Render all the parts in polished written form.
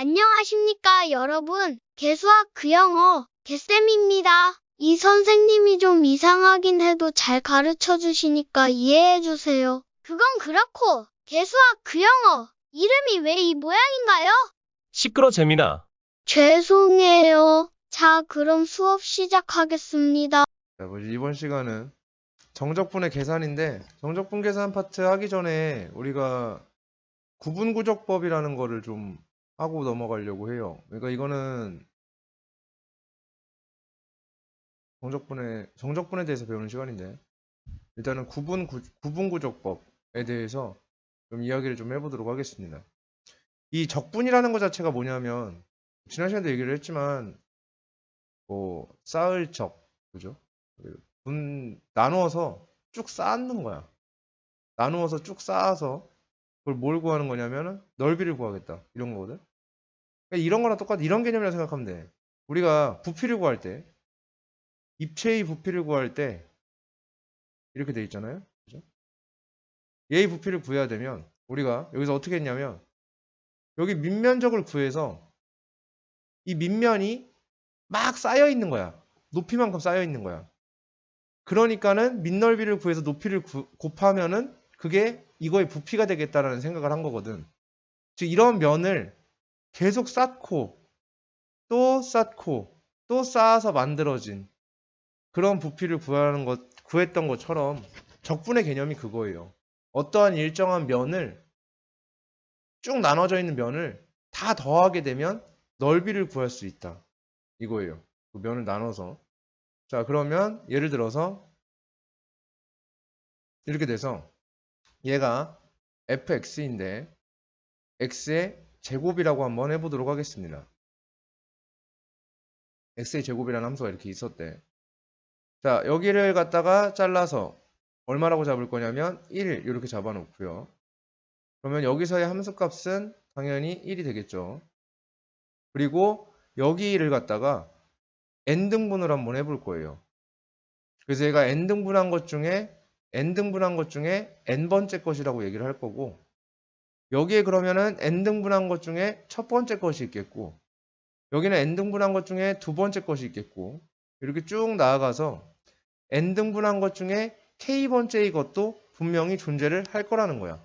안녕하십니까, 여러분. 개수학 그영어 개쌤입니다. 이 선생님이 좀 이상하긴 해도 잘 가르쳐 주시니까 이해해 주세요. 그건 그렇고, 개수학 그영어 이름이 왜 이 모양인가요? 시끄러 재민아. 죄송해요. 자, 그럼 수업 시작하겠습니다. 자, 이번 시간은 정적분의 계산인데 정적분 계산 파트 하기 전에 우리가 구분구적법이라는 거를 좀 하고 넘어가려고 해요. 그러니까 이거는 정적분에 대해서 배우는 시간인데 일단은 구분구적법에 대해서 좀 이야기를 좀 해보도록 하겠습니다. 이 적분이라는 것 자체가 뭐냐면 지난 시간에도 얘기를 했지만 뭐 쌓을 적, 그죠? 나누어서 쭉 쌓는 거야. 나누어서 쭉 쌓아서 그걸 뭘 구하는 거냐면은 넓이를 구하겠다. 이런 거거든. 그러니까 이런 거랑 똑같아. 이런 개념이라 생각하면 돼. 우리가 부피를 구할 때, 입체의 부피를 구할 때 이렇게 돼 있잖아요. 그죠? 얘의 부피를 구해야 되면 우리가 여기서 어떻게 했냐면 여기 밑면적을 구해서 이 밑면이 막 쌓여 있는 거야. 높이만큼 쌓여 있는 거야. 그러니까는 밑넓이를 구해서 높이를 곱하면은 그게 이거의 부피가 되겠다라는 생각을 한 거거든. 즉 이런 면을 계속 쌓고 또 쌓고 또 쌓아서 만들어진 그런 부피를 구했던 것처럼 적분의 개념이 그거예요. 어떠한 일정한 면을 쭉 나눠져 있는 면을 다 더하게 되면 넓이를 구할 수 있다. 이거예요. 그 면을 나눠서. 자, 그러면 예를 들어서 이렇게 돼서 얘가 fx인데 x의 제곱이라고 한번 해보도록 하겠습니다. x의 제곱이라는 함수가 이렇게 있었대. 자, 여기를 갖다가 잘라서 얼마라고 잡을 거냐면 1 이렇게 잡아놓고요. 그러면 여기서의 함수값은 당연히 1이 되겠죠. 그리고 여기를 갖다가 n등분을 한번 해볼 거예요. 그래서 얘가 n등분한 것 중에 n번째 것이라고 얘기를 할 거고 여기에 그러면은 n등분한 것 중에 첫 번째 것이 있겠고 여기는 n등분한 것 중에 두 번째 것이 있겠고 이렇게 쭉 나아가서 n등분한 것 중에 k번째의 것도 분명히 존재를 할 거라는 거야.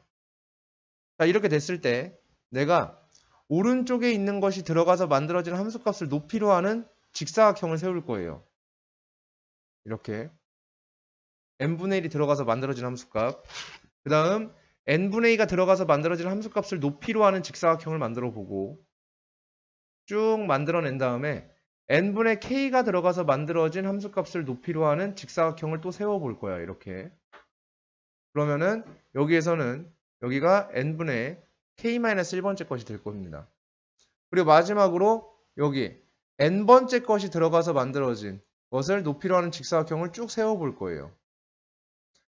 자, 이렇게 됐을 때 내가 오른쪽에 있는 것이 들어가서 만들어진 함수값을 높이로 하는 직사각형을 세울 거예요. 이렇게 n분의 1이 들어가서 만들어진 함수값, 그 다음 n분의 2가 들어가서 만들어진 함수값을 높이로 하는 직사각형을 만들어 보고 쭉 만들어낸 다음에 n분의 k가 들어가서 만들어진 함수값을 높이로 하는 직사각형을 또 세워볼 거야. 이렇게. 그러면은 여기에서는 여기가 n분의 k-1번째 것이 될 겁니다. 그리고 마지막으로 여기 n번째 것이 들어가서 만들어진 것을 높이로 하는 직사각형을 쭉 세워볼 거예요.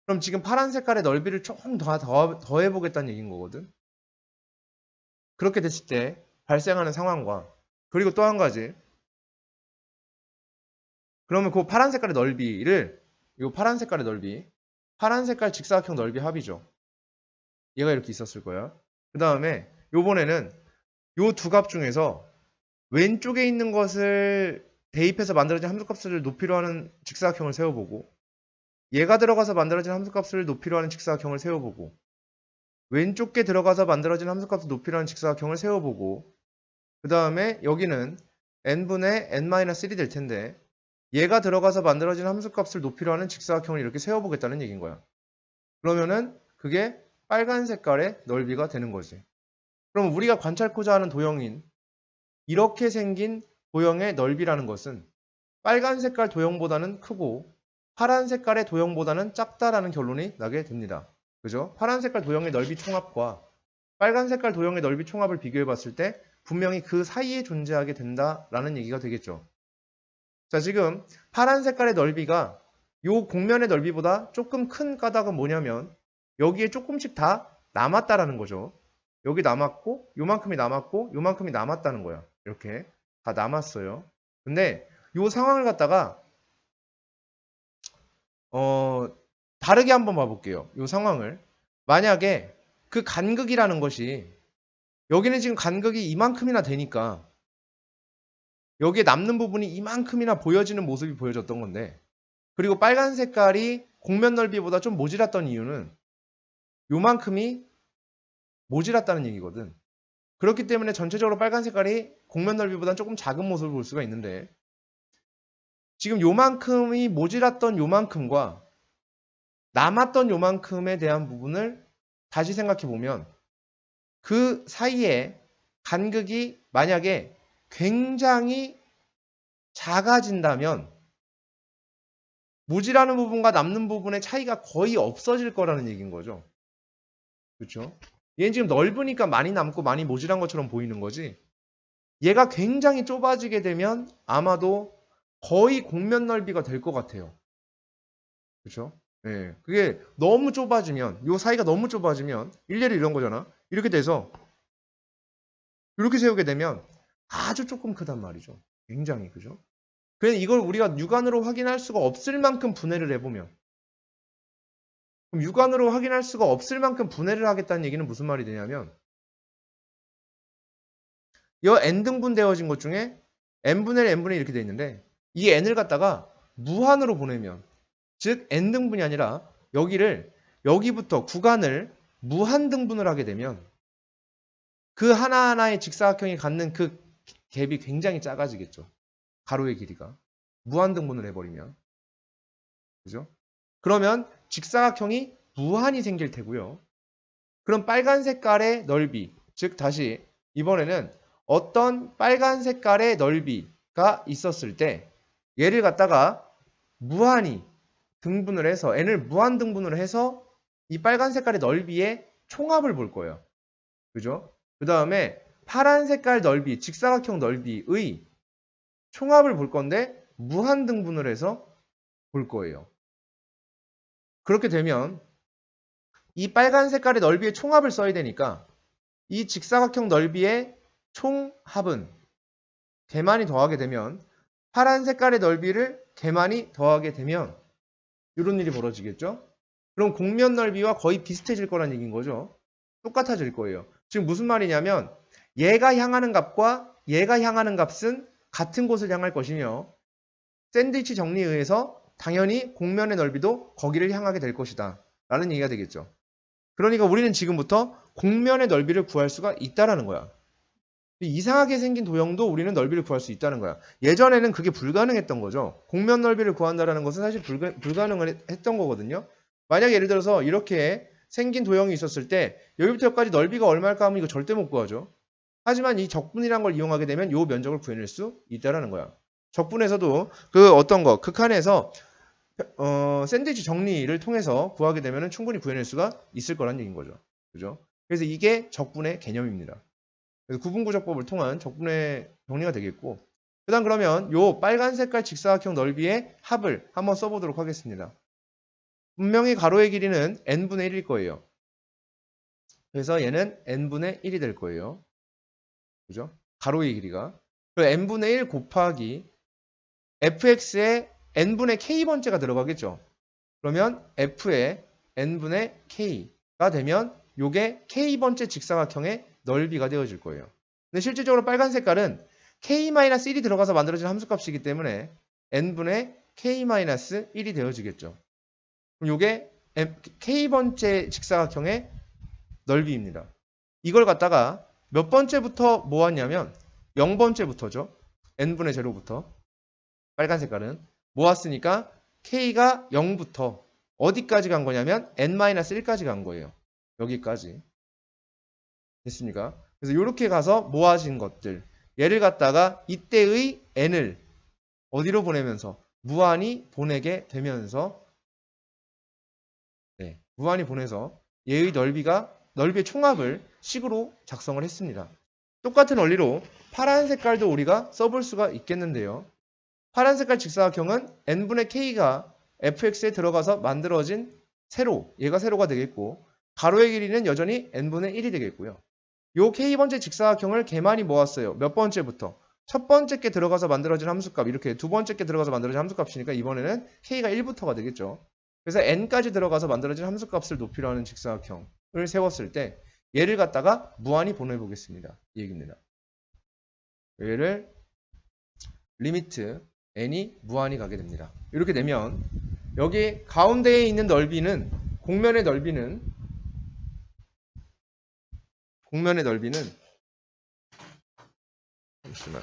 그럼 지금 파란 색깔의 넓이를 조금 더 해보겠다는 얘기인 거거든. 그렇게 됐을 때 발생하는 상황과 그리고 또 한 가지 그러면 그 파란 색깔의 넓이를 이 파란 색깔의 넓이 파란 색깔 직사각형 넓이 합이죠. 얘가 이렇게 있었을 거야. 그 다음에 요번에는 요 두 값 중에서 왼쪽에 있는 것을 대입해서 만들어진 함수값을 높이로 하는 직사각형을 세워보고 얘가 들어가서 만들어진 함수값을 높이로 하는 직사각형을 세워보고 왼쪽에 들어가서 만들어진 함수값을 높이로 하는 직사각형을 세워보고 그 다음에 여기는 n분의 n-1이 될 텐데 얘가 들어가서 만들어진 함수값을 높이로 하는 직사각형을 이렇게 세워보겠다는 얘기인 거야. 그러면은 그게 빨간 색깔의 넓이가 되는 거지. 그럼 우리가 관찰코자 하는 도형인 이렇게 생긴 도형의 넓이라는 것은 빨간 색깔 도형보다는 크고 파란 색깔의 도형보다는 작다라는 결론이 나게 됩니다. 그죠? 파란 색깔 도형의 넓이 총합과 빨간 색깔 도형의 넓이 총합을 비교해 봤을 때 분명히 그 사이에 존재하게 된다라는 얘기가 되겠죠. 자, 지금 파란 색깔의 넓이가 요 공면의 넓이보다 조금 큰 까닭은 뭐냐면 여기에 조금씩 다 남았다라는 거죠. 여기 남았고 요만큼이 남았고 요만큼이 남았다는 거야. 이렇게 다 남았어요. 근데 요 상황을 갖다가 다르게 한번 봐볼게요. 요 상황을 만약에 그 간극이라는 것이 여기는 지금 간극이 이만큼이나 되니까 여기에 남는 부분이 이만큼이나 보여지는 모습이 보여졌던 건데, 그리고 빨간 색깔이 곡면 넓이보다 좀 모자랐던 이유는 요만큼이 모자랐다는 얘기거든. 그렇기 때문에 전체적으로 빨간 색깔이 곡면 넓이보다 조금 작은 모습을 볼 수가 있는데, 지금 요만큼이 모자랐던 요만큼과 남았던 요만큼에 대한 부분을 다시 생각해 보면 그 사이에 간극이 만약에 굉장히 작아진다면 모자라는 부분과 남는 부분의 차이가 거의 없어질 거라는 얘기인 거죠. 그렇죠? 얘는 지금 넓으니까 많이 남고 많이 모자란 것처럼 보이는 거지. 얘가 굉장히 좁아지게 되면 아마도 거의 곡면 넓이가 될 것 같아요. 그렇죠? 예. 그게 너무 좁아지면, 요 사이가 너무 좁아지면, 일례로 이런 거잖아. 이렇게 돼서 이렇게 세우게 되면 아주 조금 크단 말이죠. 굉장히, 그죠? 그래서 이걸 우리가 육안으로 확인할 수가 없을 만큼 분해를 해보면, 그럼 육안으로 확인할 수가 없을 만큼 분해를 하겠다는 얘기는 무슨 말이 되냐면, 이 n등분 되어진 것 중에 n분의 1, n분의 1 이렇게 돼 있는데, 이 n을 갖다가 무한으로 보내면, 즉 n등분이 아니라 여기부터 구간을 무한등분을 하게 되면 그 하나하나의 직사각형이 갖는 그 갭이 굉장히 작아지겠죠. 가로의 길이가. 무한등분을 해버리면. 그죠? 그러면 직사각형이 무한히 생길 테고요. 그럼 빨간 색깔의 넓이, 즉 다시 이번에는 어떤 빨간 색깔의 넓이가 있었을 때 얘를 갖다가 무한히 등분을 해서 n을 무한 등분을 해서 이 빨간 색깔의 넓이의 총합을 볼 거예요. 그죠? 그 다음에 파란 색깔 넓이, 직사각형 넓이의 총합을 볼 건데 무한 등분을 해서 볼 거예요. 그렇게 되면 이 빨간 색깔의 넓이의 총합을 써야 되니까 이 직사각형 넓이의 총합은 개만이 더하게 되면 파란 색깔의 넓이를 개만이 더하게 되면 이런 일이 벌어지겠죠? 그럼 곡면 넓이와 거의 비슷해질 거란 얘기인 거죠. 똑같아질 거예요. 지금 무슨 말이냐면 얘가 향하는 값과 얘가 향하는 값은 같은 곳을 향할 것이며 샌드위치 정리에 의해서 당연히 곡면의 넓이도 거기를 향하게 될 것이다 라는 얘기가 되겠죠. 그러니까 우리는 지금부터 곡면의 넓이를 구할 수가 있다라는 거야. 이상하게 생긴 도형도 우리는 넓이를 구할 수 있다는 거야. 예전에는 그게 불가능했던 거죠. 곡면 넓이를 구한다는 것은 사실 불가능을 했던 거거든요. 만약 예를 들어서 이렇게 생긴 도형이 있었을 때 여기부터 여기까지 넓이가 얼마일까 하면 이거 절대 못 구하죠. 하지만 이 적분이라는 걸 이용하게 되면 이 면적을 구해낼 수 있다는 거야. 적분에서도 그 어떤 거 극한에서 샌드위치 정리를 통해서 구하게 되면 충분히 구해낼 수가 있을 거란 얘기인 거죠. 그죠? 그래서 이게 적분의 개념입니다. 그래서 구분구조법을 통한 적분의 정리가 되겠고, 그다음 그러면 요 빨간 색깔 직사각형 넓이의 합을 한번 써보도록 하겠습니다. 분명히 가로의 길이는 n분의 1일 거예요. 그래서 얘는 n분의 1이 될 거예요. 그죠? 가로의 길이가. 그리고 n분의 1 곱하기 fx에 n분의 k번째가 들어가겠죠. 그러면 f의 n분의 k가 되면 요게 k번째 직사각형의 넓이가 되어질 거예요. 근데 실질적으로 빨간 색깔은 k-1이 들어가서 만들어진 함수값이기 때문에 n분의 k-1이 되어지겠죠. 그럼 요게 k번째 직사각형의 넓이입니다. 이걸 갖다가 몇 번째부터 모았냐면 0번째부터죠. n분의 제로부터 빨간 색깔은 모았으니까 k가 0부터 어디까지 간 거냐면 n-1까지 간 거예요. 여기까지. 됐습니까? 그래서 이렇게 가서 모아진 것들, 얘를 갖다가 이때의 n을 어디로 보내면서 무한히 보내게 되면서 무한히 보내서 얘의 넓이의 총합을 식으로 작성을 했습니다. 똑같은 원리로 파란 색깔도 우리가 써볼 수가 있겠는데요. 파란 색깔 직사각형은 n분의 k가 fx에 들어가서 만들어진 세로, 얘가 세로가 되겠고 가로의 길이는 여전히 n분의 1이 되겠고요. 요 k번째 직사각형을 개만이 모았어요. 몇 번째부터? 첫 번째 게 들어가서 만들어진 함수값, 이렇게 두 번째 게 들어가서 만들어진 함수값이니까 이번에는 k가 1부터가 되겠죠. 그래서 n까지 들어가서 만들어진 함수값을 높이로 하는 직사각형을 세웠을 때 얘를 갖다가 무한히 보내보겠습니다. 이 얘기입니다. 얘를 리미트 n이 무한히 가게 됩니다. 이렇게 되면 여기 가운데에 있는 넓이는 공면의 넓이는 잠시만.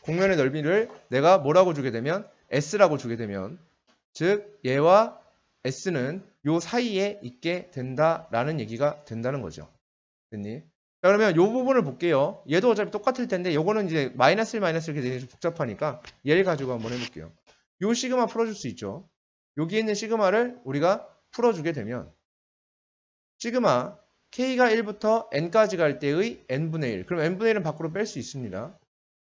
공면의 넓이를 내가 뭐라고 주게 되면 s라고 주게 되면 즉 얘와 s는 요 사이에 있게 된다라는 얘기가 된다는 거죠. 됐니? 자, 그러면 이 부분을 볼게요. 얘도 어차피 똑같을 텐데 요거는 이제 마이너스 1, 마이너스 이렇게 되게 좀 복잡하니까 얘를 가지고 한번 해볼게요. 요 시그마 풀어줄 수 있죠. 여기 있는 시그마를 우리가 풀어주게 되면 시그마 k가 1부터 n까지 갈 때의 n분의 1. 그럼 n분의 1은 밖으로 뺄 수 있습니다.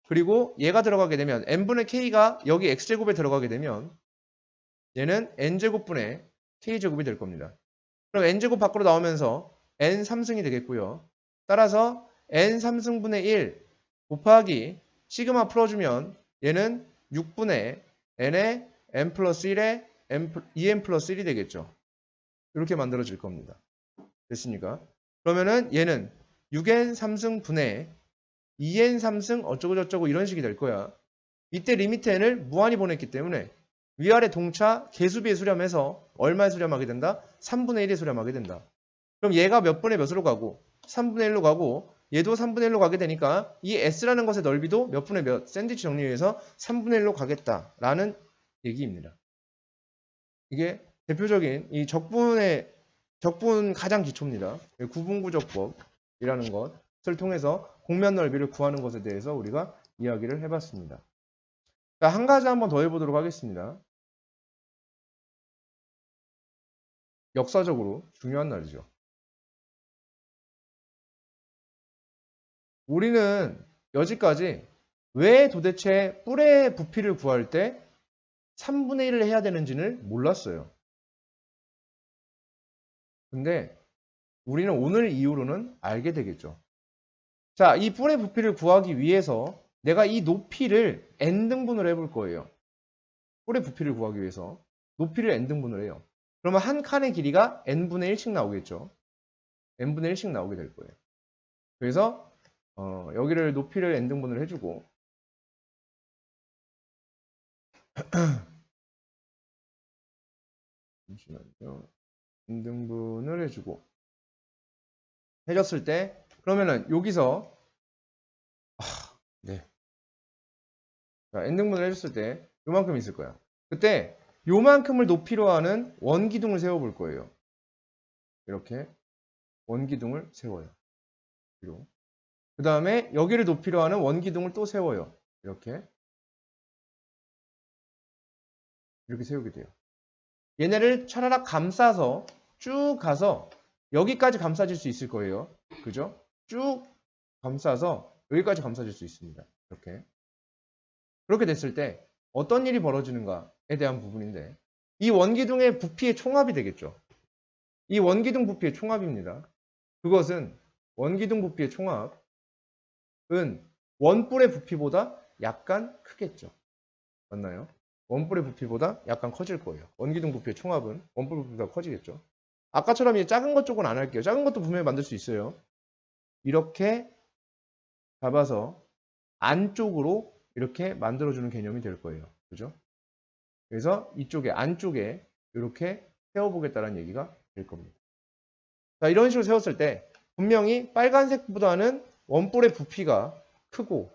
그리고 얘가 들어가게 되면 n분의 k가 여기 x제곱에 들어가게 되면 얘는 n제곱분의 k제곱이 될 겁니다. 그럼 n제곱 밖으로 나오면서 n3승이 되겠고요. 따라서 n3승분의 1 곱하기 시그마 풀어주면 얘는 6분의 n의 n 플러스 1의 2n 플러스 1이 되겠죠. 이렇게 만들어질 겁니다. 됐습니까? 그러면은 얘는 6n 3승분의 2n 3승 어쩌고 저쩌고 이런 식이 될 거야. 이때 리미트 n을 무한히 보냈기 때문에 위아래 동차 개수비에 수렴해서 얼마에 수렴하게 된다? 3분의 1에 수렴하게 된다. 그럼 얘가 몇 분의 몇으로 가고 3분의 1로 가고 얘도 3분의 1로 가게 되니까 이 s라는 것의 넓이도 몇 분의 몇 샌드위치 정리해서 3분의 1로 가겠다라는 얘기입니다. 이게 대표적인 이 적분 가장 기초입니다. 구분구적법이라는 것을 통해서 공면 넓이를 구하는 것에 대해서 우리가 이야기를 해봤습니다. 자, 한 가지 한번 더 해보도록 하겠습니다. 역사적으로 중요한 날이죠. 우리는 여지까지 왜 도대체 뿔의 부피를 구할 때 3분의 1을 해야 되는지를 몰랐어요. 근데 우리는 오늘 이후로는 알게 되겠죠. 자, 이 뿔의 부피를 구하기 위해서 내가 이 높이를 n등분을 해볼 거예요. 뿔의 부피를 구하기 위해서 높이를 n등분을 해요. 그러면 한 칸의 길이가 n분의 1씩 나오겠죠. n분의 1씩 나오게 될 거예요. 그래서 여기를 높이를 n등분을 해주고 잠시만요. n등분을 해주고 해줬을 때 그러면은 여기서 네. 자, n등분을 해줬을 때 요만큼 있을 거야. 그때 요만큼을 높이로 하는 원기둥을 세워볼 거예요. 이렇게 원기둥을 세워요. 그 다음에 여기를 높이로 하는 원기둥을 또 세워요. 이렇게 세우게 돼요. 얘네를 차라락 감싸서 쭉 가서 여기까지 감싸질 수 있을 거예요. 그죠? 쭉 감싸서 여기까지 감싸질 수 있습니다. 이렇게. 그렇게 됐을 때 어떤 일이 벌어지는가에 대한 부분인데 이 원기둥의 부피의 총합이 되겠죠. 이 원기둥 부피의 총합입니다. 그것은 원기둥 부피의 총합은 원뿔의 부피보다 약간 크겠죠. 맞나요? 원뿔의 부피보다 약간 커질 거예요. 원기둥 부피의 총합은 원뿔 부피보다 커지겠죠. 아까처럼 이제 작은 것 쪽은 안 할게요. 작은 것도 분명히 만들 수 있어요. 이렇게 잡아서 안쪽으로 이렇게 만들어주는 개념이 될 거예요. 그죠? 그래서 이쪽에 안쪽에 이렇게 세워보겠다는 얘기가 될 겁니다. 자, 이런 식으로 세웠을 때 분명히 빨간색보다는 원뿔의 부피가 크고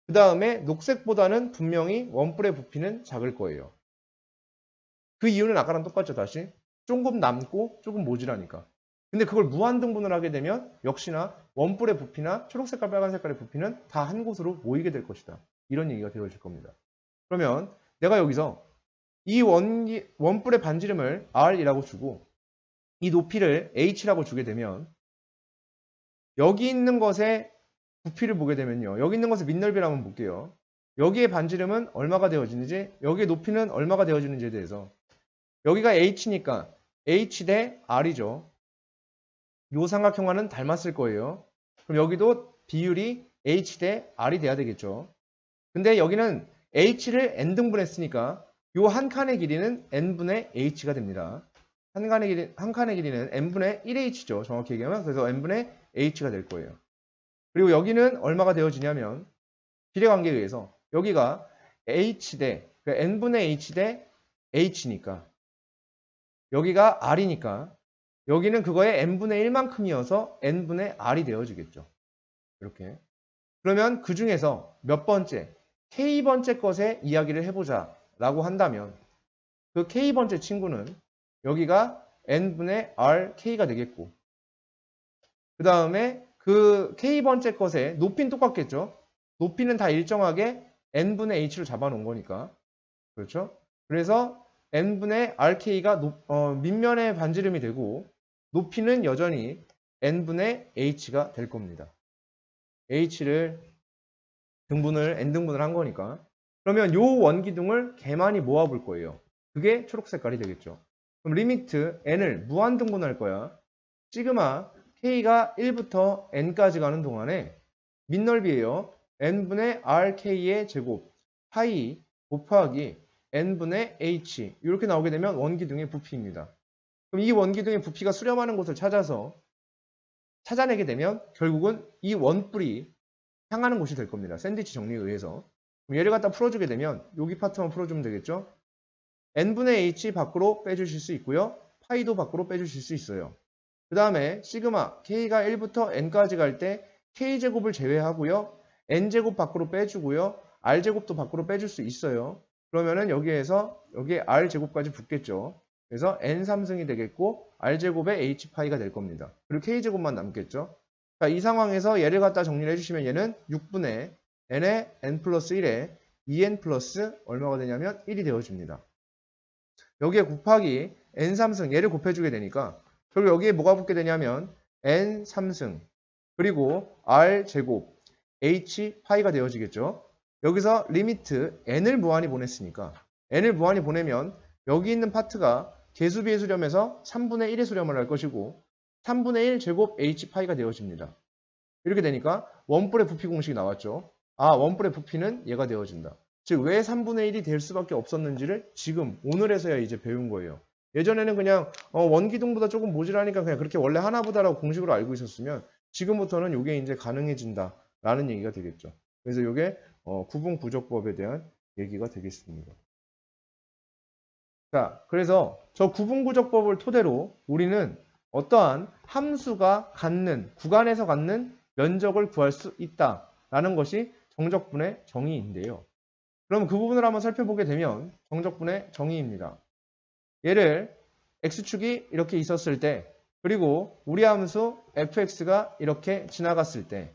그 다음에 녹색보다는 분명히 원뿔의 부피는 작을 거예요. 그 이유는 아까랑 똑같죠. 다시 조금 남고 조금 모자라니까. 근데 그걸 무한등분을 하게 되면 역시나 원뿔의 부피나 초록색깔 빨간색깔의 부피는 다 한 곳으로 모이게 될 것이다. 이런 얘기가 되어질 겁니다. 그러면 내가 여기서 이 원뿔의 반지름을 R이라고 주고 이 높이를 H라고 주게 되면 여기 있는 것의 부피를 보게 되면요. 여기 있는 것의 밑넓이를 한번 볼게요. 여기의 반지름은 얼마가 되어지는지 여기의 높이는 얼마가 되어지는지에 대해서 여기가 H니까 H 대 R이죠. 요 삼각형과는 닮았을 거예요. 그럼 여기도 비율이 H 대 R이 돼야 되겠죠. 근데 여기는 H를 N등분 했으니까 요 한 칸의 길이는 N분의 H가 됩니다. 한 칸의 길이는 n분의 1h죠. 정확히 얘기하면. 그래서 n분의 h가 될 거예요. 그리고 여기는 얼마가 되어지냐면 비례관계에 의해서 여기가 h 대 그러니까 n분의 h 대 h니까 여기가 r이니까 여기는 그거의 n분의 1만큼이어서 n분의 r이 되어지겠죠. 이렇게. 그러면 그 중에서 몇 번째, k번째 것에 이야기를 해보자 라고 한다면 그 k번째 친구는 여기가 n분의 rk가 되겠고 그 다음에 그 k번째 것의 높이는 똑같겠죠. 높이는 다 일정하게 n분의 h로 잡아놓은 거니까. 그렇죠? 그래서 n분의 rk가 밑면의 반지름이 되고 높이는 여전히 n분의 h가 될 겁니다. h를 n등분을 한 거니까. 그러면 요 원기둥을 개만이 모아볼 거예요. 그게 초록 색깔이 되겠죠. 그럼 리미트 n을 무한등분할 거야. 시그마 k가 1부터 n까지 가는 동안에 밑넓이에요. n분의 rk의 제곱 파이 곱하기 n분의 h 이렇게 나오게 되면 원기둥의 부피입니다. 그럼 이 원기둥의 부피가 수렴하는 곳을 찾아내게 되면 결국은 이 원뿔이 향하는 곳이 될 겁니다. 샌드위치 정리에 의해서. 그럼 얘를 갖다 풀어주게 되면 여기 파트만 풀어주면 되겠죠. n분의 h 밖으로 빼주실 수 있고요. 파이도 밖으로 빼주실 수 있어요. 그 다음에 시그마 k가 1부터 n까지 갈 때 k제곱을 제외하고요. n제곱 밖으로 빼주고요. r제곱도 밖으로 빼줄 수 있어요. 그러면은 여기에서 여기에 r제곱까지 붙겠죠. 그래서 n3승이 되겠고 r제곱의 h파이가 될 겁니다. 그리고 k제곱만 남겠죠. 자, 이 상황에서 얘를 갖다 정리를 해주시면 얘는 6분의 n의 n 플러스 1에 2n 플러스 얼마가 되냐면 1이 되어집니다. 여기에 곱하기 n3승 얘를 곱해주게 되니까 결국 여기에 뭐가 붙게 되냐면 n3승 그리고 r제곱 h 파이가 되어지겠죠. 여기서 리미트 n을 무한히 보냈으니까 n을 무한히 보내면 여기 있는 파트가 개수비의 수렴에서 3분의 1의 수렴을 할 것이고 3분의 1 제곱 h 파이가 되어집니다. 이렇게 되니까 원뿔의 부피 공식이 나왔죠. 아, 원뿔의 부피는 얘가 되어진다. 즉 왜 3분의 1이 될 수밖에 없었는지를 지금 오늘에서야 이제 배운 거예요. 예전에는 그냥 원기둥보다 조금 모자라니까 그냥 그렇게 원래 하나보다라고 공식으로 알고 있었으면 지금부터는 이게 이제 가능해진다라는 얘기가 되겠죠. 그래서 이게 구분구조법에 대한 얘기가 되겠습니다. 자, 그래서 저 구분구조법을 토대로 우리는 어떠한 함수가 갖는 구간에서 갖는 면적을 구할 수 있다라는 것이 정적분의 정의인데요. 그럼 그 부분을 한번 살펴보게 되면 정적분의 정의입니다. 얘를 x축이 이렇게 있었을 때 그리고 우리 함수 fx가 이렇게 지나갔을 때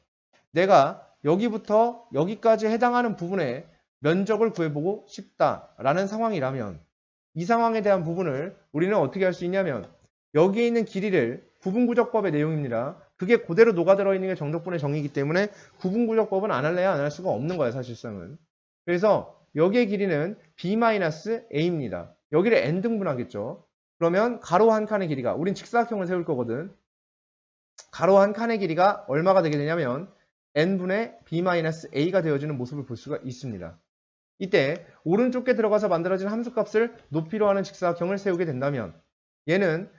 내가 여기부터 여기까지 해당하는 부분의 면적을 구해보고 싶다라는 상황이라면 이 상황에 대한 부분을 우리는 어떻게 할 수 있냐면 여기에 있는 길이를 구분구적법의 내용입니다. 그게 그대로 녹아들어 있는 게 정적분의 정의이기 때문에 구분구적법은 안 할래야 안 할 수가 없는 거예요, 사실상은. 그래서 여기의 길이는 b-a입니다. 여기를 n등분하겠죠. 그러면 가로 한 칸의 길이가 우린 직사각형을 세울 거거든. 가로 한 칸의 길이가 얼마가 되게 되냐면 n분의 b-a가 되어지는 모습을 볼 수가 있습니다. 이때 오른쪽에 들어가서 만들어진 함수값을 높이로 하는 직사각형을 세우게 된다면 얘는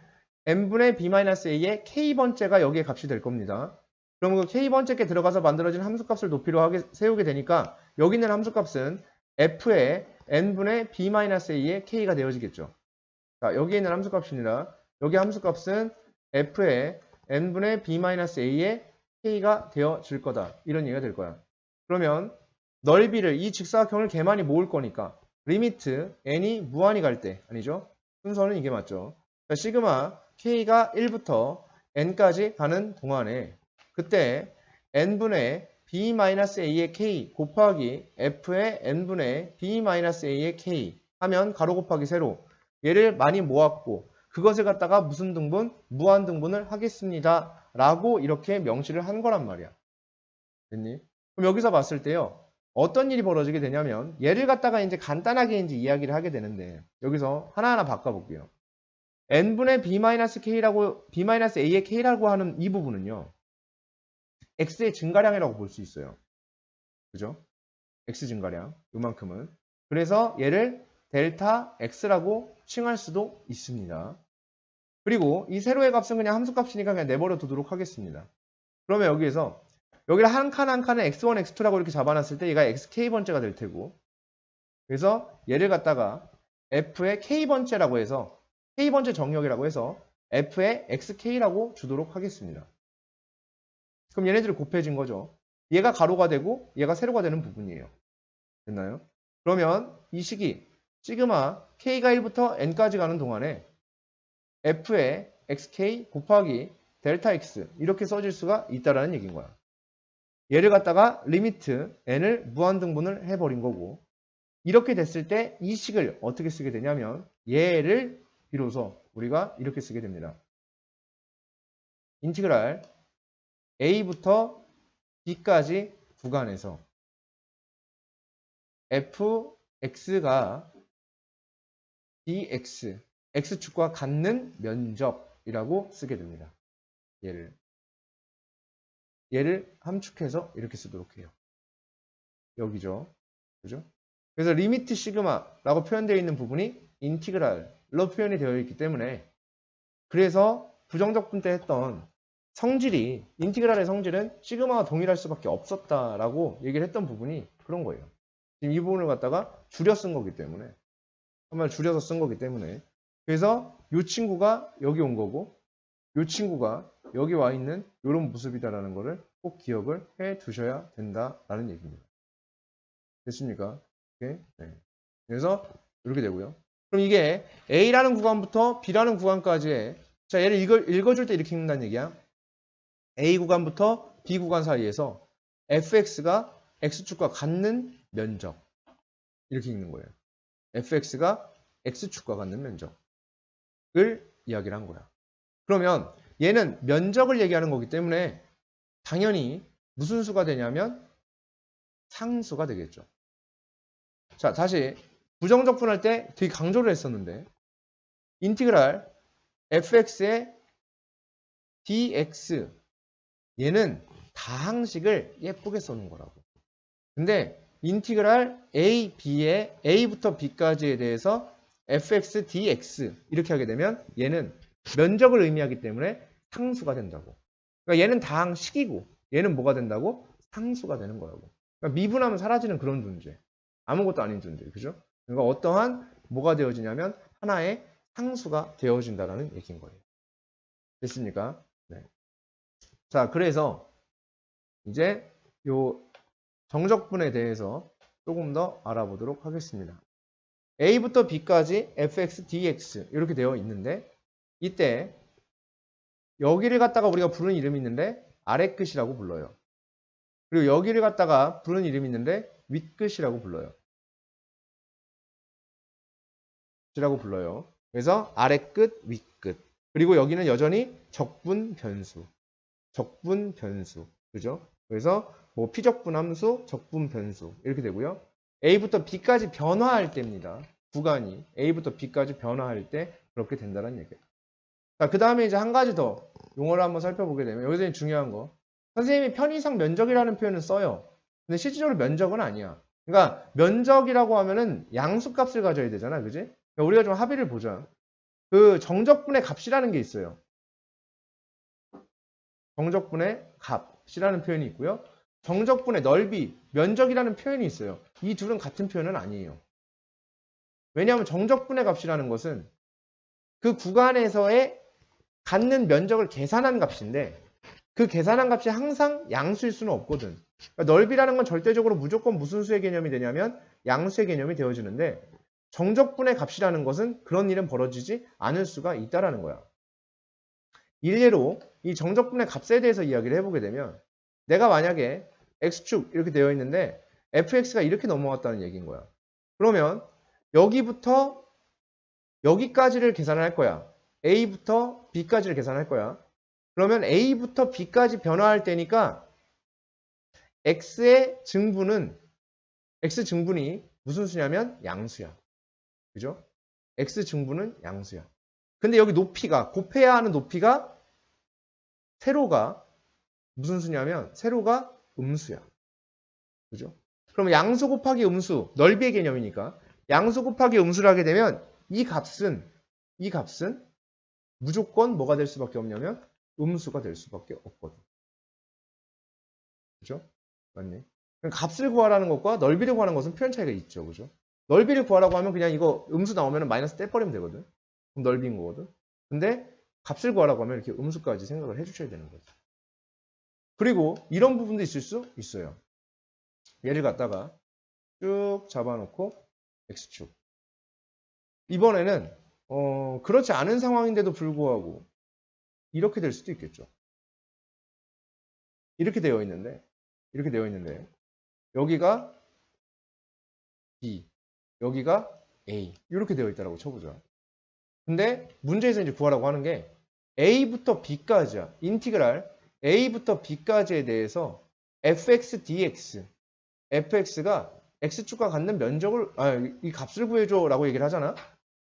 n분의 b-a의 k번째가 여기에 값이 될 겁니다. 그럼 그 k번째께 들어가서 만들어진 함수값을 높이로 세우게 되니까 여기 있는 함수값은 f의 n분의 b-a의 k가 되어지겠죠. 자, 여기에 있는 함수값입니다. 여기 함수값은 f의 n분의 b-a의 k가 되어질 거다. 이런 얘기가 될 거야. 그러면 넓이를 이 직사각형을 개만이 모을 거니까 리미트 n이 무한히 갈 때 아니죠? 순서는 이게 맞죠? 자, 시그마 k가 1부터 n까지 가는 동안에 그때 n분의 b-a의 k 곱하기 f의 n분의 b-a의 k 하면 가로 곱하기 세로 얘를 많이 모았고 그것을 갖다가 무슨 등분? 무한 등분을 하겠습니다. 라고 이렇게 명시를 한 거란 말이야. 됐니? 그럼 여기서 봤을 때요. 어떤 일이 벌어지게 되냐면 얘를 갖다가 이제 간단하게 이제 이야기를 하게 되는데 여기서 하나하나 바꿔볼게요. n분의 b-a의 k라고 하는 이 부분은요. x의 증가량이라고 볼 수 있어요. 그죠? x 증가량 요만큼은. 그래서 얘를 델타 x라고 칭할 수도 있습니다. 그리고 이 세로의 값은 그냥 함수값이니까 그냥 내버려 두도록 하겠습니다. 그러면 여기에서 여기를 한 칸 한 칸을 x1, x2라고 이렇게 잡아놨을 때 얘가 xk번째가 될 테고, 그래서 얘를 갖다가 f의 k번째라고 해서 k번째 정역이라고 해서 f의 xk라고 주도록 하겠습니다. 그럼 얘네들이 곱해진 거죠. 얘가 가로가 되고 얘가 세로가 되는 부분이에요. 됐나요? 그러면 이 식이 시그마 k가 1부터 n까지 가는 동안에 f의 xk 곱하기 델타 x 이렇게 써질 수가 있다라는 얘기인 거야. 얘를 갖다가 리미트 n을 무한등분을 해버린 거고, 이렇게 됐을 때 이 식을 어떻게 쓰게 되냐면 얘를 비로소 우리가 이렇게 쓰게 됩니다. 인티그랄 a부터 b까지 구간에서 fx가 dx, x축과 같는 면적이라고 쓰게 됩니다. 얘를 함축해서 이렇게 쓰도록 해요. 여기죠. 그죠? 그래서 리미트 시그마라고 표현되어 있는 부분이 인티그랄로 표현이 되어 있기 때문에, 그래서 부정적분 때 했던 성질이, 인티그랄의 성질은 시그마와 동일할 수밖에 없었다라고 얘기를 했던 부분이 그런 거예요. 지금 이 부분을 갖다가 줄여 쓴 거기 때문에, 한번 줄여서 쓴 거기 때문에, 그래서 이 친구가 여기 온 거고 이 친구가 여기 와 있는 이런 모습이다라는 거를 꼭 기억을 해 두셔야 된다라는 얘기입니다. 됐습니까? 오케이? 네. 그래서 이렇게 되고요. 그럼 이게 A라는 구간부터 B라는 구간까지의, 자, 얘를 읽어줄 때 이렇게 읽는다는 얘기야. A 구간부터 B 구간 사이에서 fx가 x축과 같는 면적, 이렇게 읽는 거예요. fx가 x축과 같는 면적을 이야기를 한 거야. 그러면 얘는 면적을 얘기하는 거기 때문에 당연히 무슨 수가 되냐면 상수가 되겠죠. 자, 다시 부정적분할 때 되게 강조를 했었는데, 인티그랄 fx의 dx, 얘는 다항식을 예쁘게 써놓은 거라고. 근데 인티그랄 a, b의 a부터 b까지에 대해서 fx dx 이렇게 하게 되면 얘는 면적을 의미하기 때문에 상수가 된다고. 그러니까 얘는 다항식이고 얘는 뭐가 된다고? 상수가 되는 거라고. 그러니까 미분하면 사라지는 그런 존재. 아무것도 아닌 존재. 그죠? 그러니까 어떠한 뭐가 되어지냐면 하나의 상수가 되어진다라는 얘기인 거예요. 됐습니까? 네. 자, 그래서 이제 요 정적분에 대해서 조금 더 알아보도록 하겠습니다. A부터 B까지 fx, dx 이렇게 되어 있는데, 이때 여기를 갖다가 우리가 부르는 이름이 있는데 아래끝이라고 불러요. 그리고 여기를 갖다가 부르는 이름이 있는데 윗끝이라고 불러요. 라고 불러요. 그래서 아래끝, 윗끝. 그리고 여기는 여전히 적분 변수. 적분 변수. 그죠? 그래서 뭐 피적분 함수, 적분 변수 이렇게 되고요. A부터 B까지 변화할 때입니다. 구간이 A부터 B까지 변화할 때 그렇게 된다는 얘기예요. 자, 그 다음에 이제 한 가지 더 용어를 한번 살펴보게 되면, 여기서 중요한 거, 선생님이 편의상 면적이라는 표현을 써요. 근데 실질적으로 면적은 아니야. 그러니까 면적이라고 하면은 양수값을 가져야 되잖아, 그지? 그러니까 우리가 좀 합의를 보자. 그 정적분의 값이라는 게 있어요. 정적분의 값이라는 표현이 있고요. 정적분의 넓이, 면적이라는 표현이 있어요. 이 둘은 같은 표현은 아니에요. 왜냐하면 정적분의 값이라는 것은 그 구간에서의 갖는 면적을 계산한 값인데, 그 계산한 값이 항상 양수일 수는 없거든. 그러니까 넓이라는 건 절대적으로 무조건 무슨 수의 개념이 되냐면 양수의 개념이 되어지는데, 정적분의 값이라는 것은 그런 일은 벌어지지 않을 수가 있다라는 거야. 일례로 이 정적분의 값에 대해서 이야기를 해보게 되면, 내가 만약에 x축 이렇게 되어 있는데 fx가 이렇게 넘어갔다는 얘기인 거야. 그러면 여기부터 여기까지를 계산을 할 거야. a부터 b까지를 계산할 거야. 그러면 a부터 b까지 변화할 때니까 x의 증분은, x 증분이 무슨 수냐면 양수야. 그죠? x 증분은 양수야. 근데 여기 높이가, 곱해야 하는 높이가, 세로가 무슨 수냐면 세로가 음수야. 그죠? 그럼 양수 곱하기 음수, 넓이의 개념이니까 양수 곱하기 음수를 하게 되면 이 값은 무조건 뭐가 될 수밖에 없냐면 음수가 될 수밖에 없거든. 그죠? 맞니? 그럼 값을 구하라는 것과 넓이를 구하는 것은 표현 차이가 있죠. 그죠? 넓이를 구하라고 하면 그냥 이거 음수 나오면 마이너스 떼버리면 되거든. 그럼 넓이인 거거든. 근데 값을 구하라고 하면 이렇게 음수까지 생각을 해주셔야 되는 거죠. 그리고 이런 부분도 있을 수 있어요. 얘를 갖다가 쭉 잡아놓고 x축. 이번에는 그렇지 않은 상황인데도 불구하고 이렇게 될 수도 있겠죠. 이렇게 되어 있는데 여기가 B, 여기가 A 이렇게 되어 있다고 쳐보자. 근데 문제에서 이제 구하라고 하는 게 A부터 B까지야. 인티그랄 A부터 B까지에 대해서 fx dx fx가 x축과 갖는 면적을 이 값을 구해줘 라고 얘기를 하잖아.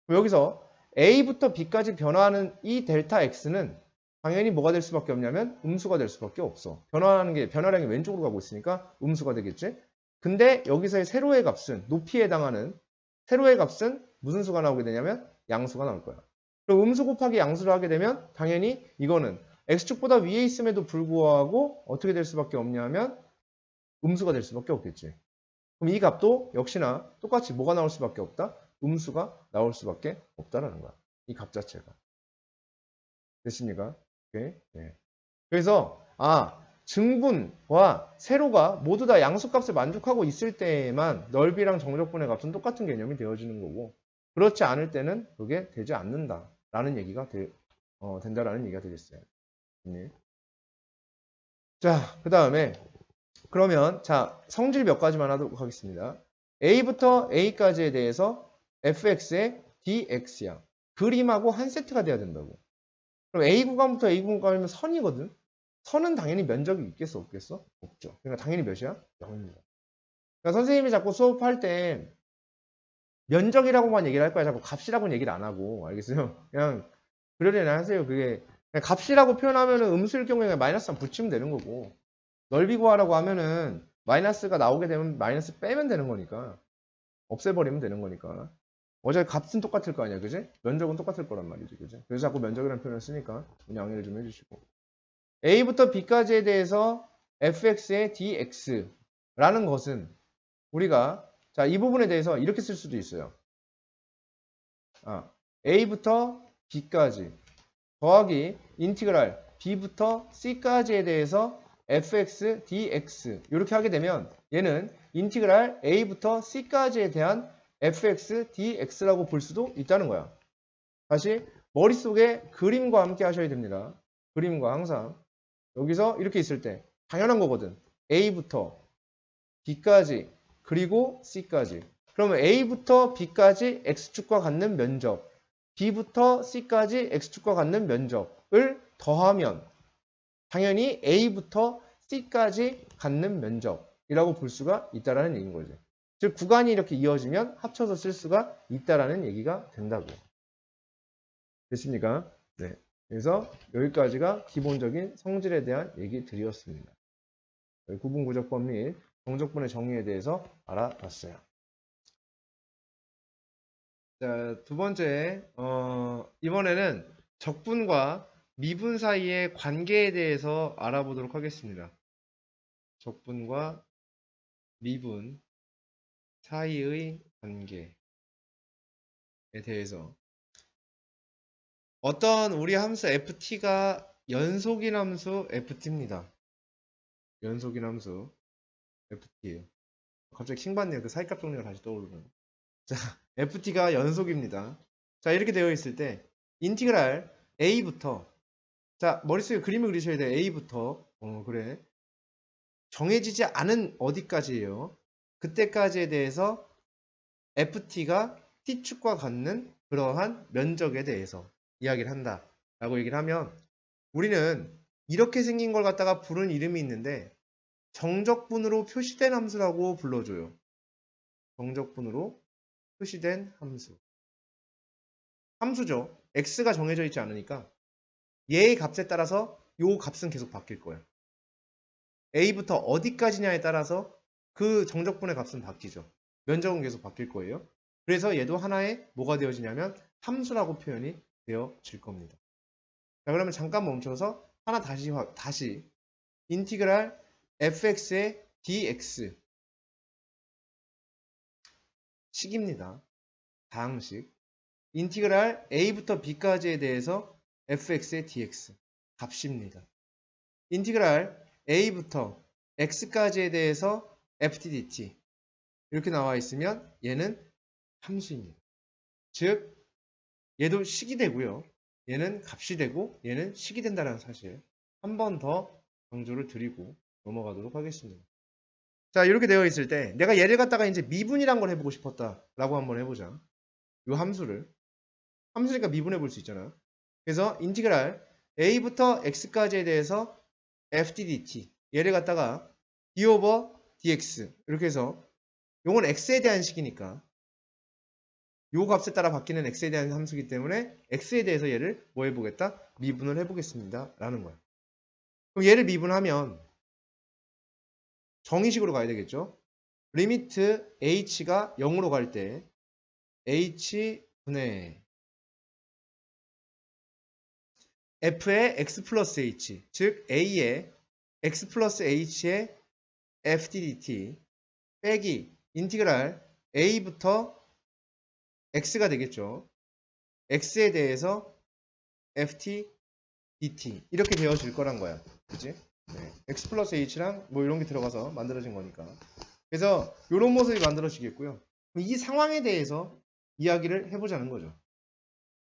그럼 여기서 A부터 B까지 변화하는 이 델타 x는 당연히 뭐가 될 수밖에 없냐면 음수가 될 수밖에 없어. 변화량이 왼쪽으로 가고 있으니까 음수가 되겠지. 근데 여기서의 세로의 값은 높이에 해당하는 세로의 값은 무슨 수가 나오게 되냐면 양수가 나올 거야. 그럼 음수 곱하기 양수를 하게 되면 당연히 이거는 x축보다 위에 있음에도 불구하고 어떻게 될 수밖에 없냐면 음수가 될 수밖에 없겠지. 그럼 이 값도 역시나 똑같이 뭐가 나올 수밖에 없다? 음수가 나올 수밖에 없다라는 거야. 이 값 자체가. 됐습니까? 오케이? 네. 그래서 증분과 세로가 모두 다 양수값을 만족하고 있을 때에만 넓이랑 정적분의 값은 똑같은 개념이 되어지는 거고 그렇지 않을 때는 그게 되지 않는다라는 얘기가 된다라는 얘기가 되겠어요. 네. 자, 그 다음에 그러면 성질 몇 가지만 하도록 하겠습니다. A부터 A까지에 대해서 fx의 dx야. 그림하고 한 세트가 돼야 된다고. 그럼 A 구간부터 A 구간이면 선이거든. 선은 당연히 면적이 있겠어 없겠어? 없죠. 그러니까 당연히 몇이야? 0입니다. 그러니까 선생님이 자꾸 수업할 때 면적이라고만 얘기를 할 거야. 자꾸 값이라고는 얘기를 안 하고. 알겠어요? 그냥 그러려니 하세요. 그게 그냥 값이라고 표현하면은 음수일 경우에 마이너스 3 붙이면 되는 거고 넓이 구하라고 하면은 마이너스가 나오게 되면 마이너스 빼면 되는 거니까 없애버리면 되는 거니까 어차피 값은 똑같을 거 아니야. 그지? 면적은 똑같을 거란 말이지. 그지? 그래서 자꾸 면적이라는 표현을 쓰니까 양해를 좀 해주시고 A부터 B까지에 대해서 fx의 dx라는 것은 우리가 이 부분에 대해서 이렇게 쓸 수도 있어요. A부터 B까지 더하기 인티그랄 B부터 C까지에 대해서 fx dx 이렇게 하게 되면 얘는 인티그랄 A부터 C까지에 대한 fx dx라고 볼 수도 있다는 거야. 다시 머릿속에 그림과 함께 하셔야 됩니다. 그림과 항상 여기서 이렇게 있을 때 당연한 거거든. A부터 B까지 그리고 C까지. 그러면 A부터 B까지 X축과 같는 면적, B부터 C까지 X축과 같는 면적을 더하면 당연히 A부터 C까지 갖는 면적이라고 볼 수가 있다는 얘기인 거죠. 즉 구간이 이렇게 이어지면 합쳐서 쓸 수가 있다는 얘기가 된다고. 됐습니까? 네. 그래서 여기까지가 기본적인 성질에 대한 얘기들이었습니다. 구분구적법 및 정적분의 정의에 대해서 알아봤어요. 자, 두 번째, 이번에는 적분과 미분 사이의 관계에 대해서 알아보도록 하겠습니다. 적분과 미분 사이의 관계에 대해서 어떤 우리 함수 ft가 연속인 함수 ft입니다. 연속인 함수 ft예요. 갑자기 킹받네요. 그 사이값 정리가 다시 떠오르는. 자, ft가 연속입니다. 자, 이렇게 되어 있을 때 인티그랄 a부터 머릿속에 그림을 그리셔야 돼요. a부터 그래. 정해지지 않은 어디까지예요. 그때까지에 대해서 ft가 t축과 같는 그러한 면적에 대해서 이야기를 한다 라고 얘기를 하면 우리는 이렇게 생긴 걸 갖다가 부르는 이름이 있는데 정적분으로 표시된 함수라고 불러줘요. 정적분으로 표시된 함수. 함수죠. x가 정해져 있지 않으니까 얘의 값에 따라서 요 값은 계속 바뀔 거예요. a부터 어디까지냐에 따라서 그 정적분의 값은 바뀌죠. 면적은 계속 바뀔 거예요. 그래서 얘도 하나의 뭐가 되어지냐면 함수라고 표현이 되어질 겁니다. 자, 그러면 잠깐 멈춰서 하나 다시 인티그랄 fx의 dx 식입니다. 다항식. 인티그랄 a부터 b까지에 대해서 fx의 dx 값입니다. 인티그랄 a부터 x까지에 대해서 ft dt 이렇게 나와 있으면 얘는 함수입니다. 즉 얘도 식이 되고요. 얘는 값이 되고 얘는 식이 된다는 사실 한 번 더 강조를 드리고 넘어가도록 하겠습니다. 자, 이렇게 되어 있을 때 내가 얘를 갖다가 이제 미분이란 걸 해보고 싶었다라고 한번 해보자. 이 함수니까 미분해 볼 수 있잖아. 그래서 인티그랄 a부터 x까지에 대해서 ftdt 얘를 갖다가 d 오버 dx 이렇게 해서 요건 x에 대한 식이니까 요 값에 따라 바뀌는 x에 대한 함수이기 때문에 x에 대해서 얘를 뭐 해보겠다? 미분을 해보겠습니다. 라는 거야. 그럼 얘를 미분하면 정의식으로 가야 되겠죠? 리미트 h가 0으로 갈 때 h분의 f의 x 플러스 h 즉 a의 x 플러스 h의 fddt 빼기 인티그랄 a부터 x가 되겠죠. x에 대해서 ft dt 이렇게 되어질 거란 거야. 그치? 네. x 플러스 h랑 뭐 이런 게 들어가서 만들어진 거니까. 그래서 이런 모습이 만들어지겠고요. 이 상황에 대해서 이야기를 해보자는 거죠.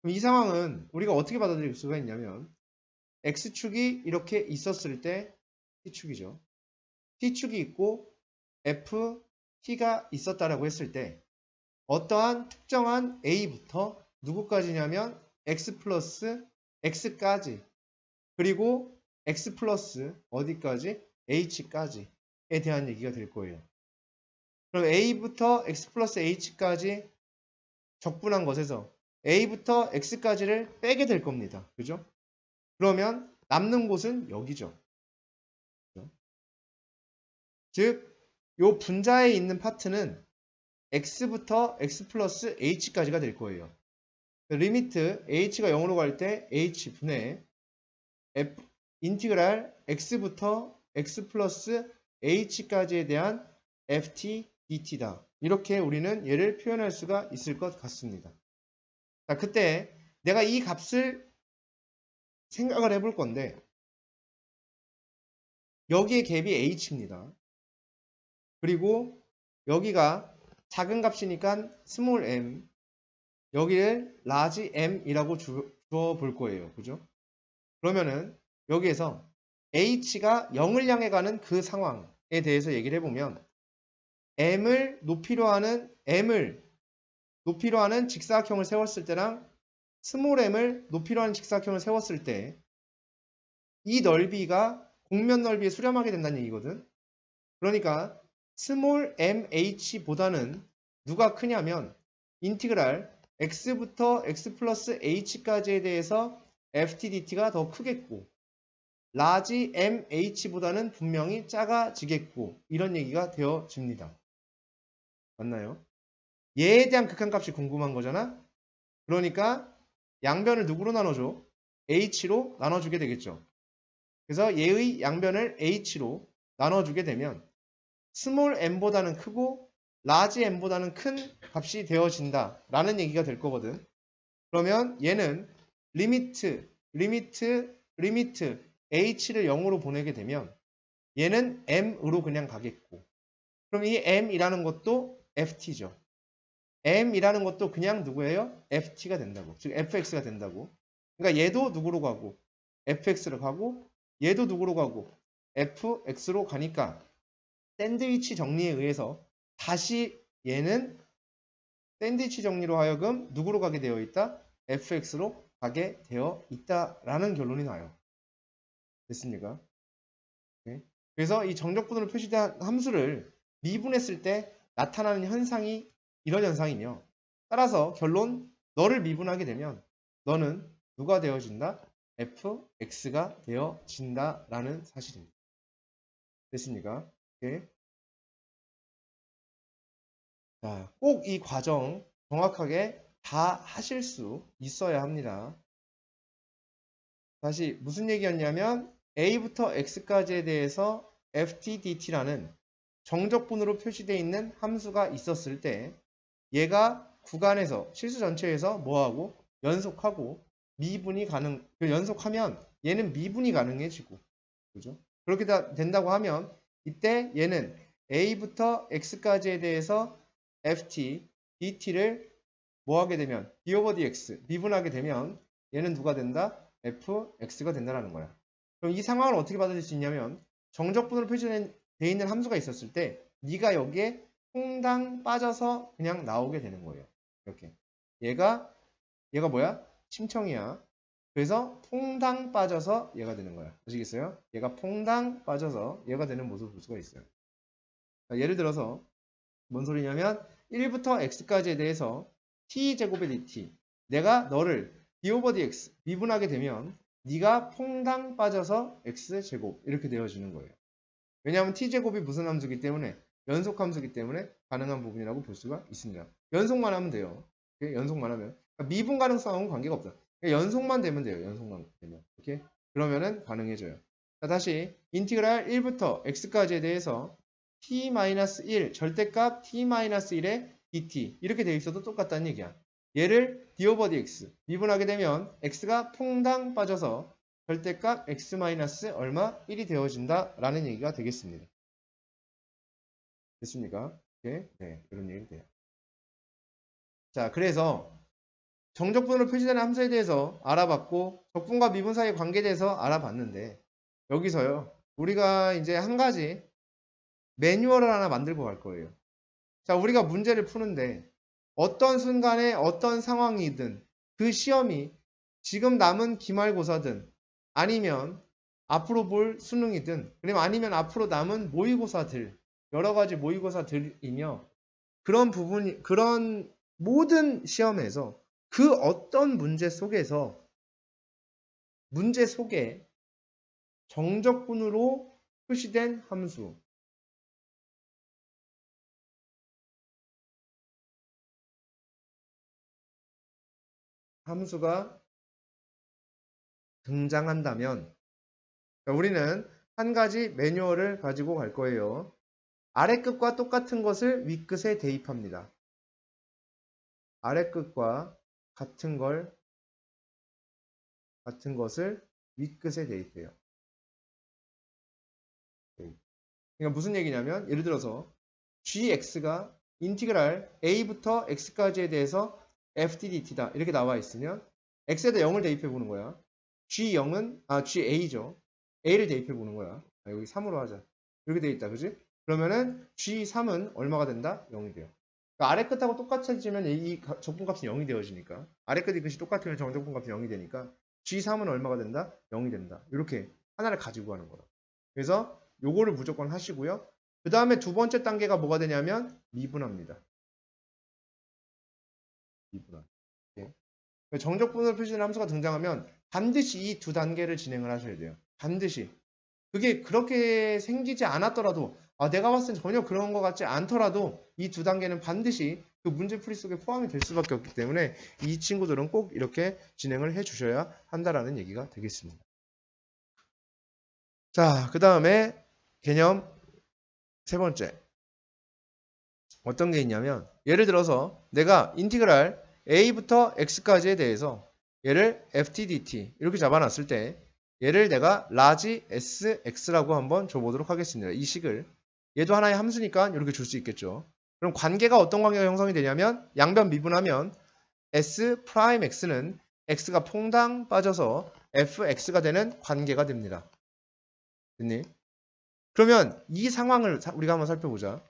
그럼 이 상황은 우리가 어떻게 받아들일 수가 있냐면 x축이 이렇게 있었을 때 t축이죠. t축이 있고 ft가 있었다라고 했을 때 어떠한 특정한 a부터 누구까지냐면 x 플러스 x까지 그리고 x 플러스 어디까지? h까지에 대한 얘기가 될 거예요. 그럼 a부터 x 플러스 h까지 적분한 것에서 a부터 x까지를 빼게 될 겁니다. 그죠? 그러면 남는 곳은 여기죠. 그죠? 즉, 요 분자에 있는 파트는 x부터 x 플러스 h까지가 될 거예요. 리미트 h가 0으로 갈 때 h분의 f 인티그랄 x부터 x 플러스 h까지에 대한 ft dt다. 이렇게 우리는 얘를 표현할 수가 있을 것 같습니다. 자, 그때 내가 이 값을 생각을 해볼 건데 여기에 갭이 h입니다. 그리고 여기가 작은 값이니까 스몰 m 여기를 라지 m이라고 주어 볼 거예요. 그죠? 그러면은 여기에서 h가 0을 향해 가는 그 상황에 대해서 얘기를 해보면 m을 높이로 하는 직사각형을 세웠을 때랑 스몰 m을 높이로 하는 직사각형을 세웠을 때 이 넓이가 공면 넓이에 수렴하게 된다는 얘기거든. 그러니까 스몰 mh보다는 누가 크냐면 인티그랄 x부터 x 플러스 h까지에 대해서 ftdt가 더 크겠고 라지 mh보다는 분명히 작아지겠고 이런 얘기가 되어집니다. 맞나요? 얘에 대한 극한값이 궁금한 거잖아. 그러니까 양변을 누구로 나눠줘? h로 나눠주게 되겠죠. 그래서 얘의 양변을 h로 나눠주게 되면 스몰 m보다는 크고 라지 m보다는 큰 값이 되어진다 라는 얘기가 될 거거든. 그러면 얘는 리미트 h를 0으로 보내게 되면 얘는 m으로 그냥 가겠고 그럼 이 m이라는 것도 ft죠. m이라는 것도 그냥 누구예요? ft가 된다고. 즉 fx가 된다고. 그러니까 얘도 누구로 가고 fx로 가고 얘도 누구로 가고 fx로 가니까 샌드위치 정리에 의해서 다시 얘는 샌드위치 정리로 하여금 누구로 가게 되어 있다? fx로 가게 되어 있다라는 결론이 나요. 됐습니까? 네. 그래서 이 정적분으로 표시된 함수를 미분했을 때 나타나는 현상이 이런 현상이며 따라서 결론 너를 미분하게 되면 너는 누가 되어진다? fx가 되어진다라는 사실입니다. 됐습니까? 오케이. 자, 꼭 이 과정 정확하게 다 하실 수 있어야 합니다. 다시 무슨 얘기였냐면 a부터 x까지에 대해서 ftdt라는 정적분으로 표시되어 있는 함수가 있었을 때 얘가 구간에서 실수 전체에서 뭐하고 연속하고 미분이 연속하면 얘는 미분이 가능해지고 그죠? 그렇게 된다고 하면 이때 얘는 a부터 x까지에 대해서 ft dt를 뭐 하게 되면 d over dx 미분하게 되면 얘는 누가 된다? fx가 된다라는 거야. 그럼 이 상황을 어떻게 받아들일 수 있냐면 정적분으로 표시되어 있는 함수가 있었을 때 네가 여기에 퐁당 빠져서 그냥 나오게 되는 거예요. 이렇게 얘가 뭐야? 침청이야. 그래서 퐁당 빠져서 얘가 되는 거야. 아시겠어요? 얘가 퐁당 빠져서 얘가 되는 모습을 볼 수가 있어요. 자, 예를 들어서 뭔 소리냐면 1부터 x까지에 대해서 t제곱의 dt 내가 너를 d over dx 미분하게 되면 네가 퐁당 빠져서 x제곱 이렇게 되어지는 거예요. 왜냐하면 t제곱이 무슨 함수기 때문에 연속 함수기 때문에 가능한 부분이라고 볼 수가 있습니다. 연속만 하면 돼요. 연속만 하면 그러니까 미분 가능성하고는 관계가 없다. 연속만 되면 돼요. 연속만 되면 이렇게 그러면은 가능해져요. 자, 다시 인티그랄 1부터 x까지에 대해서 t-1 절대값 t-1의 dt 이렇게 되어 있어도 똑같다는 얘기야. 얘를 d over dx 미분하게 되면 x가 퐁당 빠져서 절대값 x 얼마 1이 되어진다 라는 얘기가 되겠습니다. 됐습니까? 네, 이런 얘기가 돼요. 자, 그래서 정적분으로 표시되는 함수에 대해서 알아봤고 적분과 미분 사이의 관계에 대해서 알아봤는데 여기서요 우리가 이제 한 가지 매뉴얼을 하나 만들고 갈 거예요. 자, 우리가 문제를 푸는데 어떤 순간에 어떤 상황이든 그 시험이 지금 남은 기말고사든 아니면 앞으로 볼 수능이든 아니면 앞으로 남은 모의고사들 여러 가지 모의고사들이며 그런 모든 시험에서 그 어떤 문제 속에 정적분으로 표시된 함수가 등장한다면 우리는 한 가지 매뉴얼을 가지고 갈 거예요. 아래 끝과 똑같은 것을 윗 끝에 대입합니다. 아래 끝과 같은 것을 윗 끝에 대입해요. 그러니까 무슨 얘기냐면 예를 들어서 gx가 인티그랄 a부터 x까지에 대해서 ftdt다 이렇게 나와 있으면 x에다 0을 대입해 보는 거야. ga죠. a를 대입해 보는 거야. 여기 3으로 하자. 이렇게 돼 있다, 그지? 그러면은 g3은 얼마가 된다? 0이 돼요. 그러니까 아래 끝하고 똑같아지면 이 적분값은 0이 되어지니까 아래 끝이 끝이 똑같으면 정적분값이 0이 되니까 g3은 얼마가 된다? 0이 된다. 이렇게 하나를 가지고 가는 거라. 그래서 요거를 무조건 하시고요. 그 다음에 두 번째 단계가 뭐가 되냐면 미분합니다. 미분함. 예. 정적분으로 표시되는 함수가 등장하면 반드시 이 두 단계를 진행을 하셔야 돼요. 반드시. 그게 그렇게 생기지 않았더라도 내가 봤을 땐 전혀 그런 것 같지 않더라도 이 두 단계는 반드시 그 문제풀이 속에 포함이 될 수밖에 없기 때문에 이 친구들은 꼭 이렇게 진행을 해 주셔야 한다라는 얘기가 되겠습니다. 자, 그 다음에 개념 세 번째. 어떤 게 있냐면 예를 들어서 내가 인티그랄 a부터 x까지에 대해서 얘를 ftdt 이렇게 잡아놨을 때 얘를 내가 라지 sx라고 한번 줘보도록 하겠습니다. 이 식을 얘도 하나의 함수니까 이렇게 줄 수 있겠죠. 그럼 관계가 어떤 관계가 형성이 되냐면 양변 미분하면 s 프라임 x는 x가 퐁당 빠져서 fx가 되는 관계가 됩니다. 됐니? 그러면 이 상황을 우리가 한번 살펴보자.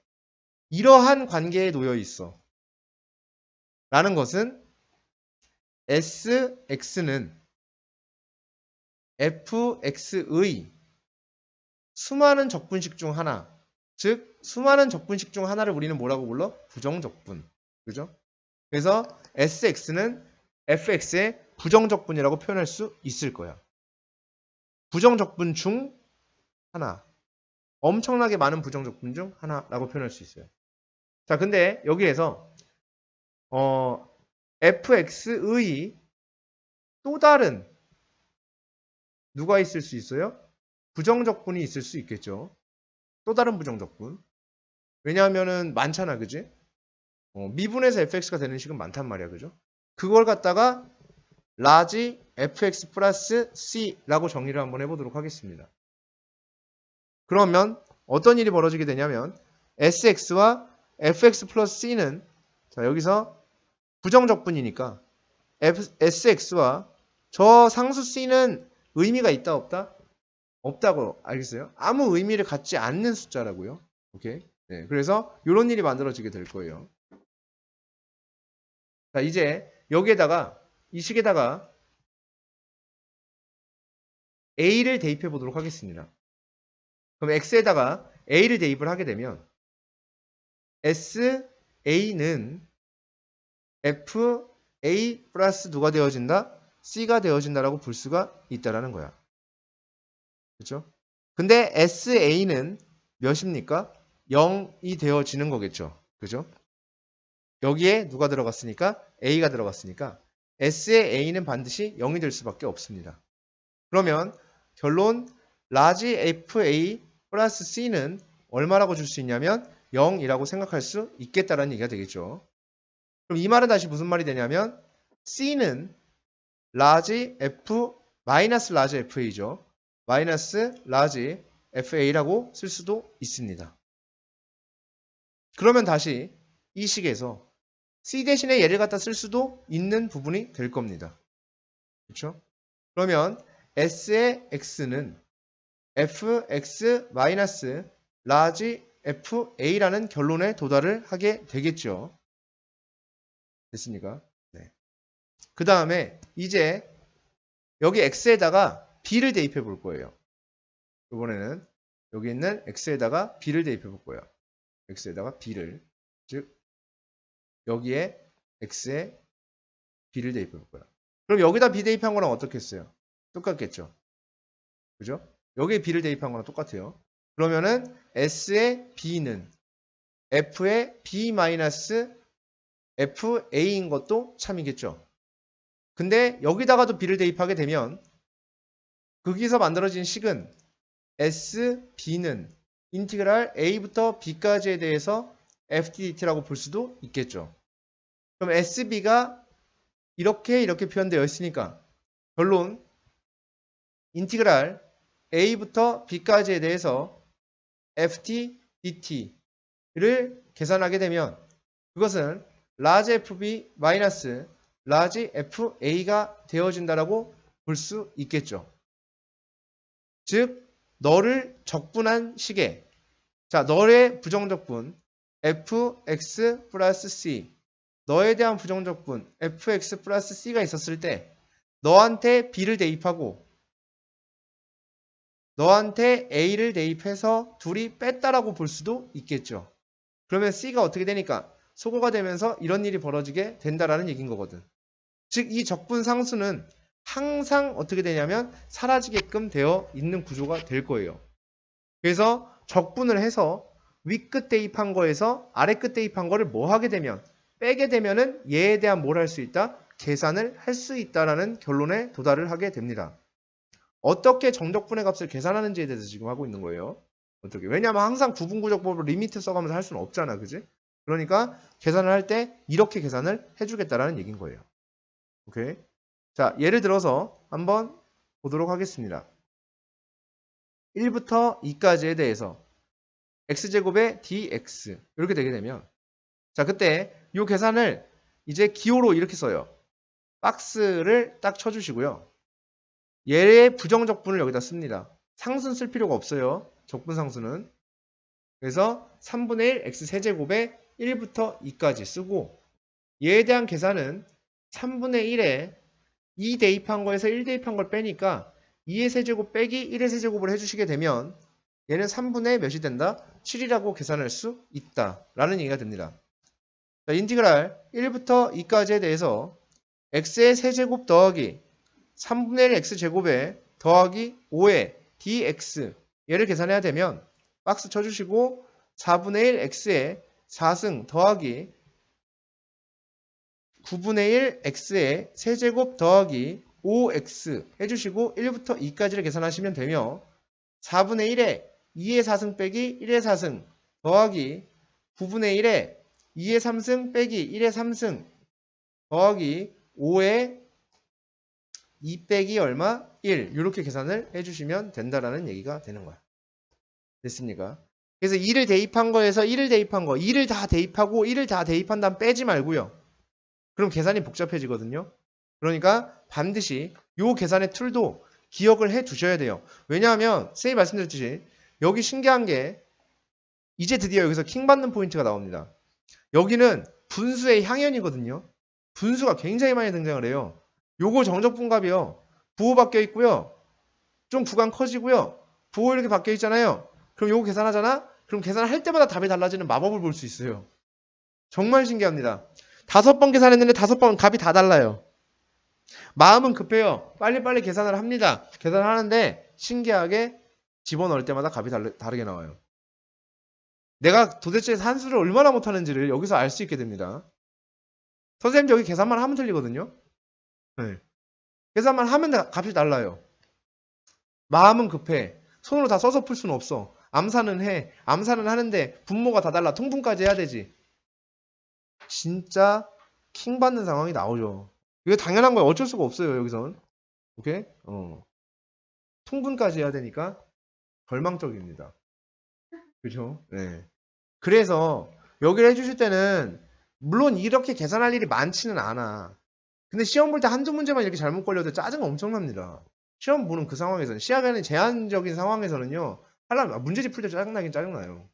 이러한 관계에 놓여 있어. 라는 것은 sx는 fx의 수많은 적분식 중 하나, 즉 수많은 적분식 중 하나를 우리는 뭐라고 불러? 부정적분. 그죠? 그래서 sx는 fx의 부정적분이라고 표현할 수 있을 거야. 부정적분 중 하나. 엄청나게 많은 부정적분 중 하나라고 표현할 수 있어요. 자, 근데 여기에서 fx의 또 다른 누가 있을 수 있어요? 부정적분이 있을 수 있겠죠. 또 다른 부정적분. 왜냐하면은 많잖아, 그지? 미분에서 fx가 되는 식은 많단 말이야, 그죠? 그걸 갖다가 라지 fx 플러스 c라고 정리를 한번 해보도록 하겠습니다. 그러면 어떤 일이 벌어지게 되냐면 sx와 fx 플러스 c는 자 여기서 부정적분이니까 sx와 저 상수 c는 의미가 있다 없다? 없다고 알겠어요? 아무 의미를 갖지 않는 숫자라고요. 오케이? 네, 그래서 이런 일이 만들어지게 될 거예요. 자 이제 여기에다가 이 식에다가 a를 대입해 보도록 하겠습니다. 그럼 x에다가 a를 대입을 하게 되면 sa는 fa 플러스 누가 되어진다? c가 되어진다라고 볼 수가 있다라는 거야. 그렇죠? 근데 sa는 몇입니까? 0이 되어지는 거겠죠. 그죠? 여기에 누가 들어갔으니까 a가 들어갔으니까 s의 a는 반드시 0이 될 수밖에 없습니다. 그러면 결론 라지 fa 플러스 c는 얼마라고 줄 수 있냐면 0이라고 생각할 수 있겠다라는 얘기가 되겠죠. 그럼 이 말은 다시 무슨 말이 되냐면 c는 라지 f 마이너스 라지 fa죠. 마이너스 라지 fa라고 쓸 수도 있습니다. 그러면 다시 이 식에서 c 대신에 얘를 갖다 쓸 수도 있는 부분이 될 겁니다. 그렇죠? 그러면 s의 x는 fx 마이너스 라지 fa라는 결론에 도달을 하게 되겠죠. 됐습니까? 네. 그 다음에 이제 여기 x에다가 b를 대입해 볼 거예요. 이번에는 여기 있는 x에다가 b를 대입해 볼 거예요. x에다가 b를 즉 여기에 x에 b를 대입해 볼 거예요. 그럼 여기다 b 대입한 거랑 어떻게 했어요? 똑같겠죠. 그죠? 여기에 b를 대입한 거랑 똑같아요. 그러면은 s의 b는 f의 b 마이너스 fa인 것도 참이겠죠. 근데 여기다가도 b를 대입하게 되면 거기서 만들어진 식은 sb는 인티그랄 a부터 b까지에 대해서 fdt라고 볼 수도 있겠죠. 그럼 sb가 이렇게 표현되어 있으니까 결론 인티그랄 a부터 b까지에 대해서 ft dt를 계산하게 되면 그것은 large fb 마이너스 large fa가 되어진다라고 볼 수 있겠죠. 즉 너를 적분한 식에 자 너의 부정적분 fx 플러스 c 너에 대한 부정적분 fx 플러스 c가 있었을 때 너한테 b를 대입하고 너한테 a를 대입해서 둘이 뺐다라고 볼 수도 있겠죠. 그러면 c가 어떻게 되니까 소거가 되면서 이런 일이 벌어지게 된다라는 얘기인 거거든. 즉 이 적분 상수는 항상 어떻게 되냐면 사라지게끔 되어 있는 구조가 될 거예요. 그래서 적분을 해서 윗끝 대입한 거에서 아래끝 대입한 거를 뭐 하게 되면 빼게 되면은 얘에 대한 뭘 할 수 있다? 계산을 할 수 있다라는 결론에 도달을 하게 됩니다. 어떻게 정적분의 값을 계산하는지에 대해서 지금 하고 있는 거예요. 어떻게? 왜냐하면 항상 구분구적법으로 리미트 써가면서 할 수는 없잖아. 그지? 그러니까 계산을 할 때 이렇게 계산을 해주겠다라는 얘기인 거예요. 오케이? 자, 예를 들어서 한번 보도록 하겠습니다. 1부터 2까지에 대해서 x제곱의 dx 이렇게 되게 되면 자 그때 이 계산을 이제 기호로 이렇게 써요. 박스를 딱 쳐주시고요. 얘의 부정적분을 여기다 씁니다. 상수는 쓸 필요가 없어요. 적분 상수는. 그래서 3분의 1 x세제곱에 1부터 2까지 쓰고 얘에 대한 계산은 3분의 1에 2 대입한 거에서 1 대입한 걸 빼니까 2의 세제곱 빼기 1의 세제곱을 해주시게 되면 얘는 3분의 몇이 된다? 7이라고 계산할 수 있다 라는 얘기가 됩니다. 자, 인티그랄 1부터 2까지에 대해서 x의 세제곱 더하기 3분의 1 x제곱에 더하기 5의 dx 얘를 계산해야 되면 박스 쳐주시고 4분의 1 x의 4승 더하기 9분의 1 x의 세제곱 더하기 5x 해주시고 1부터 2까지를 계산하시면 되며 4분의 1에 2의 4승 빼기 1의 4승 더하기 9분의 1에 2의 3승 빼기 1의 3승 더하기 5의 2 빼기 얼마? 1 이렇게 계산을 해주시면 된다라는 얘기가 되는 거야. 됐습니까? 그래서 2를 대입한 거에서 1을 대입한 거 2를 다 대입하고 1을 다 대입한 다음 빼지 말고요. 그럼 계산이 복잡해지거든요. 그러니까 반드시 요 계산의 툴도 기억을 해 두셔야 돼요. 왜냐하면 선생님이 말씀드렸듯이 여기 신기한 게 이제 드디어 여기서 킹 받는 포인트가 나옵니다. 여기는 분수의 향연이거든요. 분수가 굉장히 많이 등장을 해요. 요거 정적분값이요. 부호 바뀌어 있고요. 좀 구간 커지고요. 부호 이렇게 바뀌어 있잖아요. 그럼 요거 계산하잖아? 그럼 계산할 때마다 답이 달라지는 마법을 볼 수 있어요. 정말 신기합니다. 5번 계산했는데 5번 값이 다 달라요. 마음은 급해요. 빨리빨리 계산을 합니다. 계산을 하는데 신기하게 집어넣을 때마다 값이 다르게 나와요. 내가 도대체 산수를 얼마나 못하는지를 여기서 알 수 있게 됩니다. 선생님 여기 계산만 하면 틀리거든요. 네. 계산만 하면 값이 달라요. 마음은 급해. 손으로 다 써서 풀 수는 없어. 암산은 해. 암산은 하는데 분모가 다 달라. 통분까지 해야 되지. 진짜 킹 받는 상황이 나오죠. 이게 당연한 거예요. 어쩔 수가 없어요. 여기선. 오케이? 통분까지 해야 되니까 절망적입니다. 그죠? 네. 그래서 여기를 해주실 때는 물론 이렇게 계산할 일이 많지는 않아. 근데 시험 볼 때 한두 문제만 이렇게 잘못 걸려도 짜증 엄청납니다. 시험 보는 그 상황에서는 시간이 제한적인 상황에서는요. 하려면 문제집 풀 때 짜증나긴 짜증나요.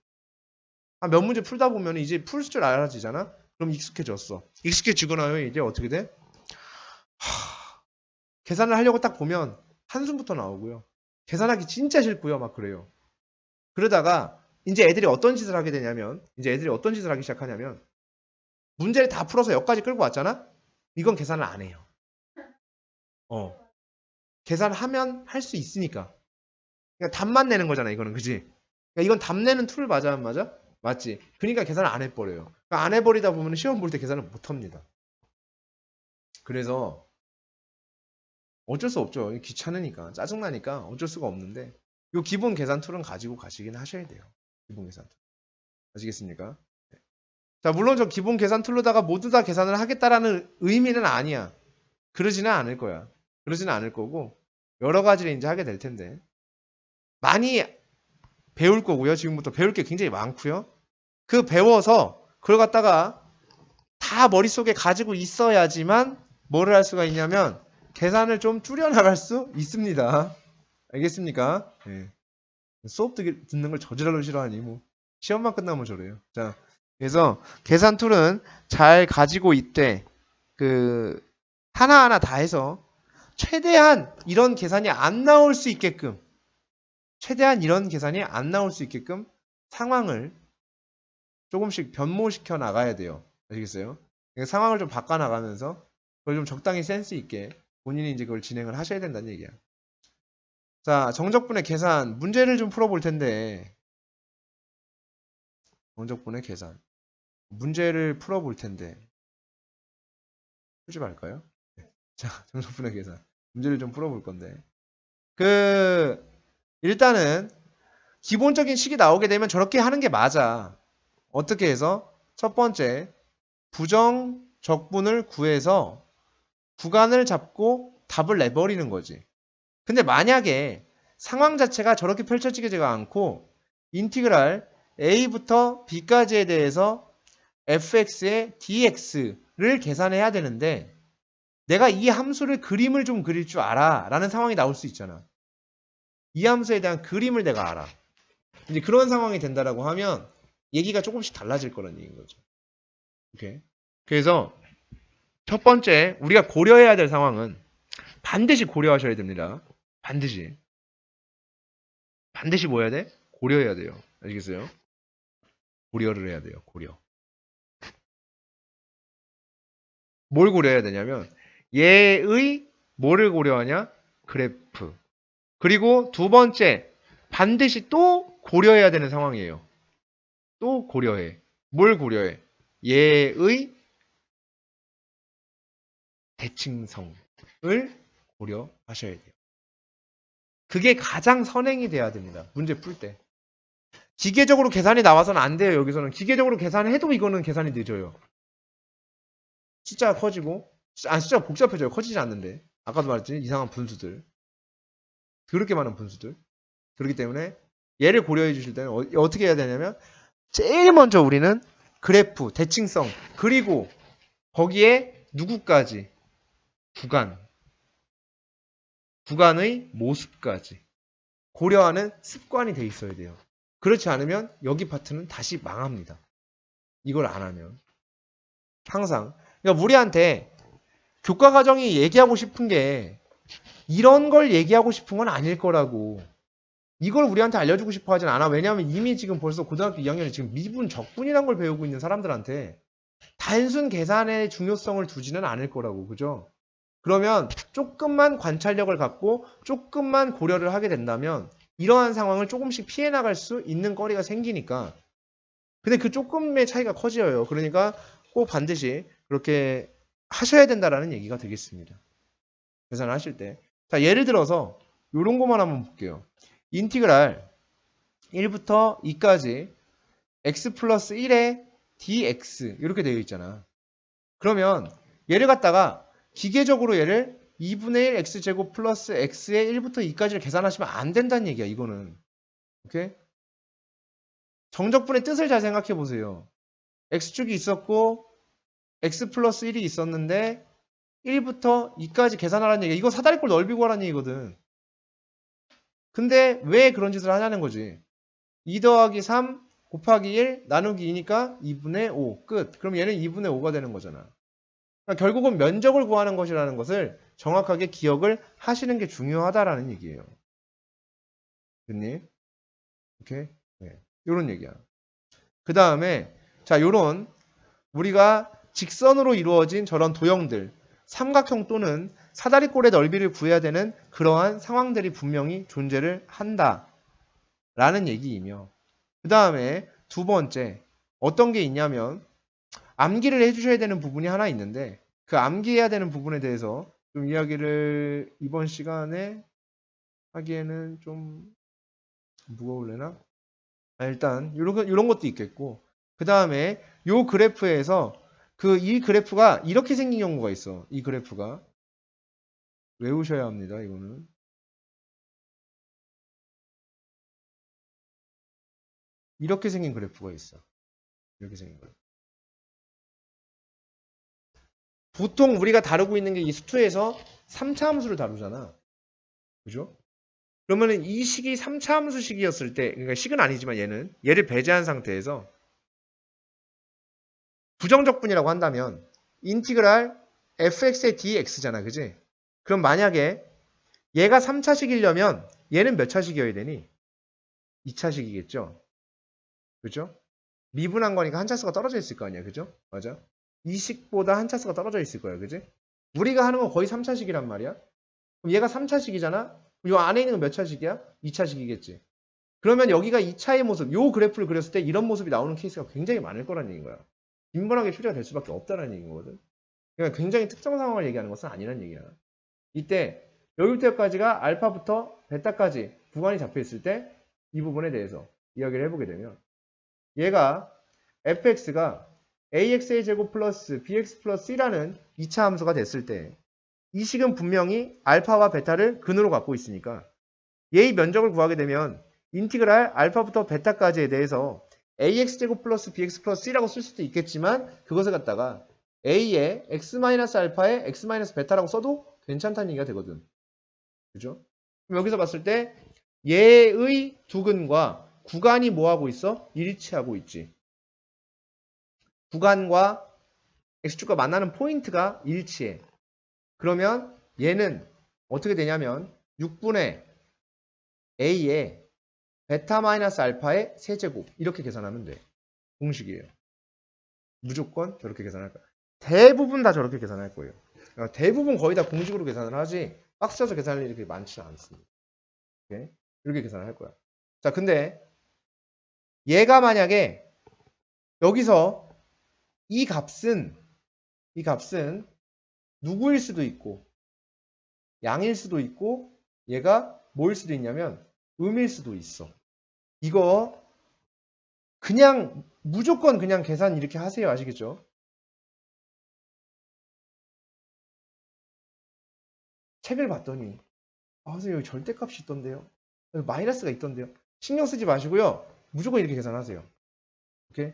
몇 문제 풀다 보면 이제 풀 줄 알아지잖아? 그럼 익숙해졌어. 익숙해지고 나요. 이제 어떻게 돼? 계산을 하려고 딱 보면 한숨부터 나오고요. 계산하기 진짜 싫고요. 막 그래요. 그러다가 이제 애들이 어떤 짓을 하게 되냐면 이제 애들이 어떤 짓을 하기 시작하냐면 문제를 다 풀어서 여기까지 끌고 왔잖아? 이건 계산을 안 해요. 계산하면 할 수 있으니까. 그러니까 답만 내는 거잖아, 이거는. 그지? 그러니까 이건 답 내는 툴 맞아, 안 맞아? 맞지? 그러니까 계산을 안 해버려요. 그러니까 안 해버리다 보면 시험 볼 때 계산을 못 합니다. 그래서 어쩔 수 없죠. 귀찮으니까. 짜증나니까 어쩔 수가 없는데 이 기본 계산 툴은 가지고 가시긴 하셔야 돼요. 기본 계산 툴. 아시겠습니까? 네. 자, 물론 저 기본 계산 툴로다가 모두 다 계산을 하겠다라는 의미는 아니야. 그러지는 않을 거야. 그러지는 않을 거고 여러 가지를 이제 하게 될 텐데 많이 배울 거고요. 지금부터 배울 게 굉장히 많고요. 그 배워서 그걸 갖다가 다 머릿속에 가지고 있어야지만 뭐를 할 수가 있냐면 계산을 좀 줄여나갈 수 있습니다. 알겠습니까? 네. 수업 듣는 걸 저지랄로 싫어하니 뭐 시험만 끝나면 저래요. 자, 그래서 계산 툴은 잘 가지고 있되 그 하나하나 다 해서 최대한 이런 계산이 안 나올 수 있게끔 상황을 조금씩 변모시켜 나가야 돼요. 아시겠어요? 그러니까 상황을 좀 바꿔 나가면서 그걸 좀 적당히 센스 있게 본인이 이제 그걸 진행을 하셔야 된다는 얘기야. 자, 정적분의 계산 문제를 좀 풀어볼 텐데 정적분의 계산 문제를 풀어볼 텐데 풀지 말까요? 네. 자, 정적분의 계산 문제를 좀 풀어볼 건데 일단은 기본적인 식이 나오게 되면 저렇게 하는 게 맞아. 어떻게 해서? 첫 번째, 부정 적분을 구해서 구간을 잡고 답을 내버리는 거지. 근데 만약에 상황 자체가 저렇게 펼쳐지지가 않고 인티그랄 a부터 b까지에 대해서 fx의 dx를 계산해야 되는데 내가 이 함수를 그림을 좀 그릴 줄 알아 라는 상황이 나올 수 있잖아. 이 함수에 대한 그림을 내가 알아. 이제 그런 상황이 된다라고 하면 얘기가 조금씩 달라질 거라는 얘기인 거죠. 오케이. 그래서 첫 번째 우리가 고려해야 될 상황은 반드시 고려하셔야 됩니다. 반드시 뭐 해야 돼? 고려해야 돼요. 아시겠어요? 고려를 해야 돼요. 고려. 뭘 고려해야 되냐면 얘의 뭐를 고려하냐? 그래프. 그리고 두 번째 반드시 또 고려해야 되는 상황이에요. 또 고려해. 뭘 고려해? 얘의 대칭성을 고려하셔야 돼요. 그게 가장 선행이 돼야 됩니다. 문제 풀 때. 기계적으로 계산이 나와서는 안 돼요. 여기서는 기계적으로 계산해도 이거는 계산이 늦어요. 숫자가 커지고 숫자가 복잡해져요. 커지지 않는데. 아까도 말했지 이상한 분수들. 그렇게 많은 분수들. 그렇기 때문에 얘를 고려해 주실 때는 어떻게 해야 되냐면 제일 먼저 우리는 그래프, 대칭성, 그리고 거기에 누구까지? 구간의 모습까지 고려하는 습관이 돼 있어야 돼요. 그렇지 않으면 여기 파트는 다시 망합니다. 이걸 안 하면. 항상. 그러니까 우리한테 교과 과정이 얘기하고 싶은 게 이런 걸 얘기하고 싶은 건 아닐 거라고. 이걸 우리한테 알려주고 싶어 하진 않아. 왜냐하면 이미 지금 벌써 고등학교 2학년에 지금 미분, 적분이란 걸 배우고 있는 사람들한테 단순 계산의 중요성을 두지는 않을 거라고. 그죠? 그러면 조금만 관찰력을 갖고 조금만 고려를 하게 된다면 이러한 상황을 조금씩 피해 나갈 수 있는 거리가 생기니까. 근데 그 조금의 차이가 커져요. 그러니까 꼭 반드시 그렇게 하셔야 된다라는 얘기가 되겠습니다. 계산을 하실 때. 자, 예를 들어서 이런 것만 한번 볼게요. 인티그랄 1부터 2까지 x 플러스 1에 dx 이렇게 되어 있잖아. 그러면 얘를 갖다가 기계적으로 얘를 2분의 1 x제곱 플러스 x의 1부터 2까지를 계산하시면 안 된다는 얘기야. 이거는. 오케이? 정적분의 뜻을 잘 생각해 보세요. x축이 있었고 x 플러스 1이 있었는데 1부터 2까지 계산하라는 얘기야. 이거 사다리꼴 넓이 구하라는 얘기거든. 근데 왜 그런 짓을 하냐는 거지. 2 더하기 3 곱하기 1 나누기 2니까 2분의 5 끝. 그럼 얘는 2분의 5가 되는 거잖아. 그러니까 결국은 면적을 구하는 것이라는 것을 정확하게 기억을 하시는 게 중요하다라는 얘기예요. 됐니? 오케이? 네. 요런 얘기야. 그 다음에 자 요런 우리가 직선으로 이루어진 저런 도형들 삼각형 또는 사다리꼴의 넓이를 구해야 되는 그러한 상황들이 분명히 존재를 한다라는 얘기이며 그 다음에 두 번째 어떤 게 있냐면 암기를 해주셔야 되는 부분이 하나 있는데 그 암기해야 되는 부분에 대해서 좀 이야기를 이번 시간에 하기에는 좀 무거울래나? 일단 이런 것도 있겠고 그 다음에 요 그래프에서 이 그래프가 이렇게 생긴 경우가 있어. 이 그래프가 외우셔야 합니다. 이거는 이렇게 생긴 그래프가 있어. 이렇게 생긴 거. 보통 우리가 다루고 있는 게 이 수투에서 3차 함수를 다루잖아. 그죠? 그러면은 이 식이 3차 함수식이었을 때, 그러니까 식은 아니지만 얘를 배제한 상태에서 부정적분이라고 한다면 인티그랄 fx의 dx잖아. 그지? 그럼 만약에 얘가 3차식이려면 얘는 몇 차식이어야 되니? 2차식이겠죠? 그죠? 미분한 거니까 한 차수가 떨어져 있을 거 아니야. 그죠? 맞아? 이 식보다 한 차수가 떨어져 있을 거야. 그지? 우리가 하는 건 거의 3차식이란 말이야. 그럼 얘가 3차식이잖아? 이 안에 있는 건 몇 차식이야? 2차식이겠지. 그러면 여기가 2차의 모습, 요 그래프를 그렸을 때 이런 모습이 나오는 케이스가 굉장히 많을 거라는 얘기인 거야. 빈번하게 출제가 될 수밖에 없다는 얘기인 거거든. 그러니까 굉장히 특정 상황을 얘기하는 것은 아니란 얘기야. 이때 여기부터까지가 알파부터 베타까지 구간이 잡혀 있을 때 이 부분에 대해서 이야기를 해보게 되면 얘가 fx가 ax의 제곱 플러스 bx 플러스 1라는 2차 함수가 됐을 때 이 식은 분명히 알파와 베타를 근으로 갖고 있으니까 얘의 면적을 구하게 되면 인티그랄 알파부터 베타까지에 대해서 ax제곱 플러스 bx 플러스 1이라고 쓸 수도 있겠지만 그것을 갖다가 a의 x-알파에 x-베타라고 써도 괜찮다는 얘기가 되거든. 그죠? 그럼 여기서 봤을 때 얘의 두 근과 구간이 뭐하고 있어? 일치하고 있지. 구간과 x축과 만나는 포인트가 일치해. 그러면 얘는 어떻게 되냐면 6분의 a의 베타-알파의 세제곱 이렇게 계산하면 돼. 공식이에요. 무조건 저렇게 계산할 거야. 대부분 다 저렇게 계산할 거예요. 그러니까 대부분 거의 다 공식으로 계산을 하지 박스 쳐서 계산할 일이 그렇게 많지 않습니다. 오케이? 이렇게 계산을 할 거야. 자, 근데 얘가 만약에 여기서 이 값은 누구일 수도 있고 양일 수도 있고 얘가 뭐일 수도 있냐면 음일 수도 있어. 이거 그냥 무조건 그냥 계산 이렇게 하세요. 아시겠죠? 책을 봤더니 선생님 여기 절대값이 있던데요. 여기 마이너스가 있던데요. 신경 쓰지 마시고요. 무조건 이렇게 계산하세요. 오케이?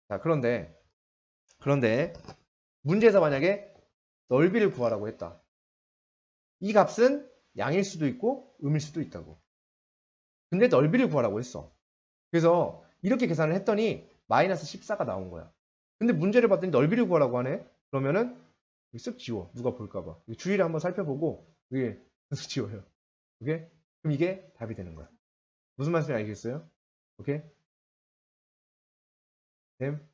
자, 그런데 문제에서 만약에 넓이를 구하라고 했다. 이 값은 양일 수도 있고 음일 수도 있다고. 근데 넓이를 구하라고 했어. 그래서 이렇게 계산을 했더니 마이너스 14가 나온 거야. 근데 문제를 봤더니 넓이를 구하라고 하네. 그러면은 쓱 지워. 누가 볼까봐. 주의를 한번 살펴보고 이게 쓱 지워요. 오케이? 그럼 이게 답이 되는 거야. 무슨 말씀인지 알겠어요? 오케이? 됨?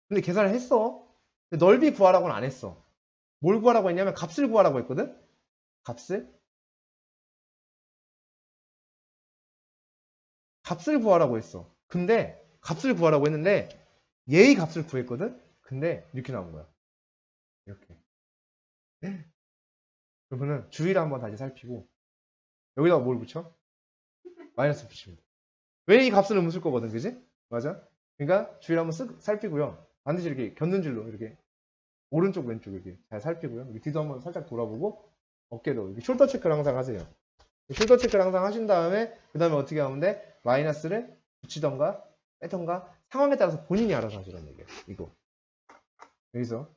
근데 계산을 했어. 근데 넓이 구하라고는 안 했어. 뭘 구하라고 했냐면 값을 구하라고 했거든? 값을 구하라고 했어. 근데 값을 구하라고 했는데 얘의 값을 구했거든? 근데 이렇게 나온 거야. 이렇게. 그러면은 주의를 한번 다시 살피고 여기다가 뭘 붙여? 마이너스 붙이면 돼. 왜 이 값을 음수일 거거든, 그지? 맞아? 그러니까 주의를 한번 쓱 살피고요. 반드시 이렇게 견눈질로 이렇게 오른쪽 왼쪽 이렇게 잘 살피고요. 여기 뒤도 한번 살짝 돌아보고 어깨도 이렇게 숄더 체크를 항상 하세요. 숄더 체크를 항상 하신 다음에 그 다음에 어떻게 하면 돼? 마이너스를 붙이던가 빼던가 상황에 따라서 본인이 알아서 하시라는 얘기예요. 이거 여기서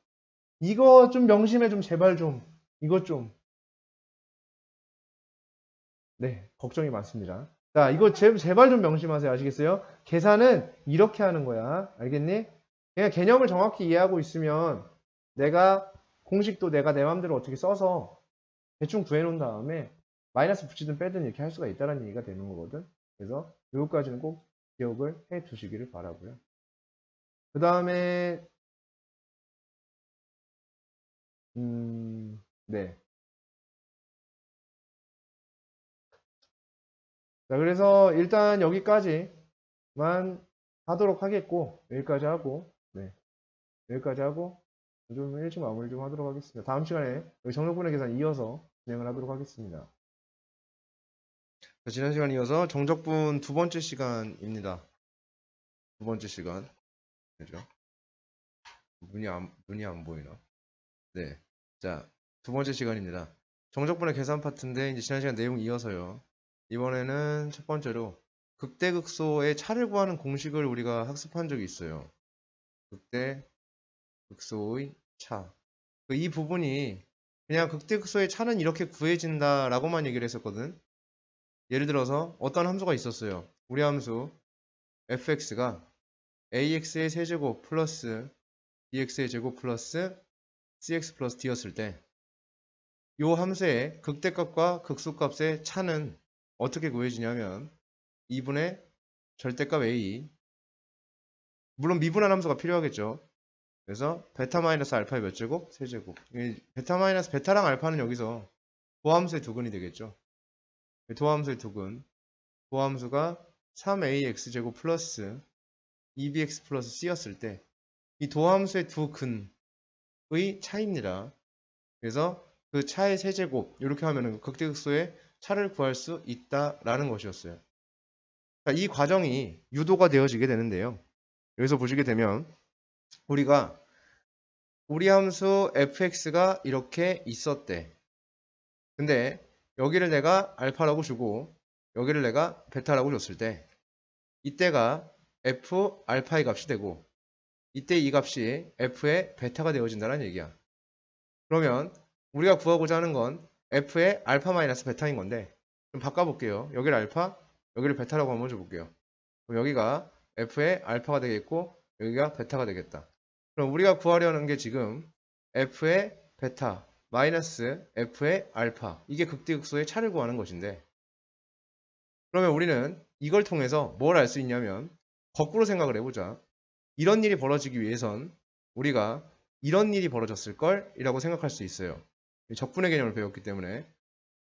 이거 좀 명심해 좀 제발 좀 이것 좀 네, 걱정이 많습니다. 자, 이거 제발 좀 명심하세요. 아시겠어요? 계산은 이렇게 하는 거야. 알겠니? 그냥 개념을 정확히 이해하고 있으면 내가 공식도 내가 내 맘대로 어떻게 써서 대충 구해놓은 다음에 마이너스 붙이든 빼든 이렇게 할 수가 있다는 얘기가 되는 거거든. 그래서 여기까지는 꼭 기억을 해 두시기를 바라고요. 그 다음에 네. 자, 그래서 일단 여기까지만 하도록 하겠고, 여기까지 하고, 네. 여기까지 하고, 좀 일찍 마무리 좀 하도록 하겠습니다. 다음 시간에 여기 정적분의 계산 이어서 진행을 하도록 하겠습니다. 자, 지난 시간 이어서 정적분 두 번째 시간입니다. 두 번째 시간. 그죠? 눈이 안 보이나? 네. 자, 두 번째 시간입니다. 정적분의 계산 파트인데, 이제 지난 시간 내용 이어서요. 이번에는 첫 번째로 극대극소의 차를 구하는 공식을 우리가 학습한 적이 있어요. 극대극소의 차. 이 부분이 그냥 극대극소의 차는 이렇게 구해진다라고만 얘기를 했었거든. 예를 들어서 어떤 함수가 있었어요. 우리 함수 fx가 ax의 세제곱 플러스 bx의 제곱 플러스 cx 플러스 d였을 때 이 함수의 극대값과 극소값의 차는 어떻게 구해지냐면 2분의 절대값 a 물론 미분한 함수가 필요하겠죠. 그래서 베타 마이너스 알파의 몇 제곱? 세제곱. 베타 마이너스 베타랑 알파는 여기서 도함수의 두근이 되겠죠. 도함수의 두근. 도함수가 3ax 제곱 플러스 2bx 플러스 c였을 때 이 도함수의 두 근의 차입니다. 그래서 그 차의 세제곱 이렇게 하면은 극대극소의 차를 구할 수 있다라는 것이었어요. 자, 이 과정이 유도가 되어지게 되는데요. 여기서 보시게 되면 우리가 우리 함수 fx가 이렇게 있었대. 근데 여기를 내가 알파라고 주고 여기를 내가 베타라고 줬을 때 이때가 f 알파의 값이 되고 이때 이 값이 f의 베타가 되어진다는 얘기야. 그러면 우리가 구하고자 하는 건 f의 알파 마이너스 베타인 건데 좀 바꿔볼게요. 여기를 알파, 여기를 베타라고 한번 줘볼게요. 그럼 여기가 f의 알파가 되겠고 여기가 베타가 되겠다. 그럼 우리가 구하려는 게 지금 f의 베타 마이너스 f의 알파 이게 극대극소의 차를 구하는 것인데 그러면 우리는 이걸 통해서 뭘 알 수 있냐면 거꾸로 생각을 해보자. 이런 일이 벌어지기 위해선 우리가 이런 일이 벌어졌을 걸 이라고 생각할 수 있어요. 적분의 개념을 배웠기 때문에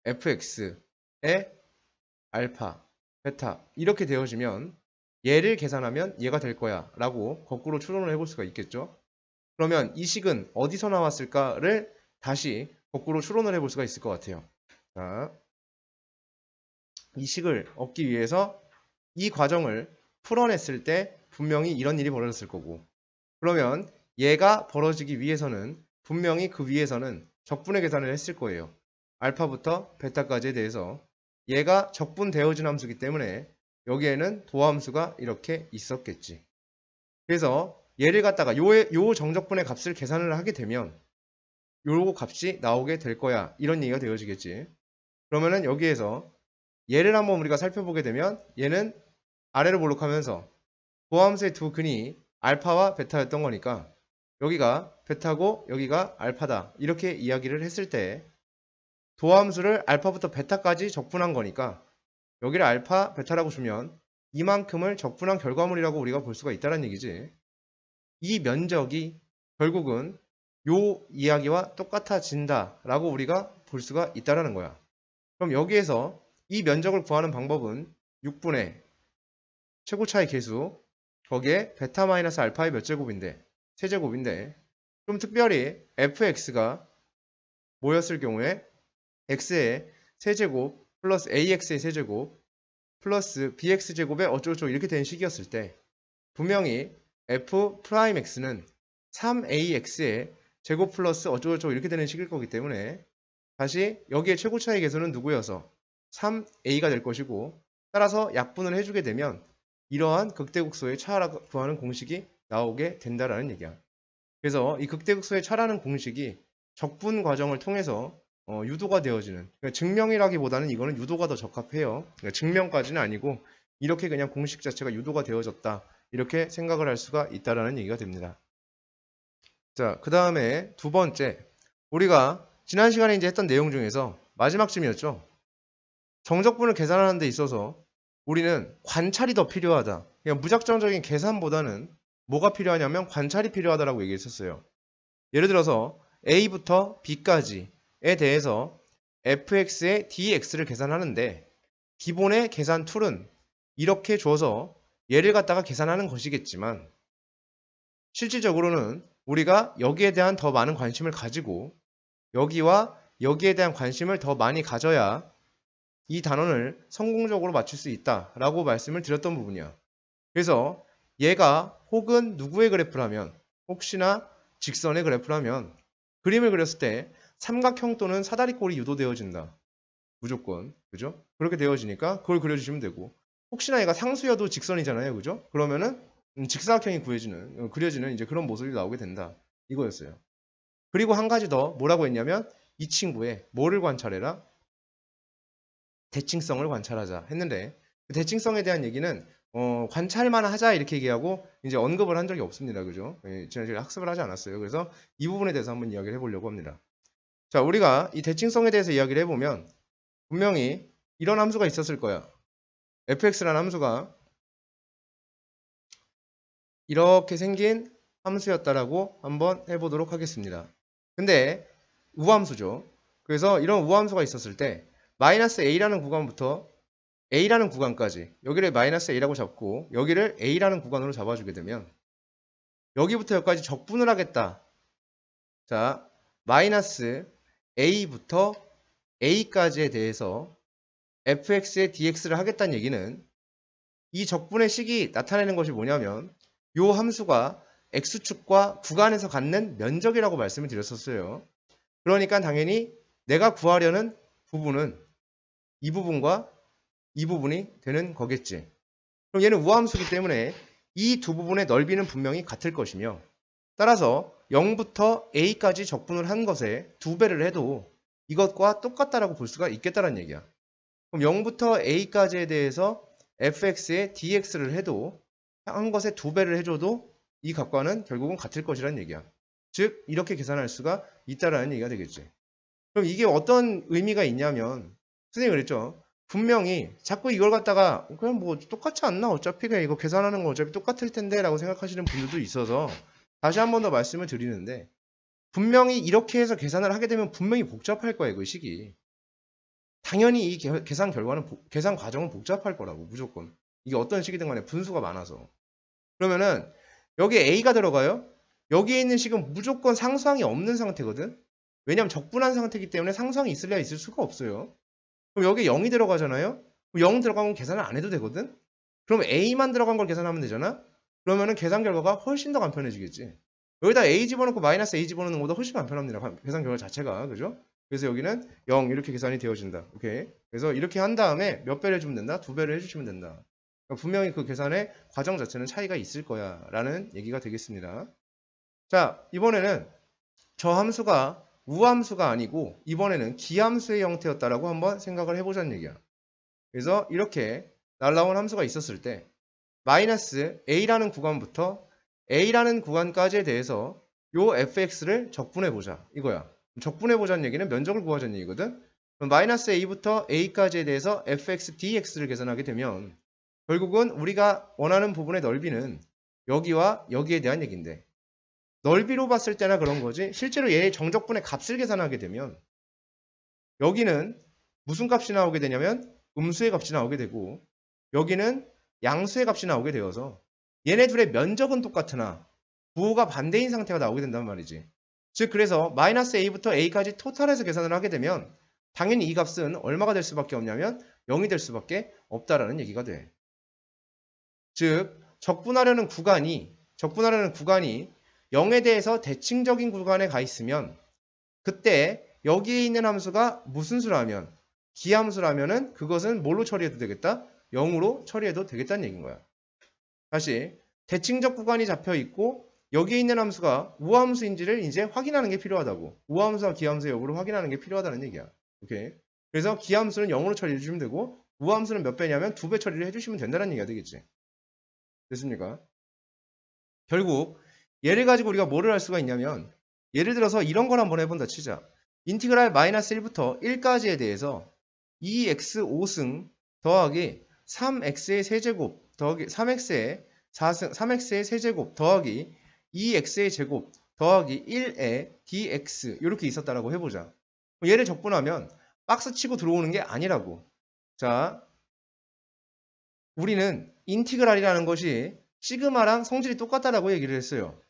fx의 알파, 베타 이렇게 되어지면 얘를 계산하면 얘가 될 거야 라고 거꾸로 추론을 해볼 수가 있겠죠. 그러면 이 식은 어디서 나왔을까를 다시 거꾸로 추론을 해볼 수가 있을 것 같아요. 자, 이 식을 얻기 위해서 이 과정을 풀어냈을 때 분명히 이런 일이 벌어졌을 거고, 그러면 얘가 벌어지기 위해서는 분명히 그 위에서는 적분의 계산을 했을 거예요. 알파부터 베타까지에 대해서 얘가 적분되어진 함수이기 때문에 여기에는 도함수가 이렇게 있었겠지. 그래서 얘를 갖다가 요 정적분의 값을 계산을 하게 되면 요 값이 나오게 될 거야. 이런 얘기가 되어지겠지. 그러면은 여기에서 얘를 한번 우리가 살펴보게 되면 얘는 아래로 볼록하면서 도함수의 두 근이 알파와 베타였던 거니까 여기가 베타고 여기가 알파다. 이렇게 이야기를 했을 때 도함수를 알파부터 베타까지 적분한 거니까 여기를 알파, 베타라고 주면 이만큼을 적분한 결과물이라고 우리가 볼 수가 있다는 얘기지. 이 면적이 결국은 요 이야기와 똑같아진다라고 우리가 볼 수가 있다는 거야. 그럼 여기에서 이 면적을 구하는 방법은 6분의 최고차의 계수, 거기에 베타 마이너스 알파의 몇 제곱인데? 세제곱인데, 좀 특별히 fx가 뭐였을 경우에 x의 세제곱 플러스 ax의 세제곱 플러스 bx제곱의 어쩌고저쩌고 이렇게 된 식이었을 때 분명히 f'x는 3ax의 제곱 플러스 어쩌고저쩌고 이렇게 되는 식일 거기 때문에 다시 여기에 최고차의 계수는 누구여서 3a가 될 것이고, 따라서 약분을 해주게 되면 이러한 극대극소의 차라고 구하는 공식이 나오게 된다라는 얘기야. 그래서 이 극대극소의 차라는 공식이 적분 과정을 통해서 유도가 되어지는, 그러니까 증명이라기보다는 이거는 유도가 더 적합해요. 그러니까 증명까지는 아니고 이렇게 그냥 공식 자체가 유도가 되어졌다, 이렇게 생각을 할 수가 있다라는 얘기가 됩니다. 자, 그 다음에 두 번째, 우리가 지난 시간에 이제 했던 내용 중에서 마지막쯤이었죠. 정적분을 계산하는 데 있어서 우리는 관찰이 더 필요하다. 그냥 무작정적인 계산보다는 뭐가 필요하냐면 관찰이 필요하다라고 얘기했었어요. 예를 들어서 A부터 B까지에 대해서 fx의 dx를 계산하는데 기본의 계산 툴은 이렇게 줘서 얘를 갖다가 계산하는 것이겠지만, 실질적으로는 우리가 여기에 대한 더 많은 관심을 가지고 여기와 여기에 대한 관심을 더 많이 가져야 이 단원을 성공적으로 맞출 수 있다라고 말씀을 드렸던 부분이야. 그래서 얘가 혹은 누구의 그래프라면, 혹시나 직선의 그래프라면 그림을 그렸을 때 삼각형 또는 사다리꼴이 유도되어진다. 무조건. 그죠? 그렇게 되어지니까 그걸 그려주시면 되고, 혹시나 얘가 상수여도 직선이잖아요. 그죠? 그러면은 직사각형이 그려지는 이제 그런 모습이 나오게 된다. 이거였어요. 그리고 한 가지 더 뭐라고 했냐면 이 친구의 뭐를 관찰해라? 대칭성을 관찰하자 했는데, 그 대칭성에 대한 얘기는 관찰만 하자 이렇게 얘기하고 이제 언급을 한 적이 없습니다. 그죠? 예, 제가 학습을 하지 않았어요. 그래서 이 부분에 대해서 한번 이야기를 해보려고 합니다. 자, 우리가 이 대칭성에 대해서 이야기를 해보면 분명히 이런 함수가 있었을 거야. fx라는 함수가 이렇게 생긴 함수였다라고 한번 해보도록 하겠습니다. 근데 우함수죠. 그래서 이런 우함수가 있었을 때 마이너스 a라는 구간부터 a라는 구간까지, 여기를 마이너스 a라고 잡고 여기를 a라는 구간으로 잡아주게 되면 여기부터 여기까지 적분을 하겠다. 자, 마이너스 a부터 a까지에 대해서 fx의 dx를 하겠다는 얘기는 이 적분의 식이 나타내는 것이 뭐냐면 이 함수가 x축과 구간에서 갖는 면적이라고 말씀을 드렸었어요. 그러니까 당연히 내가 구하려는 부분은 이 부분과 이 부분이 되는 거겠지. 그럼 얘는 우함수이기 때문에 이 두 부분의 넓이는 분명히 같을 것이며, 따라서 0부터 a까지 적분을 한 것에 2배를 해도 이것과 똑같다라고 볼 수가 있겠다는 얘기야. 그럼 0부터 a까지에 대해서 fx의 dx를 해도 한 것에 2배를 해줘도 이 값과는 결국은 같을 것이라는 얘기야. 즉 이렇게 계산할 수가 있다라는 얘기가 되겠지. 그럼 이게 어떤 의미가 있냐면, 선생님이 그랬죠. 분명히 자꾸 이걸 갖다가 그냥 뭐 똑같지 않나, 어차피 그냥 이거 계산하는 거 어차피 똑같을 텐데 라고 생각하시는 분들도 있어서 다시 한 번 더 말씀을 드리는데, 분명히 이렇게 해서 계산을 하게 되면 분명히 복잡할 거예요. 그 식이. 당연히 이 계산 결과는 계산 과정은 복잡할 거라고, 무조건. 이게 어떤 식이든 간에 분수가 많아서. 그러면은 여기에 a가 들어가요. 여기에 있는 식은 무조건 상수항이 없는 상태거든. 왜냐하면 적분한 상태이기 때문에 상수항이 있을래야 있을 수가 없어요. 그럼 여기 0이 들어가잖아요. 그럼 0 들어가면 계산을 안 해도 되거든. 그럼 A만 들어간 걸 계산하면 되잖아. 그러면은 계산 결과가 훨씬 더 간편해지겠지. 여기다 A 집어넣고 마이너스 A 집어넣는 것보다 훨씬 간편합니다. 계산 결과 자체가. 그죠? 그래서 여기는 0 이렇게 계산이 되어진다. 오케이. 그래서 이렇게 한 다음에 몇 배를 해주면 된다? 2배를 해주시면 된다. 그러니까 분명히 그 계산의 과정 자체는 차이가 있을 거야 라는 얘기가 되겠습니다. 자, 이번에는 저 함수가 우함수가 아니고 이번에는 기함수의 형태였다라고 한번 생각을 해보자는 얘기야. 그래서 이렇게 날라온 함수가 있었을 때 마이너스 A라는 구간부터 A라는 구간까지에 대해서 요 fx를 적분해보자 이거야. 적분해보자는 얘기는 면적을 구하자는 얘기거든. 그럼 마이너스 A부터 A까지에 대해서 fx dx를 계산하게 되면 결국은 우리가 원하는 부분의 넓이는 여기와 여기에 대한 얘기인데 넓이로 봤을 때나 그런 거지 실제로 얘의 정적분의 값을 계산하게 되면 여기는 무슨 값이 나오게 되냐면 음수의 값이 나오게 되고 여기는 양수의 값이 나오게 되어서 얘네 둘의 면적은 똑같으나 부호가 반대인 상태가 나오게 된단 말이지. 즉 그래서 마이너스 a부터 a까지 토탈해서 계산을 하게 되면 당연히 이 값은 얼마가 될 수밖에 없냐면 0이 될 수밖에 없다라는 얘기가 돼. 즉 적분하려는 구간이 0에 대해서 대칭적인 구간에 가 있으면 그때 여기에 있는 함수가 무슨 수라면 기함수라면은 그것은 뭘로 처리해도 되겠다? 0으로 처리해도 되겠다는 얘기인 거야. 다시 대칭적 구간이 잡혀 있고 여기에 있는 함수가 우함수인지를 이제 확인하는 게 필요하다고. 우함수와 기함수의 여부를 확인하는 게 필요하다는 얘기야. 오케이. 그래서 기함수는 0으로 처리해 주시면 되고 우함수는 몇 배냐면 2배 처리를 해주시면 된다는 얘기가 되겠지. 됐습니까? 결국 얘를 가지고 우리가 뭐를 할 수가 있냐면 예를 들어서 이런 걸 한번 해본다 치자. 인티그랄 마이너스 1부터 1까지에 대해서 2x5승 더하기 3x의 세제곱 더하기 3x의 4승 3x의 세제곱 더하기 2x의 제곱 더하기 1의 dx 이렇게 있었다라고 해보자. 얘를 적분하면 박스 치고 들어오는 게 아니라고. 자, 우리는 인티그랄이라는 것이 시그마랑 성질이 똑같다라고 얘기를 했어요.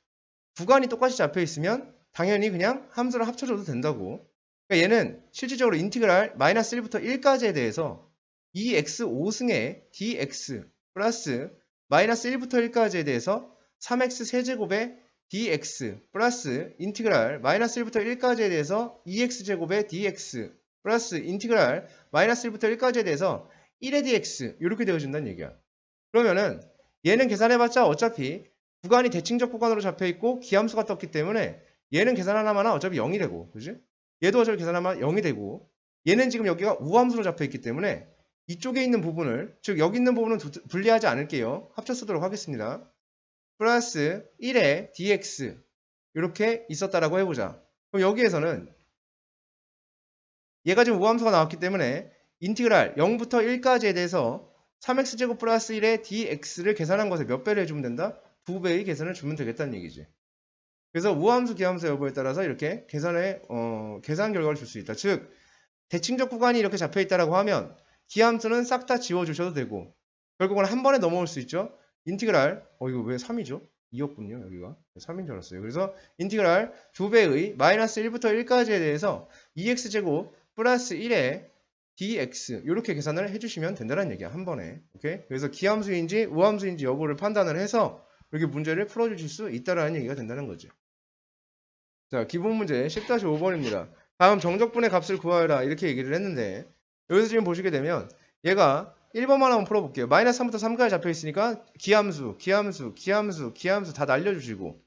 구간이 똑같이 잡혀 있으면 당연히 그냥 함수를 합쳐줘도 된다고. 그러니까 얘는 실질적으로 인티그랄 마이너스 1부터 1까지에 대해서 2x5승의 dx 플러스 마이너스 1부터 1까지에 대해서 3x 세제곱의 dx 플러스 인티그랄 마이너스 1부터 1까지에 대해서 2x제곱의 dx 플러스 인티그랄 마이너스 1부터 1까지에 대해서 1의 dx 이렇게 되어진다는 얘기야. 그러면은 얘는 계산해봤자 어차피 구간이 대칭적 구간으로 잡혀있고 기함수가 떴기 때문에 얘는 계산 하나만 어차피 0이 되고 그지? 얘도 어차피 계산하면 0이 되고 얘는 지금 여기가 우함수로 잡혀있기 때문에 이쪽에 있는 부분을 즉 여기 있는 부분은 분리하지 않을게요. 합쳐 쓰도록 하겠습니다. 플러스 1의 dx 이렇게 있었다라고 해보자. 그럼 여기에서는 얘가 지금 우함수가 나왔기 때문에 인티그랄 0부터 1까지에 대해서 3x제곱 플러스 1의 dx를 계산한 것에 몇 배를 해주면 된다? 2배의 계산을 주면 되겠다는 얘기지. 그래서 우함수, 기함수 여부에 따라서 이렇게 계산 결과를 줄 수 있다. 즉 대칭적 구간이 이렇게 잡혀 있다라고 하면 기함수는 싹 다 지워주셔도 되고 결국은 한 번에 넘어올 수 있죠. 인티그랄 이거 왜 3이죠? 2였군요. 여기가 3인 줄 알았어요. 그래서 인티그랄 2배의 마이너스 1부터 1까지에 대해서 2x제곱 플러스 1의 dx 이렇게 계산을 해주시면 된다는 얘기야. 한 번에. 오케이? 그래서 기함수인지 우함수인지 여부를 판단을 해서 이렇게 문제를 풀어주실 수 있다라는 얘기가 된다는 거죠. 자, 기본 문제 10-5번입니다. 다음 정적분의 값을 구하여라 이렇게 얘기를 했는데 여기서 지금 보시게 되면 얘가 1번만 한번 풀어볼게요. 마이너스 3부터 3까지 잡혀있으니까 기함수 다 날려주시고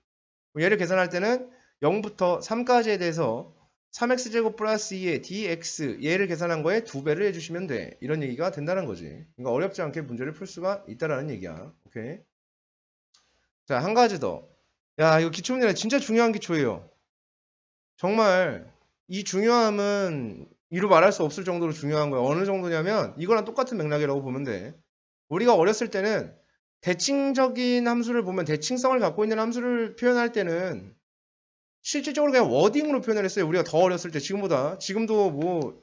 얘를 계산할 때는 0부터 3까지에 대해서 3x제곱 플러스 2의 dx 얘를 계산한 거에 2배를 해주시면 돼. 이런 얘기가 된다는 거지. 그러니까 어렵지 않게 문제를 풀 수가 있다라는 얘기야. 오케이. 자, 한 가지 더. 야, 이거 기초문제는 진짜 중요한 기초예요. 정말 이 중요함은 이루 말할 수 없을 정도로 중요한 거야. 어느 정도냐면 이거랑 똑같은 맥락이라고 보면 돼. 우리가 어렸을 때는 대칭적인 함수를 보면 대칭성을 갖고 있는 함수를 표현할 때는 실질적으로 그냥 워딩으로 표현을 했어요. 우리가 더 어렸을 때 지금보다 지금도 뭐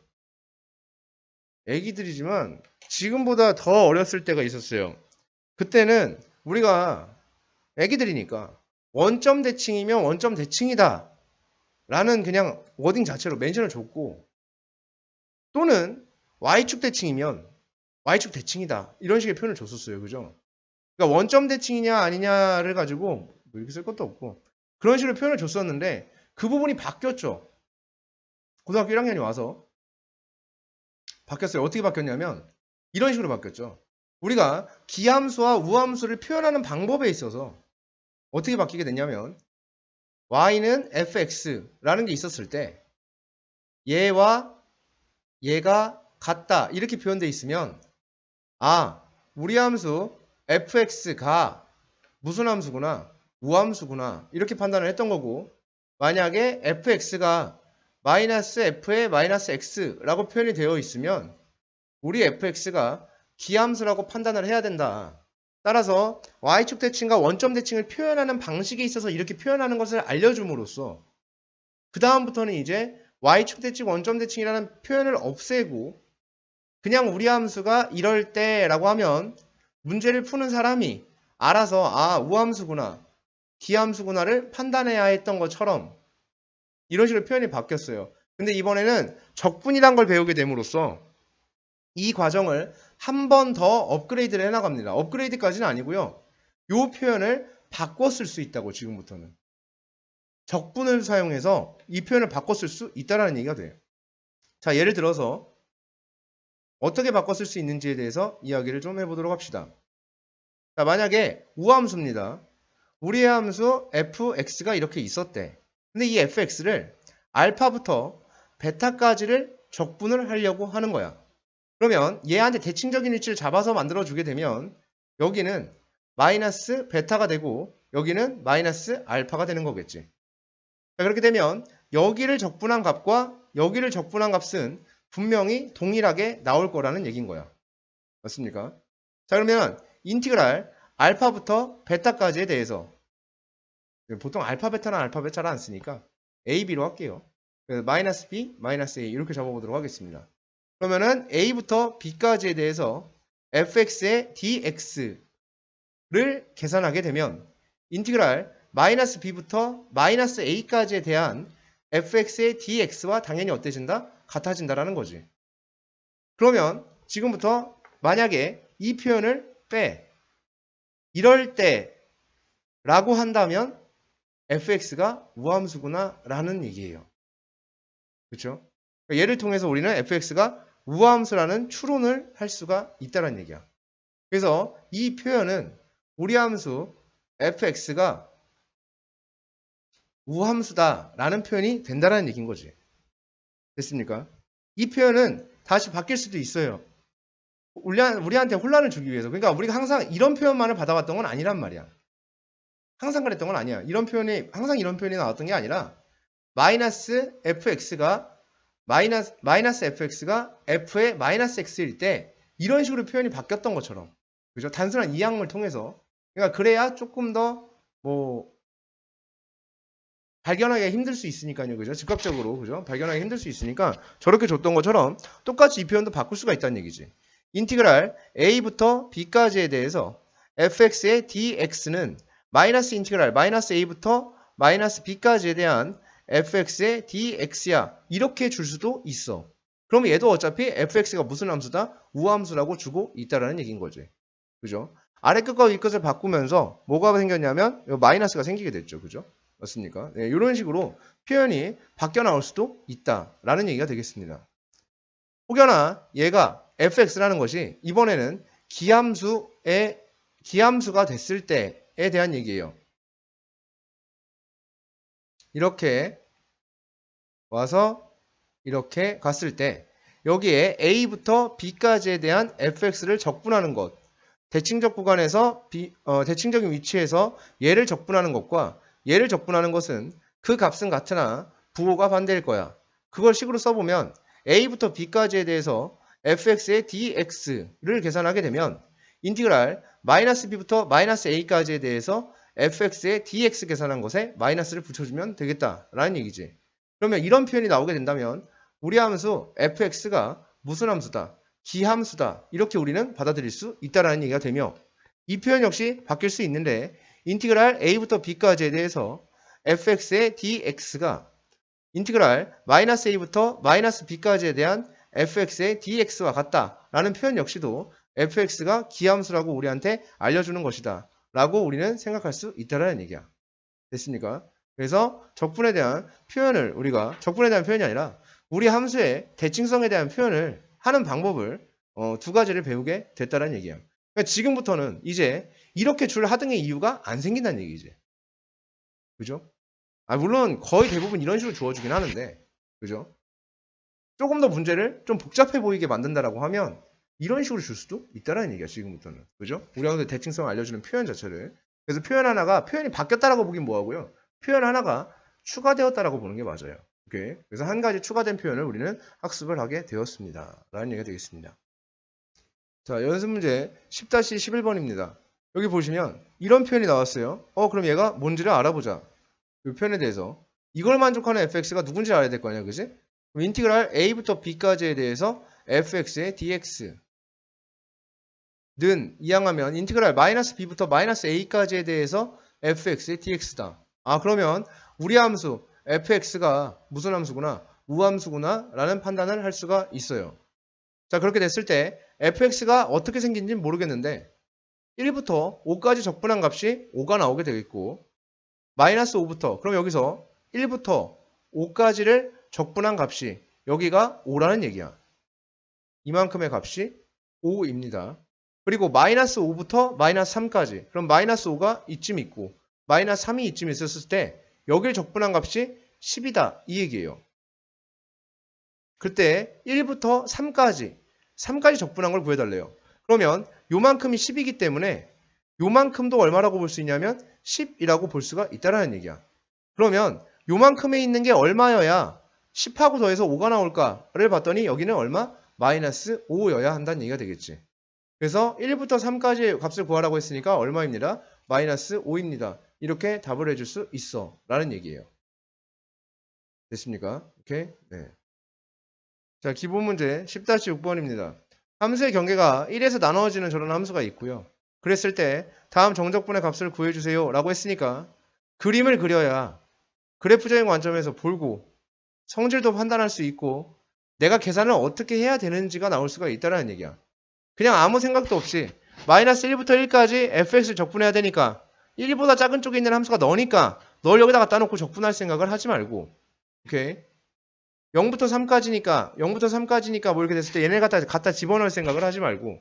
애기들이지만 지금보다 더 어렸을 때가 있었어요. 그때는 우리가 애기들이니까 원점 대칭이면 원점 대칭이다 라는 그냥 워딩 자체로 멘션을 줬고, 또는 y축 대칭이면 y축 대칭이다 이런 식의 표현을 줬었어요. 그죠? 그러니까 원점 대칭이냐 아니냐를 가지고 뭐 이렇게 쓸 것도 없고 그런 식으로 표현을 줬었는데 그 부분이 바뀌었죠. 고등학교 1학년이 와서 바뀌었어요. 어떻게 바뀌었냐면 이런 식으로 바뀌었죠. 우리가 기함수와 우함수를 표현하는 방법에 있어서 어떻게 바뀌게 됐냐면 y는 fx라는 게 있었을 때 얘와 얘가 같다 이렇게 표현되어 있으면 우리 함수 fx가 무슨 함수구나 우함수구나 이렇게 판단을 했던 거고, 만약에 fx가 마이너스 f의 마이너스 x라고 표현이 되어 있으면 우리 fx가 기함수라고 판단을 해야 된다. 따라서 y축 대칭과 원점 대칭을 표현하는 방식에 있어서 이렇게 표현하는 것을 알려줌으로써 그 다음부터는 이제 y축 대칭 원점 대칭이라는 표현을 없애고 그냥 우리 함수가 이럴 때라고 하면 문제를 푸는 사람이 알아서 우함수구나 기함수구나를 판단해야 했던 것처럼 이런 식으로 표현이 바뀌었어요. 근데 이번에는 적분이란 걸 배우게 됨으로써 이 과정을 한 번 더 업그레이드를 해나갑니다. 업그레이드까지는 아니고요. 이 표현을 바꿔 쓸 수 있다고. 지금부터는 적분을 사용해서 이 표현을 바꿔 쓸 수 있다는 얘기가 돼요. 자, 예를 들어서 어떻게 바꿔 쓸 수 있는지에 대해서 이야기를 좀 해보도록 합시다. 자, 만약에 우함수입니다. 우리의 함수 fx가 이렇게 있었대. 근데 이 fx를 알파부터 베타까지를 적분을 하려고 하는 거야. 그러면 얘한테 대칭적인 위치를 잡아서 만들어주게 되면 여기는 마이너스 베타가 되고 여기는 마이너스 알파가 되는 거겠지. 자, 그렇게 되면 여기를 적분한 값과 여기를 적분한 값은 분명히 동일하게 나올 거라는 얘기인 거야. 맞습니까? 자, 그러면 인티그랄 알파부터 베타까지에 대해서 보통 알파 베타는 알파 베타를 안 쓰니까 a, b로 할게요. 그래서 마이너스 b, 마이너스 a 이렇게 잡아보도록 하겠습니다. 그러면은 a부터 b까지에 대해서 fx의 dx를 계산하게 되면 인티그랄 마이너스 b부터 마이너스 a까지에 대한 fx의 dx와 당연히 어때진다? 같아진다라는 거지. 그러면 지금부터 만약에 이 표현을 이럴 때라고 한다면 fx가 우함수구나 라는 얘기예요. 그렇죠? 얘를 통해서 우리는 fx가 우함수라는 추론을 할 수가 있다는 얘기야. 그래서 이 표현은 우리 함수 fx가 우함수다 라는 표현이 된다는 얘기인 거지. 됐습니까? 이 표현은 다시 바뀔 수도 있어요. 우리한테 혼란을 주기 위해서. 그러니까 우리가 항상 이런 표현만을 받아왔던 건 아니란 말이야. 항상 그랬던 건 아니야. 항상 이런 표현이 나왔던 게 아니라 마이너스 fx가 마이너스 fx가 f의 마이너스 x일 때 이런 식으로 표현이 바뀌었던 것처럼. 그죠? 단순한 이항을 통해서. 그러니까 그래야 조금 더 발견하기가 힘들 수 있으니까요. 그죠? 즉각적으로. 그죠? 발견하기 힘들 수 있으니까 저렇게 줬던 것처럼 똑같이 이 표현도 바꿀 수가 있다는 얘기지. 인티그랄 a부터 b까지에 대해서 fx의 dx는 마이너스 인티그랄 마이너스 a부터 마이너스 b까지에 대한 fx의 dx야. 이렇게 줄 수도 있어. 그럼 얘도 어차피 fx가 무슨 함수다? 우함수라고 주고 있다라는 얘기인 거지. 그죠? 아래 끝과 위 끝을 바꾸면서 뭐가 생겼냐면 마이너스가 생기게 됐죠. 그죠? 맞습니까? 네, 이런 식으로 표현이 바뀌어 나올 수도 있다라는 얘기가 되겠습니다. 혹여나 얘가 fx라는 것이 이번에는 기함수가 됐을 때에 대한 얘기예요. 이렇게 와서 이렇게 갔을 때 여기에 a부터 b까지에 대한 fx를 적분하는 것, 대칭적 구간에서 대칭적인 위치에서 얘를 적분하는 것과 얘를 적분하는 것은 그 값은 같으나 부호가 반대일 거야. 그걸 식으로 써보면 a부터 b까지에 대해서 fx의 dx를 계산하게 되면 인티그랄 마이너스 b부터 마이너스 a까지에 대해서 fx의 dx 계산한 것에 마이너스를 붙여주면 되겠다라는 얘기지. 그러면 이런 표현이 나오게 된다면 우리 함수 fx가 무슨 함수다? 기함수다. 이렇게 우리는 받아들일 수 있다라는 얘기가 되며 이 표현 역시 바뀔 수 있는데 인티그랄 a부터 b까지에 대해서 fx의 dx가 인티그랄 마이너스 a부터 마이너스 b까지에 대한 fx의 dx와 같다 라는 표현 역시도 fx가 기함수라고 우리한테 알려주는 것이다 라고 우리는 생각할 수 있다는 얘기야. 됐습니까? 그래서 적분에 대한 표현을 우리가 적분에 대한 표현이 아니라 우리 함수의 대칭성에 대한 표현을 하는 방법을 두 가지를 배우게 됐다는 얘기야. 그러니까 지금부터는 이제 이렇게 줄 하등의 이유가 안 생긴다는 얘기지. 그죠? 물론 거의 대부분 이런 식으로 주어주긴 하는데, 그죠? 조금 더 문제를 좀 복잡해 보이게 만든다라고 하면 이런 식으로 줄 수도 있다는 얘기야, 지금부터는. 그죠? 우리 함수의 대칭성을 알려주는 표현 자체를. 그래서 표현 하나가 표현이 바뀌었다라고 보긴 뭐하고요. 표현 하나가 추가되었다라고 보는 게 맞아요. 오케이. 그래서 한 가지 추가된 표현을 우리는 학습을 하게 되었습니다. 라는 얘기가 되겠습니다. 자, 연습 문제 10-11번입니다. 여기 보시면 이런 표현이 나왔어요. 그럼 얘가 뭔지를 알아보자. 이 표현에 대해서. 이걸 만족하는 fx가 누군지 알아야 될 거 아니야, 그지? 그럼 인티그랄 a부터 b까지에 대해서 fx의 dx 는 이항하면 인티그랄 마이너스 b부터 마이너스 a까지에 대해서 fx의 dx다. 그러면 우리 함수 fx가 무슨 함수구나? 우함수구나 라는 판단을 할 수가 있어요. 자, 그렇게 됐을 때 fx가 어떻게 생긴지 모르겠는데 1부터 5까지 적분한 값이 5가 나오게 되겠고 마이너스 5부터 그럼 여기서 1부터 5까지를 적분한 값이 여기가 5라는 얘기야. 이만큼의 값이 5입니다. 그리고 마이너스 5부터 마이너스 3까지 그럼 마이너스 5가 이쯤 있고 마이너스 3이 이쯤 있었을 때 여길 적분한 값이 10이다 이 얘기예요. 그때 1부터 3까지 적분한 걸 구해달래요. 그러면 요만큼이 10이기 때문에 요만큼도 얼마라고 볼 수 있냐면 10이라고 볼 수가 있다는 얘기야. 그러면 요만큼에 있는 게 얼마여야 10하고 더해서 5가 나올까를 봤더니 여기는 얼마? 마이너스 5여야 한다는 얘기가 되겠지. 그래서 1부터 3까지 값을 구하라고 했으니까 얼마입니다? 마이너스 5입니다. 이렇게 답을 해줄 수 있어 라는 얘기예요. 됐습니까? 오케이? 네. 자, 기본 문제 10-6번입니다. 함수의 경계가 1에서 나누어지는 저런 함수가 있고요. 그랬을 때 다음 정적분의 값을 구해주세요 라고 했으니까 그림을 그려야 그래프적인 관점에서 보고 성질도 판단할 수 있고 내가 계산을 어떻게 해야 되는지가 나올 수가 있다는 얘기야. 그냥 아무 생각도 없이 마이너스 1부터 1까지 fx를 적분해야 되니까 1보다 작은 쪽에 있는 함수가 너니까 널 여기다 갖다 놓고 적분할 생각을 하지 말고 오케이 0부터 3까지니까 뭐 이렇게 됐을 때 얘네 갖다 집어넣을 생각을 하지 말고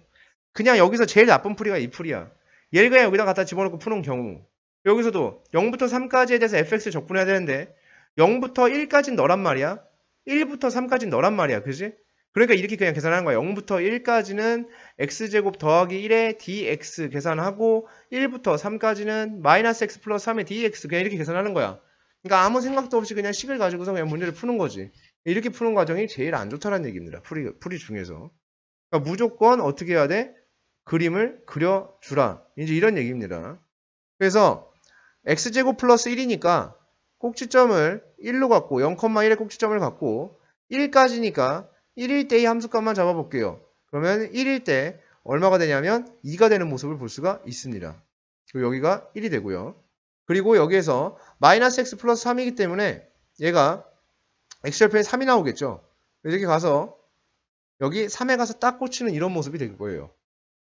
그냥 여기서 제일 나쁜 풀이가 이 풀이야. 얘를 그냥 여기다 갖다 집어넣고 푸는 경우 여기서도 0부터 3까지에 대해서 fx를 적분해야 되는데 0부터 1까지는 너란 말이야. 1부터 3까지는 너란 말이야. 그지? 그러니까 이렇게 그냥 계산하는 거야. 0부터 1까지는 x제곱 더하기 1의 dx 계산하고 1부터 3까지는 마이너스 x 플러스 3의 dx 그냥 이렇게 계산하는 거야. 그러니까 아무 생각도 없이 그냥 식을 가지고서 그냥 문제를 푸는 거지. 이렇게 푸는 과정이 제일 안 좋다는 얘기입니다. 풀이 중에서. 그러니까 무조건 어떻게 해야 돼? 그림을 그려주라. 이제 이런 얘기입니다. 그래서 x제곱 플러스 1이니까 꼭지점을 1로 갖고 0,1의 꼭지점을 갖고 1까지니까 1일 때의 함수값만 잡아볼게요. 그러면 1일 때 얼마가 되냐면 2가 되는 모습을 볼 수가 있습니다. 그리고 여기가 1이 되고요. 그리고 여기에서 마이너스 x 플러스 3이기 때문에 얘가 x절편에 3이 나오겠죠. 이렇게 가서 여기 3에 가서 딱 꽂히는 이런 모습이 될 거예요.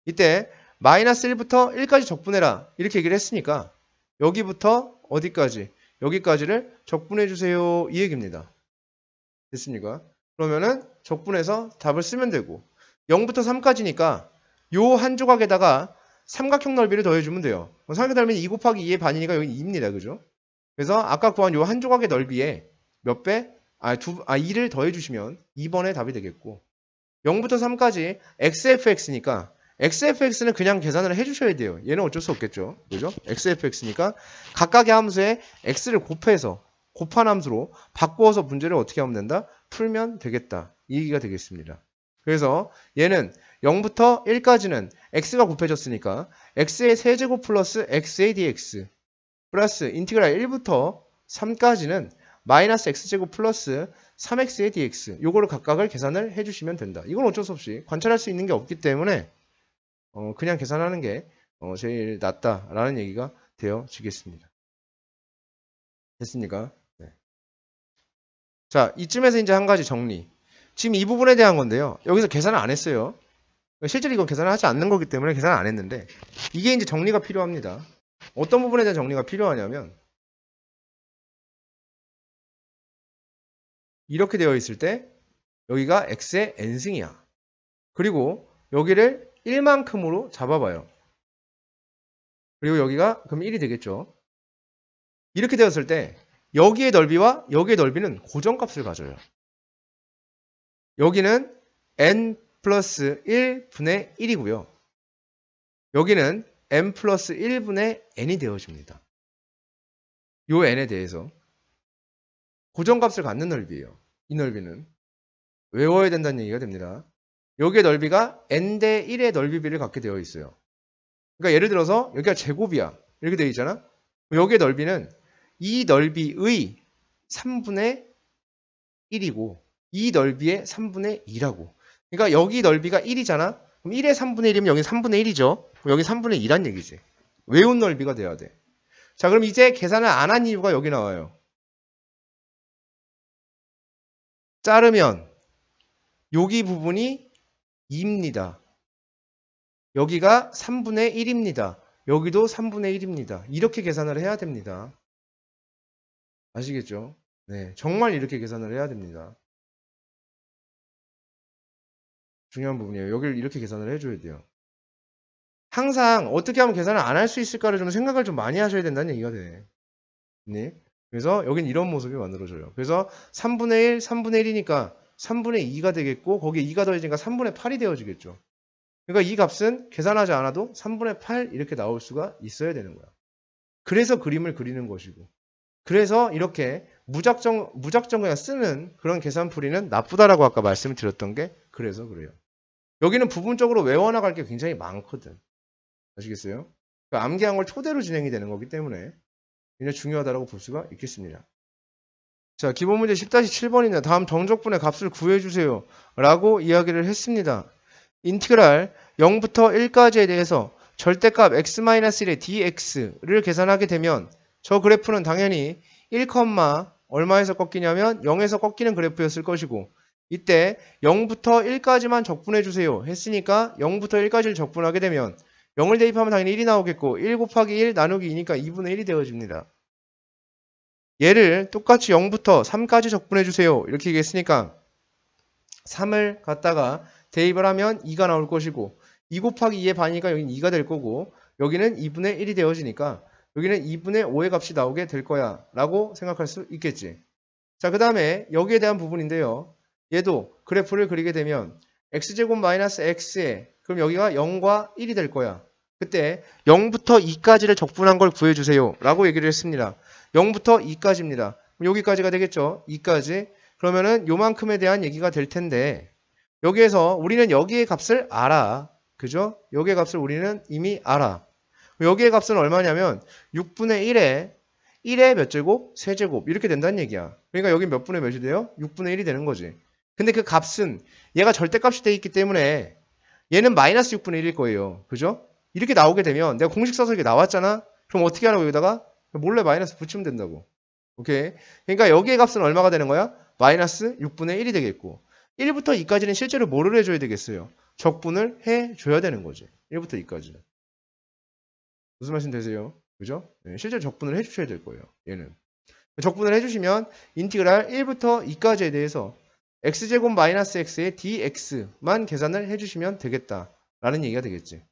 이때 마이너스 1부터 1까지 적분해라 이렇게 얘기를 했으니까 여기부터 어디까지? 여기까지를 적분해 주세요 이 얘기입니다. 됐습니까? 그러면은 적분해서 답을 쓰면 되고 0부터 3까지니까 요 한 조각에다가 삼각형 넓이를 더해주면 돼요. 삼각형 넓이는 2 곱하기 2의 반이니까 여기 2입니다. 그죠? 그래서 아까 구한 요 한 조각의 넓이에 몇 배? 2를 더해주시면 2번의 답이 되겠고 0부터 3까지 xfx니까 xfx는 그냥 계산을 해주셔야 돼요. 얘는 어쩔 수 없겠죠. 그죠? xfx니까 각각의 함수에 x를 곱해서 곱한 함수로 바꾸어서 문제를 어떻게 하면 된다? 풀면 되겠다. 이 얘기가 되겠습니다. 그래서 얘는 0부터 1까지는 x가 곱해졌으니까 x의 세제곱 플러스 x의 dx 플러스 인티그랄 1부터 3까지는 마이너스 x제곱 플러스 3x의 dx 요거를 각각을 계산을 해주시면 된다. 이건 어쩔 수 없이 관찰할 수 있는 게 없기 때문에 그냥 계산하는 게 제일 낫다라는 얘기가 되어지겠습니다. 됐습니까? 네. 자, 이쯤에서 이제 한 가지 정리. 지금 이 부분에 대한 건데요. 여기서 계산을 안 했어요. 실제로 이건 계산을 하지 않는 거기 때문에 계산을 안 했는데 이게 이제 정리가 필요합니다. 어떤 부분에 대한 정리가 필요하냐면 이렇게 되어 있을 때 여기가 x의 n승이야. 그리고 여기를 1만큼으로 잡아봐요. 그리고 여기가 그럼 1이 되겠죠. 이렇게 되었을 때 여기의 넓이와 여기의 넓이는 고정값을 가져요. 여기는 n 플러스 1분의 1이고요. 여기는 n 플러스 1분의 n이 되어집니다. 요 n에 대해서 고정값을 갖는 넓이에요. 이 넓이는 외워야 된다는 얘기가 됩니다. 여기의 넓이가 n 대 1의 넓이비를 갖게 되어 있어요. 그러니까 예를 들어서 여기가 제곱이야. 이렇게 되어 있잖아. 여기의 넓이는 이 넓이의 3분의 1이고 이 넓이의 3분의 2라고. 그러니까 여기 넓이가 1이잖아. 그럼 1의 3분의 1이면 여기 3분의 1이죠. 여기 3분의 2란 얘기지. 외운 넓이가 돼야 돼. 자, 그럼 이제 계산을 안 한 이유가 여기 나와요. 자르면 여기 부분이 2입니다. 여기가 3분의 1입니다. 여기도 3분의 1입니다. 이렇게 계산을 해야 됩니다. 아시겠죠? 네, 정말 이렇게 계산을 해야 됩니다. 중요한 부분이에요. 여기를 이렇게 계산을 해줘야 돼요. 항상 어떻게 하면 계산을 안 할 수 있을까를 좀 생각을 좀 많이 하셔야 된다는 얘기가 돼. 네. 그래서 여긴 이런 모습이 만들어져요. 그래서 3분의 1, 3분의 1이니까 3분의 2가 되겠고 거기에 2가 더해지니까 3분의 8이 되어지겠죠. 그러니까 이 값은 계산하지 않아도 3분의 8 이렇게 나올 수가 있어야 되는 거야. 그래서 그림을 그리는 것이고. 그래서 이렇게 무작정 그냥 쓰는 그런 계산풀이는 나쁘다라고 아까 말씀을 드렸던 게 그래서 그래요. 여기는 부분적으로 외워나갈 게 굉장히 많거든. 아시겠어요? 그러니까 암기한 걸 토대로 진행이 되는 거기 때문에 굉장히 중요하다고 볼 수가 있겠습니다. 자, 기본 문제 10-7번입니다. 다음 정적분의 값을 구해주세요. 라고 이야기를 했습니다. 인티그랄 0부터 1까지에 대해서 절대값 x-1의 dx를 계산하게 되면 저 그래프는 당연히 1, 얼마에서 꺾이냐면 0에서 꺾이는 그래프였을 것이고 이때 0부터 1까지만 적분해주세요 했으니까 0부터 1까지를 적분하게 되면 0을 대입하면 당연히 1이 나오겠고 1 곱하기 1 나누기 2니까 2분의 1이 되어집니다. 얘를 똑같이 0부터 3까지 적분해주세요 이렇게 얘기했으니까 3을 갖다가 대입을 하면 2가 나올 것이고 2 곱하기 2의 반이니까 여기는 2가 될 거고 여기는 2분의 1이 되어지니까 여기는 2분의 5의 값이 나오게 될 거야 라고 생각할 수 있겠지. 자, 그 다음에 여기에 대한 부분인데요. 얘도 그래프를 그리게 되면 x제곱 마이너스 x에 그럼 여기가 0과 1이 될 거야. 그때 0부터 2까지를 적분한 걸 구해주세요 라고 얘기를 했습니다. 0부터 2까지입니다. 여기까지가 되겠죠. 2까지. 그러면은 요만큼에 대한 얘기가 될 텐데 여기에서 우리는 여기의 값을 알아. 그죠? 여기의 값을 우리는 이미 알아. 여기의 값은 얼마냐면 6분의 1에 몇 제곱? 세제곱 이렇게 된다는 얘기야. 그러니까 여기 몇 분의 몇이 돼요? 6분의 1이 되는 거지. 근데 그 값은 얘가 절대값이 돼 있기 때문에 얘는 마이너스 6분의 1일 거예요. 그죠? 이렇게 나오게 되면 내가 공식 써서 이렇게 나왔잖아? 그럼 어떻게 하라고 여기다가? 몰래 마이너스 붙이면 된다고. 오케이? 그러니까 여기의 값은 얼마가 되는 거야? 마이너스 6분의 1이 되겠고 1부터 2까지는 실제로 뭐를 해줘야 되겠어요? 적분을 해줘야 되는 거지. 1부터 2까지는. 무슨 말씀 되세요? 그죠? 네, 실제로 적분을 해주셔야 될 거예요. 얘는. 적분을 해주시면 인티그랄 1부터 2까지에 대해서 x제곱 마이너스 x의 dx만 계산을 해주시면 되겠다라는 얘기가 되겠지.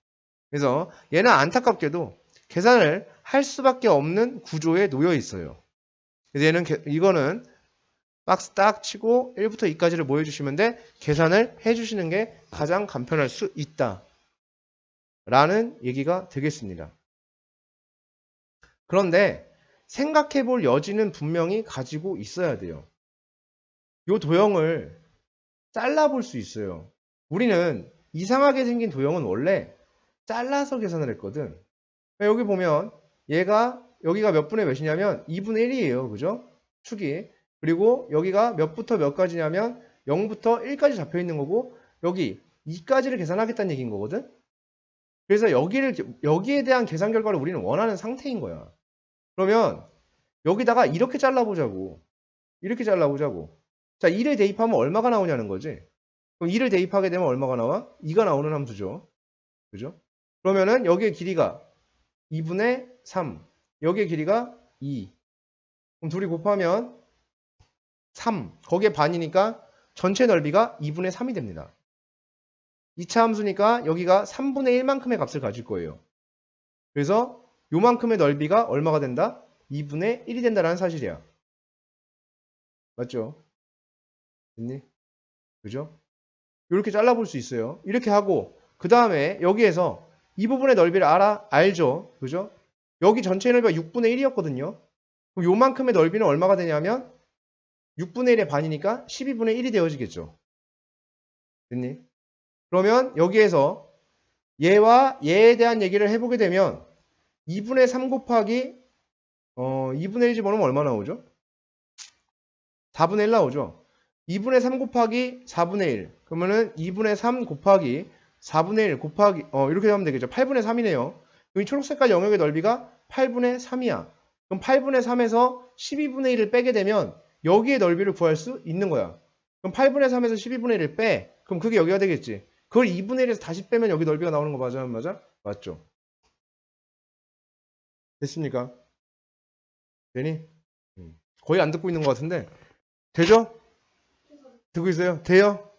그래서 얘는 안타깝게도 계산을 할 수밖에 없는 구조에 놓여 있어요. 그래서 얘는 이거는 박스 딱 치고 1부터 2까지를 뭐 해주시면 돼? 계산을 해주시는 게 가장 간편할 수 있다. 라는 얘기가 되겠습니다. 그런데 생각해 볼 여지는 분명히 가지고 있어야 돼요. 이 도형을 잘라볼 수 있어요. 우리는 이상하게 생긴 도형은 원래 잘라서 계산을 했거든. 여기 보면 얘가 여기가 몇 분의 몇이냐면 2분의 1이에요. 그죠? 축이. 그리고 여기가 몇부터 몇까지냐면 0부터 1까지 잡혀 있는 거고 여기 2까지를 계산하겠다는 얘기인 거거든. 그래서 여기에 대한 계산 결과를 우리는 원하는 상태인 거야. 그러면 여기다가 이렇게 잘라보자고. 이렇게 잘라보자고. 자, 2를 대입하면 얼마가 나오냐는 거지. 그럼 2를 대입하게 되면 얼마가 나와? 2가 나오는 함수죠. 그죠? 그러면은 여기의 길이가 2분의 3, 여기의 길이가 2. 그럼 둘이 곱하면 3. 거기에 반이니까 전체 넓이가 2분의 3이 됩니다. 2차 함수니까 여기가 3분의 1만큼의 값을 가질 거예요. 그래서 요만큼의 넓이가 얼마가 된다? 2분의 1이 된다는 사실이야. 맞죠? 됐니? 그죠? 이렇게 잘라볼 수 있어요. 이렇게 하고 그 다음에 여기에서 이 부분의 넓이를 알죠? 그죠? 여기 전체 넓이가 6분의 1이었거든요. 그럼 요만큼의 넓이는 얼마가 되냐면 6분의 1의 반이니까 12분의 1이 되어지겠죠. 됐니? 그러면 여기에서 얘와 얘에 대한 얘기를 해보게 되면 2분의 3 곱하기 2분의 1 집어넣으면 얼마 나오죠? 4분의 1 나오죠. 2분의 3 곱하기 4분의 1. 그러면은 2분의 3 곱하기 4분의 1 곱하기 이렇게 하면 되겠죠. 8분의 3이네요. 이 초록색깔 영역의 넓이가 8분의 3이야. 그럼 8분의 3에서 12분의 1을 빼게 되면 여기의 넓이를 구할 수 있는 거야. 그럼 8분의 3에서 12분의 1을 빼. 그럼 그게 여기가 되겠지. 그걸 2분의 1에서 다시 빼면 여기 넓이가 나오는 거 맞아? 맞아? 맞죠? 됐습니까? 되니? 거의 안 듣고 있는 것 같은데. 되죠? 듣고 있어요? 돼요?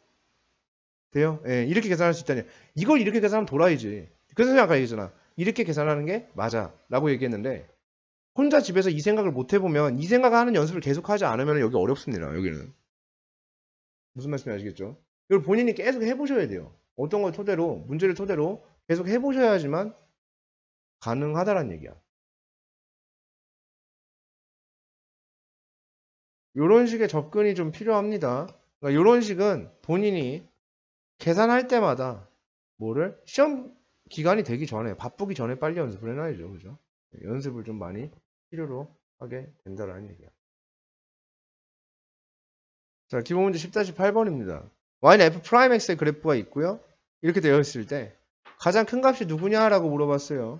돼요? 예, 이렇게 계산할 수 있다니. 이걸 이렇게 계산하면 돌아야지. 그래서 내가 아까 얘기했잖아. 이렇게 계산하는 게 맞아. 라고 얘기했는데, 혼자 집에서 이 생각을 못 해보면, 이 생각을 하는 연습을 계속 하지 않으면 여기 어렵습니다. 여기는. 무슨 말씀인지 아시겠죠? 이걸 본인이 계속 해보셔야 돼요. 어떤 걸 토대로, 문제를 토대로 계속 해보셔야지만 가능하다라는 얘기야. 이런 식의 접근이 좀 필요합니다. 그러니까 이런 식은 본인이 계산할 때마다 뭐를 시험 기간이 되기 전에 바쁘기 전에 빨리 연습을 해놔야죠. 그죠? 연습을 좀 많이 필요로 하게 된다라는 얘기야. 자, 기본 문제 10-8번입니다. y는 f 프라임 x의 그래프가 있고요. 이렇게 되어 있을 때 가장 큰 값이 누구냐라고 물어봤어요.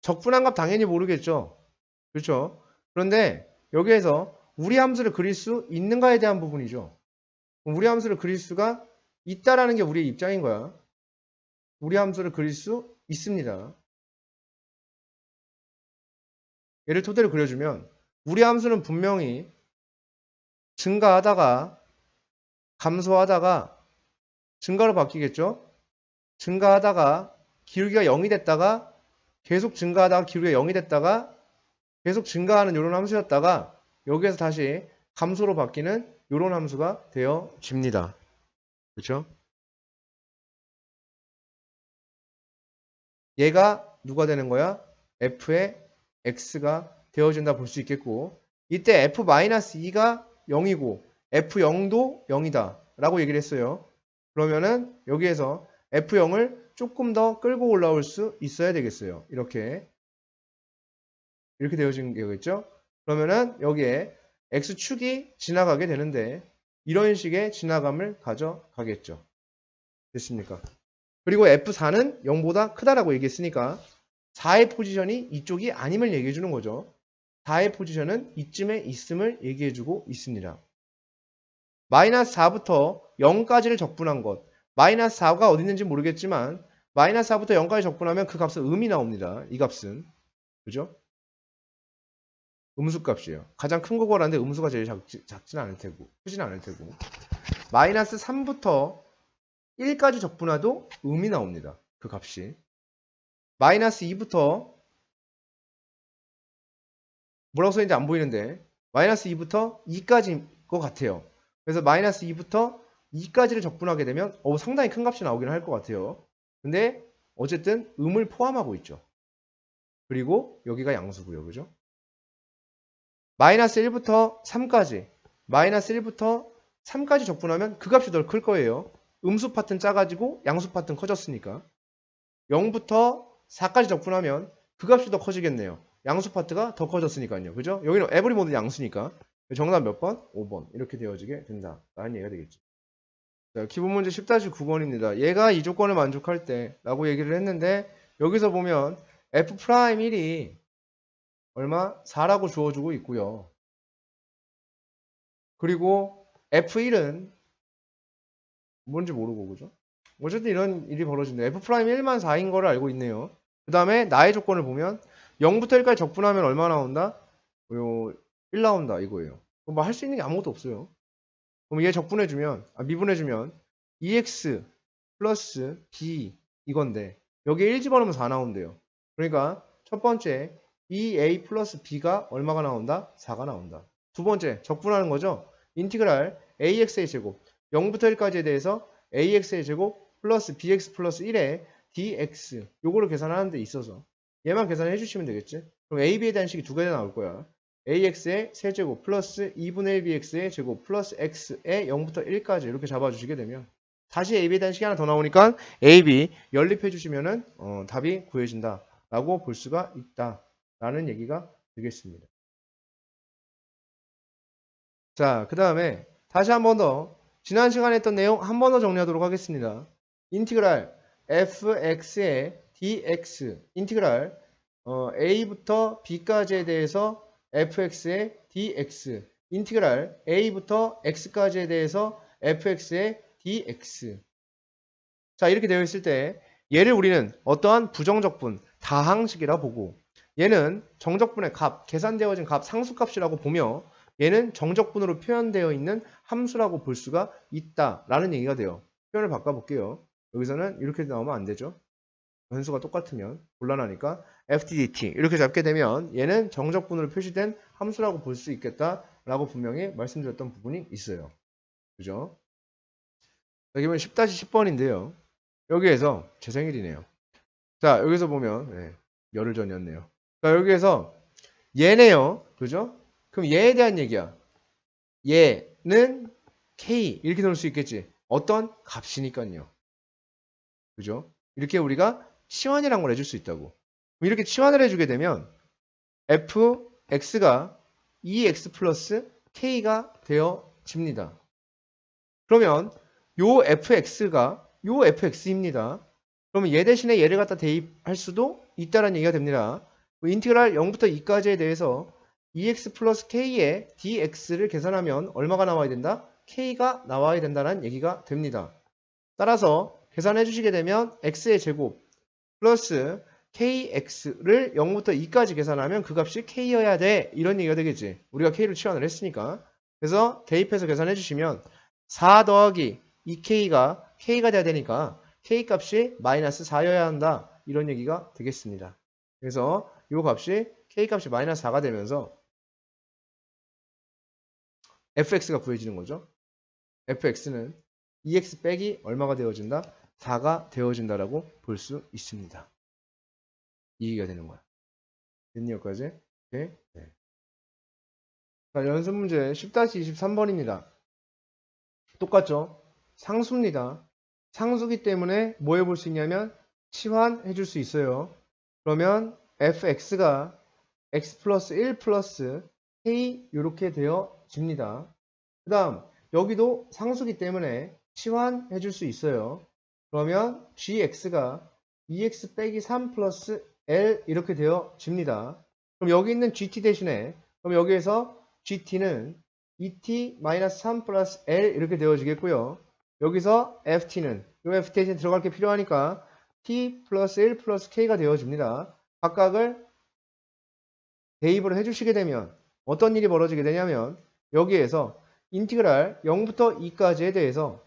적분한 값 당연히 모르겠죠. 그렇죠? 그런데 여기에서 우리 함수를 그릴 수 있는가에 대한 부분이죠. 우리 함수를 그릴 수가 있다라는 게 우리의 입장인 거야. 우리 함수를 그릴 수 있습니다. 얘를 토대로 그려주면 우리 함수는 분명히 증가하다가 감소하다가 증가로 바뀌겠죠? 증가하다가 기울기가 0이 됐다가 계속 증가하다가 기울기가 0이 됐다가 계속 증가하는 이런 함수였다가 여기에서 다시 감소로 바뀌는 이런 함수가 되어집니다. 그렇죠? 얘가 누가 되는 거야? f의 x가 되어진다 볼 수 있겠고 이때 f-2가 0이고 f0도 0이다 라고 얘기를 했어요. 그러면은 여기에서 f0을 조금 더 끌고 올라올 수 있어야 되겠어요. 이렇게 되어진 거겠죠? 그러면은 여기에 x축이 지나가게 되는데 이런 식의 지나감을 가져가겠죠. 됐습니까? 그리고 F4는 0보다 크다라고 얘기했으니까 4의 포지션이 이쪽이 아님을 얘기해 주는 거죠. 4의 포지션은 이쯤에 있음을 얘기해 주고 있습니다. 마이너스 4부터 0까지를 적분한 것. 마이너스 4가 어디 있는지 모르겠지만 마이너스 4부터 0까지 적분하면 그 값은 음이 나옵니다. 이 값은. 그죠? 음수 값이에요. 가장 큰 거라는데 음수가 제일 작진 않을 테고 크진 않을 테고 마이너스 3부터 1까지 적분해도 음이 나옵니다. 그 값이. 마이너스 2부터 뭐라고 써있는지 안 보이는데 마이너스 2부터 2까지인 것 같아요. 그래서 마이너스 2부터 2까지를 적분하게 되면 상당히 큰 값이 나오긴 할 것 같아요. 근데 어쨌든 음을 포함하고 있죠. 그리고 여기가 양수고요. 그죠? 마이너스 1부터 3까지 마이너스 1부터 3까지 적분하면 그 값이 더 클 거예요. 음수 파트는 작아지고 양수 파트는 커졌으니까 0부터 4까지 적분하면 그 값이 더 커지겠네요. 양수 파트가 더 커졌으니까요. 그죠? 여기는 에브리 모두 양수니까 정답 몇 번? 5번 이렇게 되어지게 된다 라는 얘기가 되겠죠. 자, 기본 문제 10-9번입니다. 얘가 이 조건을 만족할 때 라고 얘기를 했는데 여기서 보면 f'1이 얼마? 4라고 주어주고 있고요. 그리고 F1은 뭔지 모르고, 그죠? 어쨌든 이런 일이 벌어진다. F'이 1만 4인 거를 알고 있네요. 그 다음에 나의 조건을 보면 0부터 1까지 적분하면 얼마 나온다? 요 1 나온다 이거예요. 뭐 할 수 있는 게 아무것도 없어요. 그럼 얘 적분해주면, 미분해주면 2x 플러스 b 이건데 여기에 1 집어넣으면 4 나온대요. 그러니까 첫 번째 2a 플러스 b가 얼마가 나온다? 4가 나온다. 두 번째 적분하는 거죠. 인티그랄 ax의 제곱 0부터 1까지에 대해서 ax의 제곱 플러스 bx 플러스 1의 dx 요거를 계산하는 데 있어서 얘만 계산해 주시면 되겠지. 그럼 a, b에 대한 식이 두 개가 나올 거야. ax의 세제곱 플러스 2분의 1 bx의 제곱 플러스 x의 0부터 1까지 이렇게 잡아주시게 되면 다시 a, b에 대한 식이 하나 더 나오니까 a, b 연립해 주시면은 답이 구해진다 라고 볼 수가 있다 라는 얘기가 되겠습니다. 자, 그 다음에 다시 한 번 더 지난 시간에 했던 내용 한 번 더 정리하도록 하겠습니다. 인티그랄 fx의 dx 인티그랄 a부터 b까지에 대해서 fx의 dx 인티그랄 a부터 x까지에 대해서 fx의 dx 자 이렇게 되어 있을 때 얘를 우리는 어떠한 부정적분 다항식이라 보고 얘는 정적분의 값 계산되어진 값 상수값이라고 보며 얘는 정적분으로 표현되어 있는 함수라고 볼 수가 있다라는 얘기가 돼요. 표현을 바꿔볼게요. 여기서는 이렇게 나오면 안 되죠. 변수가 똑같으면 곤란하니까 FTDT 이렇게 잡게 되면 얘는 정적분으로 표시된 함수라고 볼 수 있겠다라고 분명히 말씀드렸던 부분이 있어요. 그죠? 여기 보면 10-10번인데요. 여기에서 제 생일이네요. 자 여기서 보면 열흘 전이었네요. 자 여기에서 얘네요. 그죠? 그럼 얘에 대한 얘기야. 얘는 K 이렇게 넣을 수 있겠지. 어떤 값이니까요. 그죠? 이렇게 우리가 치환이란 걸 해줄 수 있다고. 이렇게 치환을 해주게 되면 fx가 2x 플러스 k가 되어집니다. 그러면 요 fx가 요 fx입니다. 그러면 얘 대신에 얘를 갖다 대입할 수도 있다는 얘기가 됩니다. 인티그랄 0부터 2까지에 대해서 2x 플러스 k의 dx를 계산하면 얼마가 나와야 된다? k가 나와야 된다는 얘기가 됩니다. 따라서 계산해 주시게 되면 x의 제곱 플러스 kx를 0부터 2까지 계산하면 그 값이 k여야 돼 이런 얘기가 되겠지. 우리가 k를 치환을 했으니까. 그래서 대입해서 계산해 주시면 4 더하기 2k가 k가 돼야 되니까 k 값이 마이너스 4여야 한다 이런 얘기가 되겠습니다. 그래서 이 값이 k 값이 마이너스 4가 되면서 fx가 구해지는 거죠. fx는 2x 빼기 얼마가 되어진다? 4가 되어진다라고 볼 수 있습니다. 이 얘기가 되는 거야. 됐니 여기까지? 오케이? 네. 자, 연습 문제 10-23번입니다. 똑같죠? 상수입니다. 상수기 때문에 뭐 해볼 수 있냐면 치환해 줄 수 있어요. 그러면 fx가 x 플러스 1 플러스 k 이렇게 되어집니다. 그 다음 여기도 상수기 때문에 치환해 줄 수 있어요. 그러면 gx가 2x 빼기 3 플러스 l 이렇게 되어집니다. 그럼 여기 있는 gt 대신에 그럼 여기에서 gt는 2t-3 플러스 l 이렇게 되어지겠고요. 여기서 ft는 이 ft 대신 들어갈 게 필요하니까 t 플러스 1 플러스 k가 되어집니다. 각각을 대입을 해주시게 되면 어떤 일이 벌어지게 되냐면 여기에서 인티그랄 0부터 2까지에 대해서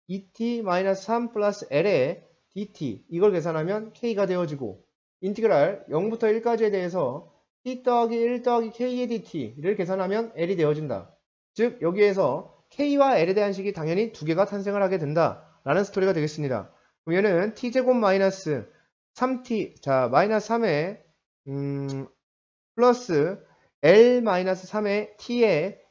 2t-3 플러스 l의 dt 이걸 계산하면 k가 되어지고 인티그랄 0부터 1까지에 대해서 t 더하기 1 더하기 k의 dt를 계산하면 l이 되어진다. 즉 여기에서 k와 l에 대한 식이 당연히 두 개가 탄생을 하게 된다라는 스토리가 되겠습니다. 그럼 얘는 t제곱 마이너스 3t 자 마이너스 3의 플러스 l 마이너스 3의 t의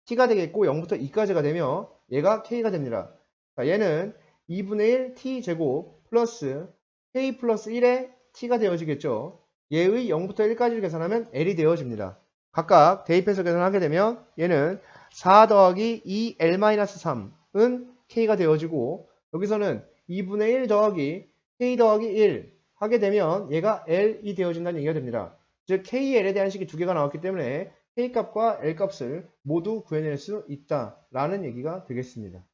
t가 되겠고 0부터 2까지가 되며 얘가 k가 됩니다. 자, 얘는 2분의 1 t제곱 플러스 k 플러스 1의 t가 되어지겠죠. 얘의 0부터 1까지를 계산하면 l이 되어집니다. 각각 대입해서 계산하게 되면 얘는 4 더하기 2l-3은 k가 되어지고 여기서는 2분의 1 더하기 k 더하기 1 하게 되면 얘가 l이 되어진다는 얘기가 됩니다. 즉 KL에 대한 식이 두 개가 나왔기 때문에 K값과 L값을 모두 구해낼 수 있다라는 얘기가 되겠습니다.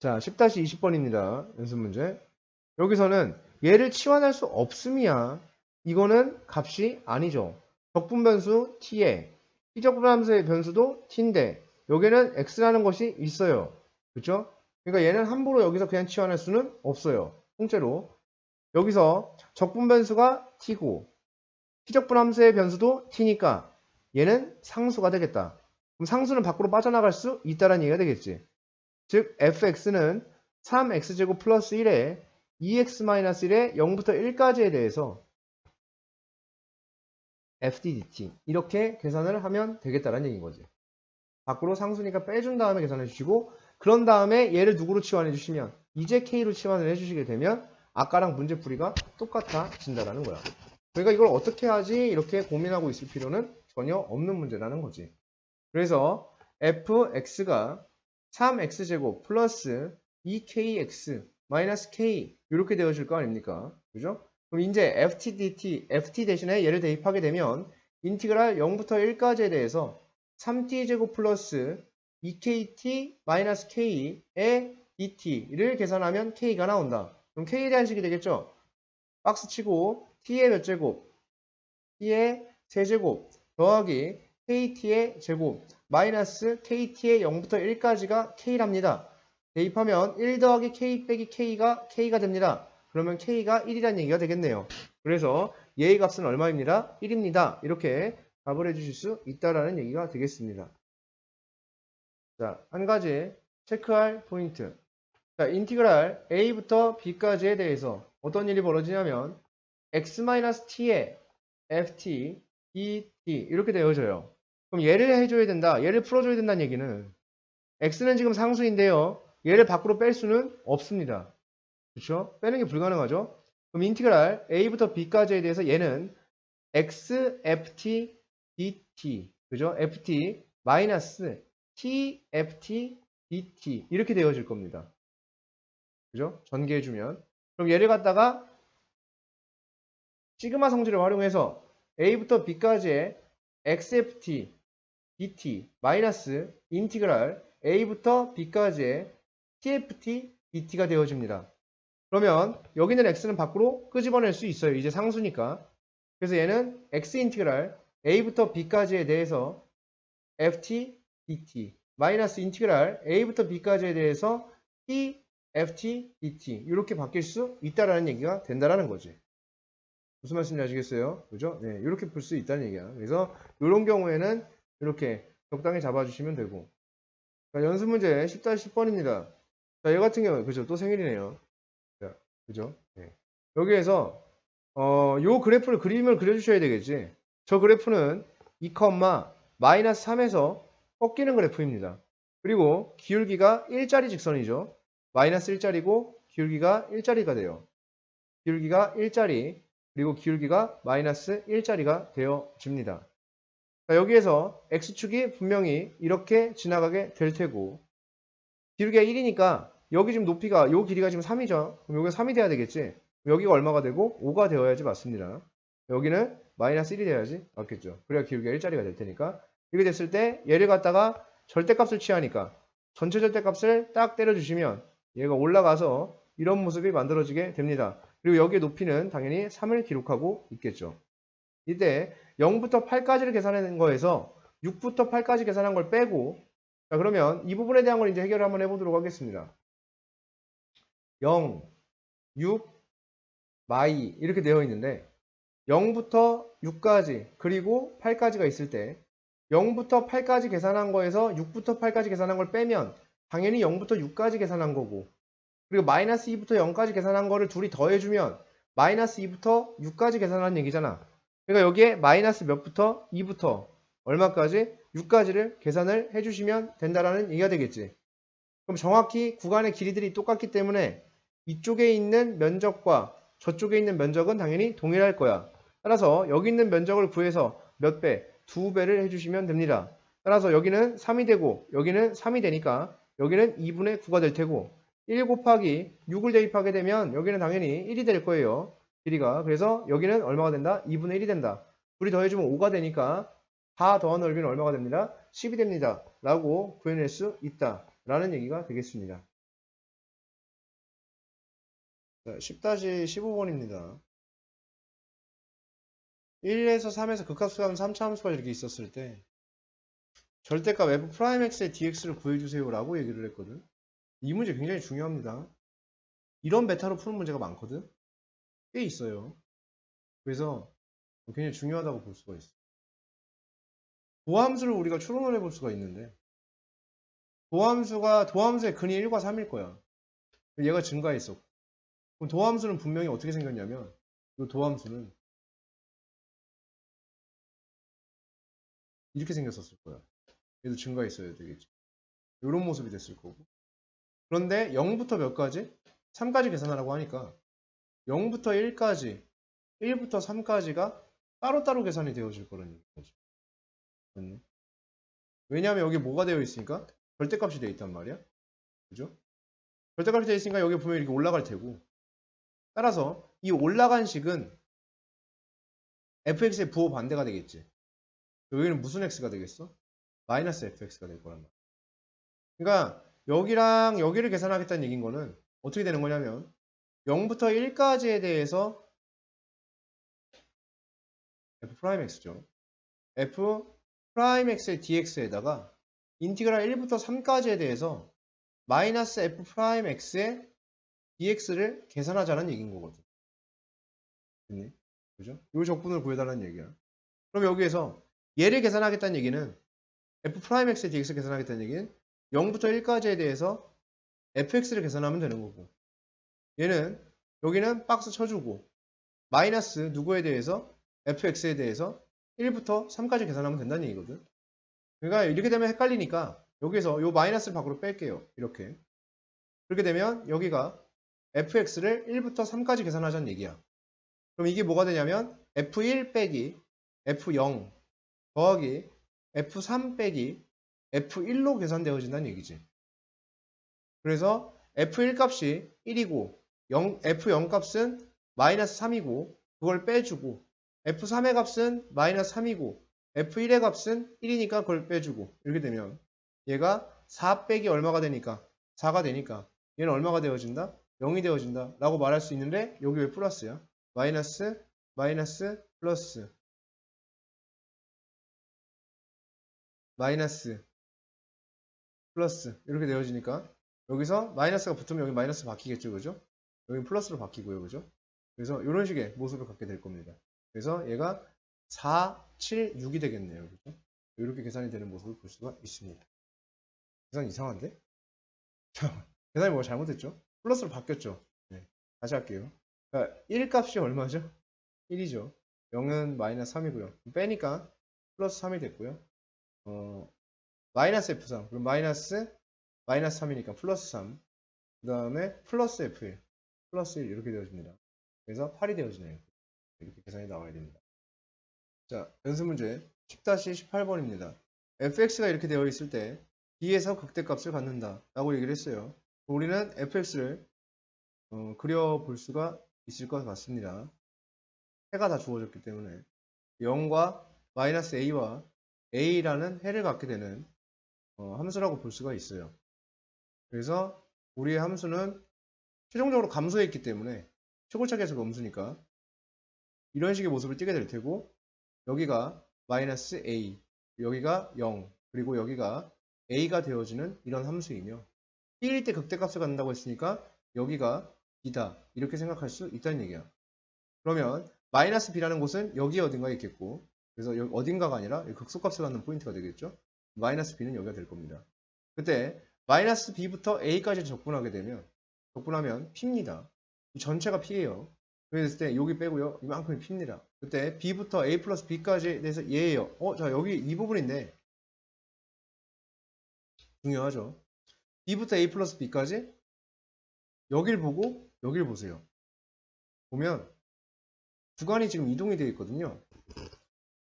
자, 10-20번입니다. 연습 문제. 여기서는 얘를 치환할 수 없음이야. 이거는 값이 아니죠. 적분 변수 t에 피적분 함수의 변수도 t인데 여기는 x라는 것이 있어요. 그렇죠? 그러니까 얘는 함부로 여기서 그냥 치환할 수는 없어요. 통째로. 여기서 적분 변수가 t고 피적분 함수의 변수도 t니까 얘는 상수가 되겠다. 그럼 상수는 밖으로 빠져나갈 수 있다는 얘기가 되겠지. 즉 fx는 3x제곱 플러스 1에 2x-1에 0부터 1까지에 대해서 fddt 이렇게 계산을 하면 되겠다는 얘기인 거지. 밖으로 상수니까 빼준 다음에 계산해 주시고 그런 다음에 얘를 누구로 치환해 주시면 이제 k로 치환을 해 주시게 되면 아까랑 문제풀이가 똑같아진다는 거야. 그러니까 이걸 어떻게 하지 이렇게 고민하고 있을 필요는 전혀 없는 문제라는 거지. 그래서 fx가 3x제곱 플러스 2kx 마이너스 k 이렇게 되어질 거 아닙니까? 그죠? 그럼 이제 ft 대신에 얘를 대입하게 되면 인티그랄 0부터 1까지에 대해서 3t제곱 플러스 2kt 마이너스 k의 dt를 계산하면 k가 나온다. 그럼 k에 대한 식이 되겠죠? 박스 치고 t의 몇 제곱? t의 세제곱 더하기 kt의 제곱 마이너스 kt의 0부터 1까지가 k랍니다. 대입하면 1 더하기 k 빼기 k가 됩니다. 그러면 k가 1이라는 얘기가 되겠네요. 그래서 얘의 값은 얼마입니다? 1입니다. 이렇게 답을 해주실 수 있다라는 얘기가 되겠습니다. 자, 한 가지 체크할 포인트. 자, 인티그랄 a부터 b까지에 대해서 어떤 일이 벌어지냐면 x-t에 ft, dt 이렇게 되어져요. 그럼 얘를 해줘야 된다. 얘를 풀어줘야 된다는 얘기는 x는 지금 상수인데요. 얘를 밖으로 뺄 수는 없습니다. 그렇죠? 빼는 게 불가능하죠. 그럼 인티그랄 a부터 b까지에 대해서 얘는 x, ft, dt 그죠? ft 마이너스 t, ft, dt 이렇게 되어질 겁니다. 그죠? 전개해주면 그럼 얘를 갖다가 시그마 성질을 활용해서 a부터 b까지의 xft, dt 마이너스 인티그랄 a부터 b까지의 tft, dt가 되어집니다. 그러면 여기 있는 x는 밖으로 끄집어낼 수 있어요. 이제 상수니까. 그래서 얘는 x 인티그랄 a부터 b까지에 대해서 ft, dt 마이너스 인티그랄 a부터 b까지에 대해서 t, ft, dt 이렇게 바뀔 수 있다라는 얘기가 된다라는 거지. 무슨 말씀인지 아시겠어요? 그죠? 네, 이렇게 풀 수 있다는 얘기야. 그래서 이런 경우에는 이렇게 적당히 잡아주시면 되고. 자, 연습 문제 10-10번입니다. 자, 얘 같은 경우, 그죠? 또 생일이네요. 자, 그죠? 네. 여기에서, 요 그래프를 그림을 그려주셔야 되겠지. 저 그래프는 2, 마이너스 3에서 꺾이는 그래프입니다. 그리고 기울기가 1짜리 직선이죠. 마이너스 1짜리고 기울기가 1짜리가 돼요. 기울기가 1짜리, 그리고 기울기가 마이너스 1짜리가 되어집니다. 자, 여기에서 x축이 분명히 이렇게 지나가게 될 테고 기울기가 1이니까 여기 지금 높이가 요 길이가 지금 3이죠. 그럼 여기가 3이 돼야 되겠지. 여기가 얼마가 되고 5가 되어야지 맞습니다. 여기는 마이너스 1이 돼야지 맞겠죠. 그래야 기울기가 1짜리가 될 테니까 이렇게 됐을 때 얘를 갖다가 절대값을 취하니까 전체 절대값을 딱 때려주시면 얘가 올라가서 이런 모습이 만들어지게 됩니다. 그리고 여기의 높이는 당연히 3을 기록하고 있겠죠. 이때 0부터 8까지를 계산하는 거에서 6부터 8까지 계산한 걸 빼고 자 그러면 이 부분에 대한 걸 이제 해결을 한번 해보도록 하겠습니다. 0, 6, 마이 이렇게 되어 있는데 0부터 6까지 그리고 8까지가 있을 때 0부터 8까지 계산한 거에서 6부터 8까지 계산한 걸 빼면 당연히 0부터 6까지 계산한 거고 그리고 마이너스 2부터 0까지 계산한 거를 둘이 더해주면 마이너스 2부터 6까지 계산한 얘기잖아. 그러니까 여기에 마이너스 몇부터 2부터 얼마까지? 6까지를 계산을 해주시면 된다라는 얘기가 되겠지. 그럼 정확히 구간의 길이들이 똑같기 때문에 이쪽에 있는 면적과 저쪽에 있는 면적은 당연히 동일할 거야. 따라서 여기 있는 면적을 구해서 몇 배? 2배를 해주시면 됩니다. 따라서 여기는 3이 되고 여기는 3이 되니까 여기는 2분의 9가 될 테고 1 곱하기 6을 대입하게 되면 여기는 당연히 1이 될 거예요. 길이가. 그래서 여기는 얼마가 된다? 2분의 1이 된다. 둘이 더해주면 5가 되니까 다 더한 넓이는 얼마가 됩니다? 10이 됩니다. 라고 구해낼 수 있다. 라는 얘기가 되겠습니다. 10-15번입니다. 1에서 3에서 극합수가 하면 3차 함수가 이렇게 있었을 때 절대값 f'x의 dx를 구해주세요 라고 얘기를 했거든. 이 문제 굉장히 중요합니다. 이런 베타로 푸는 문제가 많거든. 꽤 있어요. 그래서 굉장히 중요하다고 볼 수가 있어. 도함수를 우리가 추론을 해볼 수가 있는데 도함수의 근이 1과 3일 거야. 얘가 증가했어. 그럼 도함수는 분명히 어떻게 생겼냐면 이 도함수는 이렇게 생겼었을 거야. 얘도 증가했어야 되겠지. 이런 모습이 됐을 거고. 그런데 0부터 몇 가지? 3까지 계산하라고 하니까 0부터 1까지, 1부터 3까지가 따로따로 계산이 되어질 거라는 얘기죠. 왜냐하면 여기 뭐가 되어 있으니까? 절대값이 되어 있단 말이야. 그죠? 절대값이 되어 있으니까 여기 보면 이렇게 올라갈 테고. 따라서 이 올라간 식은 fx의 부호 반대가 되겠지. 여기는 무슨 x가 되겠어? 마이너스 fx가 될 거란 말이야. 그러니까 여기랑 여기를 계산하겠다는 얘기인 거는 어떻게 되는 거냐면 0부터 1까지에 대해서 f'x죠. f'x의 dx에다가 인티그랄 1부터 3까지에 대해서 마이너스 f'x의 dx를 계산하자는 얘기인 거거든. 됐니? 그죠? 이 적분을 구해달라는 얘기야. 그럼 여기에서 얘를 계산하겠다는 얘기는 f'x의 dx를 계산하겠다는 얘기는 0부터 1까지에 대해서 fx를 계산하면 되는 거고 얘는 여기는 박스 쳐주고 마이너스 누구에 대해서 fx에 대해서 1부터 3까지 계산하면 된다는 얘기거든. 그러니까 이렇게 되면 헷갈리니까 여기서 요 마이너스를 밖으로 뺄게요. 이렇게. 그렇게 되면 여기가 fx를 1부터 3까지 계산하자는 얘기야. 그럼 이게 뭐가 되냐면 f1 빼기 f0 더하기 f3 빼기 f1로 계산되어진다는 얘기지. 그래서 f1 값이 1이고 f0 값은 마이너스 3이고 그걸 빼주고 f3의 값은 마이너스 3이고 f1의 값은 1이니까 그걸 빼주고 이렇게 되면 얘가 4 빼기 얼마가 되니까 4가 되니까 얘는 얼마가 되어진다? 0이 되어진다 라고 말할 수 있는데 여기 왜 플러스야? 마이너스 마이너스 플러스 마이너스 플러스 이렇게 되어지니까 여기서 마이너스가 붙으면 여기 마이너스 바뀌겠죠, 그죠? 여기 플러스로 바뀌고요, 그죠? 그래서 이런 식의 모습을 갖게 될 겁니다. 그래서 얘가 4, 7, 6이 되겠네요, 그죠? 이렇게 계산이 되는 모습을 볼 수가 있습니다. 계산 이상한데? 계산이 뭐가 잘못됐죠? 플러스로 바뀌었죠? 네, 다시 할게요. 그러니까 1 값이 얼마죠? 1이죠. 0은 마이너스 3이고요. 빼니까 플러스 3이 됐고요. 마이너스 F3. 그럼 마이너스 3이니까 플러스 3. 그 다음에 플러스 F1. 플러스 1 이렇게 되어집니다. 그래서 8이 되어지네요. 이렇게 계산이 나와야 됩니다. 자, 연습 문제 10-18번입니다. fx가 이렇게 되어 있을 때 b에서 극대값을 갖는다 라고 얘기를 했어요. 우리는 fx를 그려볼 수가 있을 것 같습니다. 해가 다 주어졌기 때문에 0과 마이너스 a와 a라는 해를 갖게 되는 함수라고 볼 수가 있어요. 그래서 우리의 함수는 최종적으로 감소했기 때문에 최고차 계수가 음수니까 이런 식의 모습을 띠게 될 테고 여기가 마이너스 a, 여기가 0, 그리고 여기가 a가 되어지는 이런 함수이며 b일 때 극대값을 갖는다고 했으니까 여기가 b다 이렇게 생각할 수 있다는 얘기야. 그러면 마이너스 b라는 곳은 여기 어딘가에 있겠고 그래서 여기 어딘가가 아니라 극소값을 갖는 포인트가 되겠죠. 마이너스 b는 여기가 될 겁니다. 그때 마이너스 b부터 a까지 적분하면 p입니다. 이 전체가 p예요. 그랬을 때 여기 빼고요. 이만큼이 p입니다. 그때 b부터 a 플러스 b까지 돼서 얘예요. 자 여기 이 부분인데 중요하죠. b부터 a 플러스 b까지 여길 보고 여길 보세요. 보면 구간이 지금 이동이 되어 있거든요.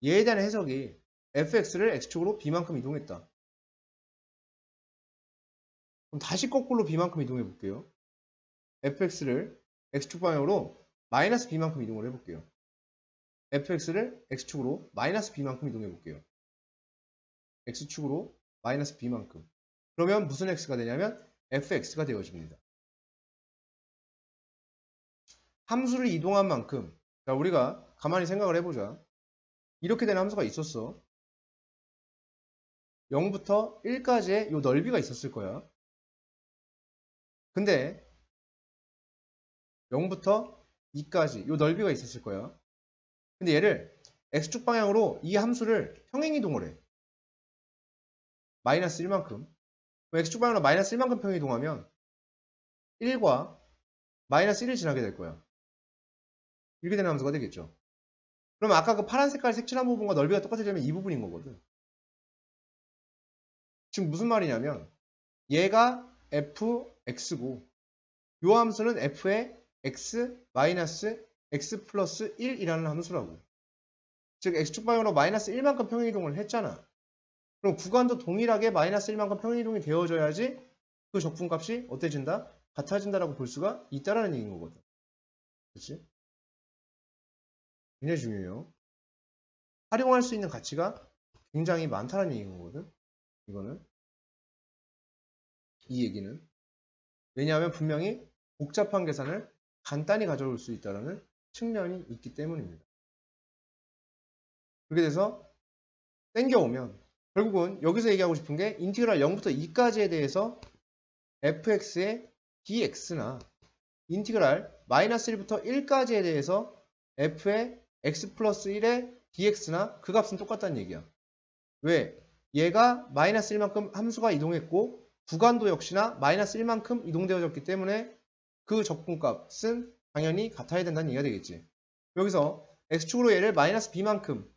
얘에 대한 해석이 fx를 x축으로 b만큼 이동했다. 그럼 다시 거꾸로 b만큼 이동해 볼게요. fx를 x축 방향으로 마이너스 b만큼 이동을 해볼게요. fx를 x축으로 마이너스 b만큼 이동해 볼게요. x축으로 마이너스 b만큼. 그러면 무슨 x가 되냐면 fx가 되어집니다. 함수를 이동한 만큼, 자, 우리가 가만히 생각을 해보자. 이렇게 된 함수가 있었어. 0부터 1까지의 이 넓이가 있었을 거야. 근데 0부터 2까지 이 넓이가 있었을 거야. 근데 얘를 x축 방향으로 이 함수를 평행이동을 해. 마이너스 1만큼. x축 방향으로 마이너스 1만큼 평행이동하면 1과 마이너스 1을 지나게 될 거야. 이렇게 되는 함수가 되겠죠. 그러면 아까 그 파란 색깔 색칠한 부분과 넓이가 똑같아지면 이 부분인 거거든. 지금 무슨 말이냐면 얘가 fx고 이 함수는 f의 x 마이너스 x 플러스 1이라는 함수라고. 즉 x축 방향으로 마이너스 1만큼 평행이동을 했잖아. 그럼 구간도 동일하게 마이너스 1만큼 평행이동이 되어져야지 그 적분값이 어때진다? 같아진다라고 볼 수가 있다라는 얘기인 거거든. 그렇지? 굉장히 중요해요. 활용할 수 있는 가치가 굉장히 많다는 얘기인 거거든. 이거는. 이 얘기는. 왜냐하면 분명히 복잡한 계산을 간단히 가져올 수 있다는 측면이 있기 때문입니다. 그렇게 돼서 땡겨오면 결국은 여기서 얘기하고 싶은 게 인티그랄 0부터 2까지에 대해서 fx의 dx나 인티그랄 마이너스 1부터 1까지에 대해서 f의 x 플러스 1의 dx나 그 값은 똑같다는 얘기야. 왜? 얘가 마이너스 1만큼 함수가 이동했고 구간도 역시나 마이너스 1만큼 이동되어졌기 때문에 그 적분값은 당연히 같아야 된다는 얘기가 되겠지. 여기서 x축으로 얘를 마이너스 b만큼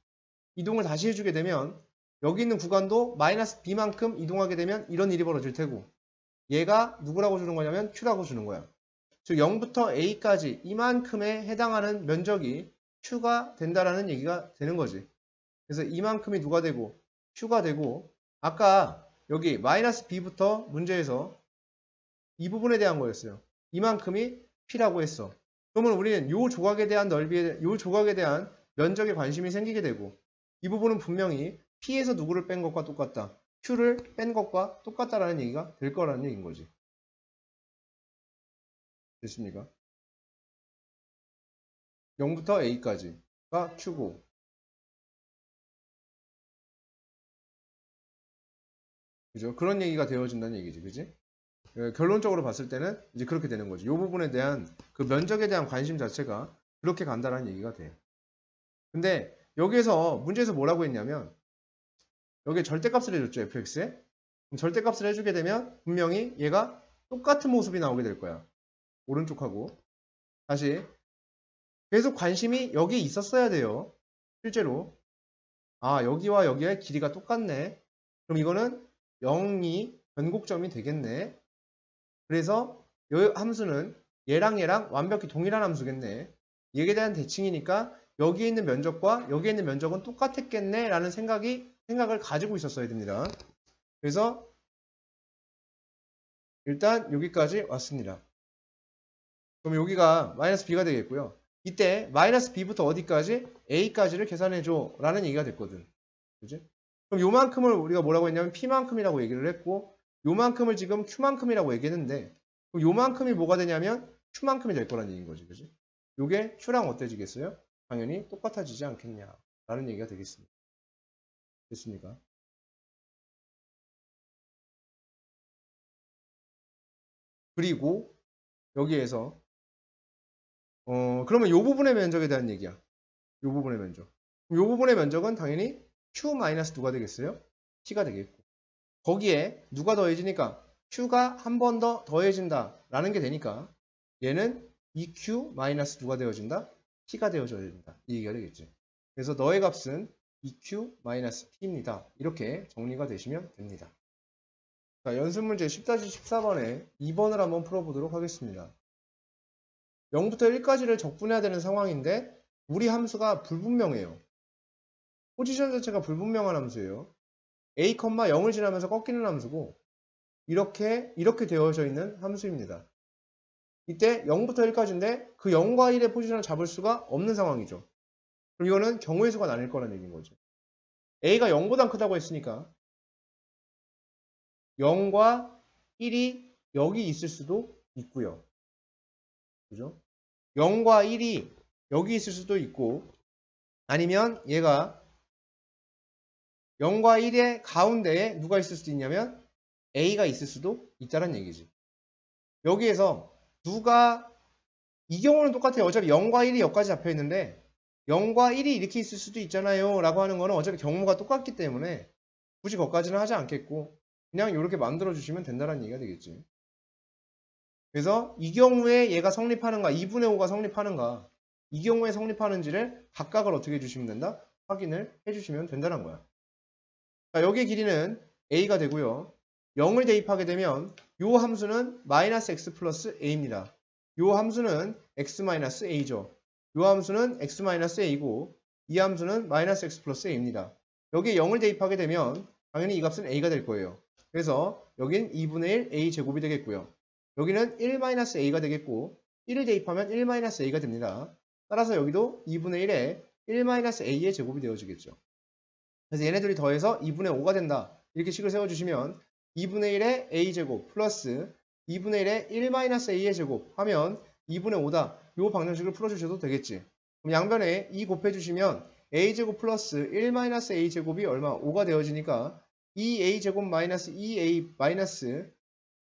이동을 다시 해주게 되면 여기 있는 구간도 마이너스 b만큼 이동하게 되면 이런 일이 벌어질 테고 얘가 누구라고 주는 거냐면 q라고 주는 거야. 즉 0부터 a까지 이만큼에 해당하는 면적이 q가 된다라는 얘기가 되는 거지. 그래서 이만큼이 누가 되고 q가 되고 아까 여기 마이너스 b부터 문제에서 이 부분에 대한 거였어요. 이만큼이 p라고 했어. 그러면 우리는 요 조각에 대한 요 조각에 대한 면적에 관심이 생기게 되고 이 부분은 분명히 p에서 누구를 뺀 것과 똑같다. q를 뺀 것과 똑같다라는 얘기가 될 거라는 얘기인 거지. 됐습니까? 0부터 a까지가 q고 그죠? 그런 얘기가 되어진다는 얘기지. 그지? 결론적으로 봤을 때는 이제 그렇게 되는 거지. 이 부분에 대한 그 면적에 대한 관심 자체가 그렇게 간다라는 얘기가 돼. 근데 여기에서 문제에서 뭐라고 했냐면 여기에 절대값을 해줬죠. fx에. 절대값을 해주게 되면 분명히 얘가 똑같은 모습이 나오게 될 거야. 오른쪽하고. 다시 계속 관심이 여기 있었어야 돼요. 실제로. 아, 여기와 여기의 길이가 똑같네. 그럼 이거는 0이 변곡점이 되겠네. 그래서 이 함수는 얘랑 얘랑 완벽히 동일한 함수겠네. 얘에 대한 대칭이니까 여기에 있는 면적과 여기에 있는 면적은 똑같았겠네 라는 생각을 가지고 있었어야 됩니다. 그래서 일단 여기까지 왔습니다. 그럼 여기가 마이너스 b가 되겠고요. 이때 마이너스 b부터 어디까지? a까지를 계산해줘 라는 얘기가 됐거든. 그지? 그럼 요만큼을 우리가 뭐라고 했냐면 p만큼이라고 얘기를 했고 요만큼을 지금 q만큼이라고 얘기했는데 그럼 요만큼이 뭐가 되냐면 q만큼이 될 거라는 얘기인 거지. 그지? 요게 q랑 어때지겠어요? 당연히 똑같아지지 않겠냐 라는 얘기가 되겠습니다. 됐습니까? 그리고 여기에서 그러면 요 부분의 면적에 대한 얘기야. 요 부분의 면적. 그럼 요 부분의 면적은 당연히 q 마이너스 누가 되겠어요? t가 되겠고 거기에 누가 더해지니까 q가 한 번 더 더해진다 라는 게 되니까 얘는 2q 마이너스 누가 되어진다? t가 되어져야 된다. 이 얘기가 되겠지. 그래서 너의 값은 2q 마이너스 t입니다. 이렇게 정리가 되시면 됩니다. 자, 연습 문제 10-14번에 2번을 한번 풀어보도록 하겠습니다. 0부터 1까지를 적분해야 되는 상황인데 우리 함수가 불분명해요. 포지션 자체가 불분명한 함수예요. a, 0을 지나면서 꺾이는 함수고 이렇게 되어져 있는 함수입니다. 이때 0부터 1까지인데 그 0과 1의 포지션을 잡을 수가 없는 상황이죠. 그럼 이거는 경우의 수가 나뉠 거라는 얘기인 거죠. a가 0보다 크다고 했으니까 0과 1이 여기 있을 수도 있고요. 그죠? 0과 1이 여기 있을 수도 있고 아니면 얘가 0과 1의 가운데에 누가 있을 수도 있냐면 a가 있을 수도 있다는 얘기지. 여기에서 누가 이 경우는 똑같아요. 어차피 0과 1이 여기까지 잡혀 있는데 0과 1이 이렇게 있을 수도 있잖아요 라고 하는 거는 어차피 경무가 똑같기 때문에 굳이 거기까지는 하지 않겠고 그냥 이렇게 만들어 주시면 된다는 얘기가 되겠지. 그래서 이 경우에 얘가 성립하는가 2분의 5가 성립하는가 이 경우에 성립하는지를 각각을 어떻게 해주시면 된다? 확인을 해주시면 된다는 거야. 자, 여기의 길이는 a가 되고요. 0을 대입하게 되면 요 함수는 마이너스 x 플러스 a입니다. 요 함수는 x 마이너스 a죠. 요 함수는 x 마이너스 a고 이 함수는 마이너스 x 플러스 a입니다. 여기에 0을 대입하게 되면 당연히 이 값은 a가 될 거예요. 그래서 여긴 2분의 1 a 제곱이 되겠고요. 여기는 1 마이너스 a가 되겠고 1을 대입하면 1 마이너스 a가 됩니다. 따라서 여기도 2분의 1에 1 마이너스 a의 제곱이 되어지겠죠. 그래서 얘네들이 더해서 2분의 5가 된다. 이렇게 식을 세워주시면 2분의 1의 a제곱 플러스 2분의 1의 1-a의 제곱 하면 2분의 5다. 이 방정식을 풀어주셔도 되겠지. 그럼 양변에 2 곱해주시면 a제곱 플러스 1-a제곱이 얼마? 5가 되어지니까 2a제곱 마이너스 2a 마이너스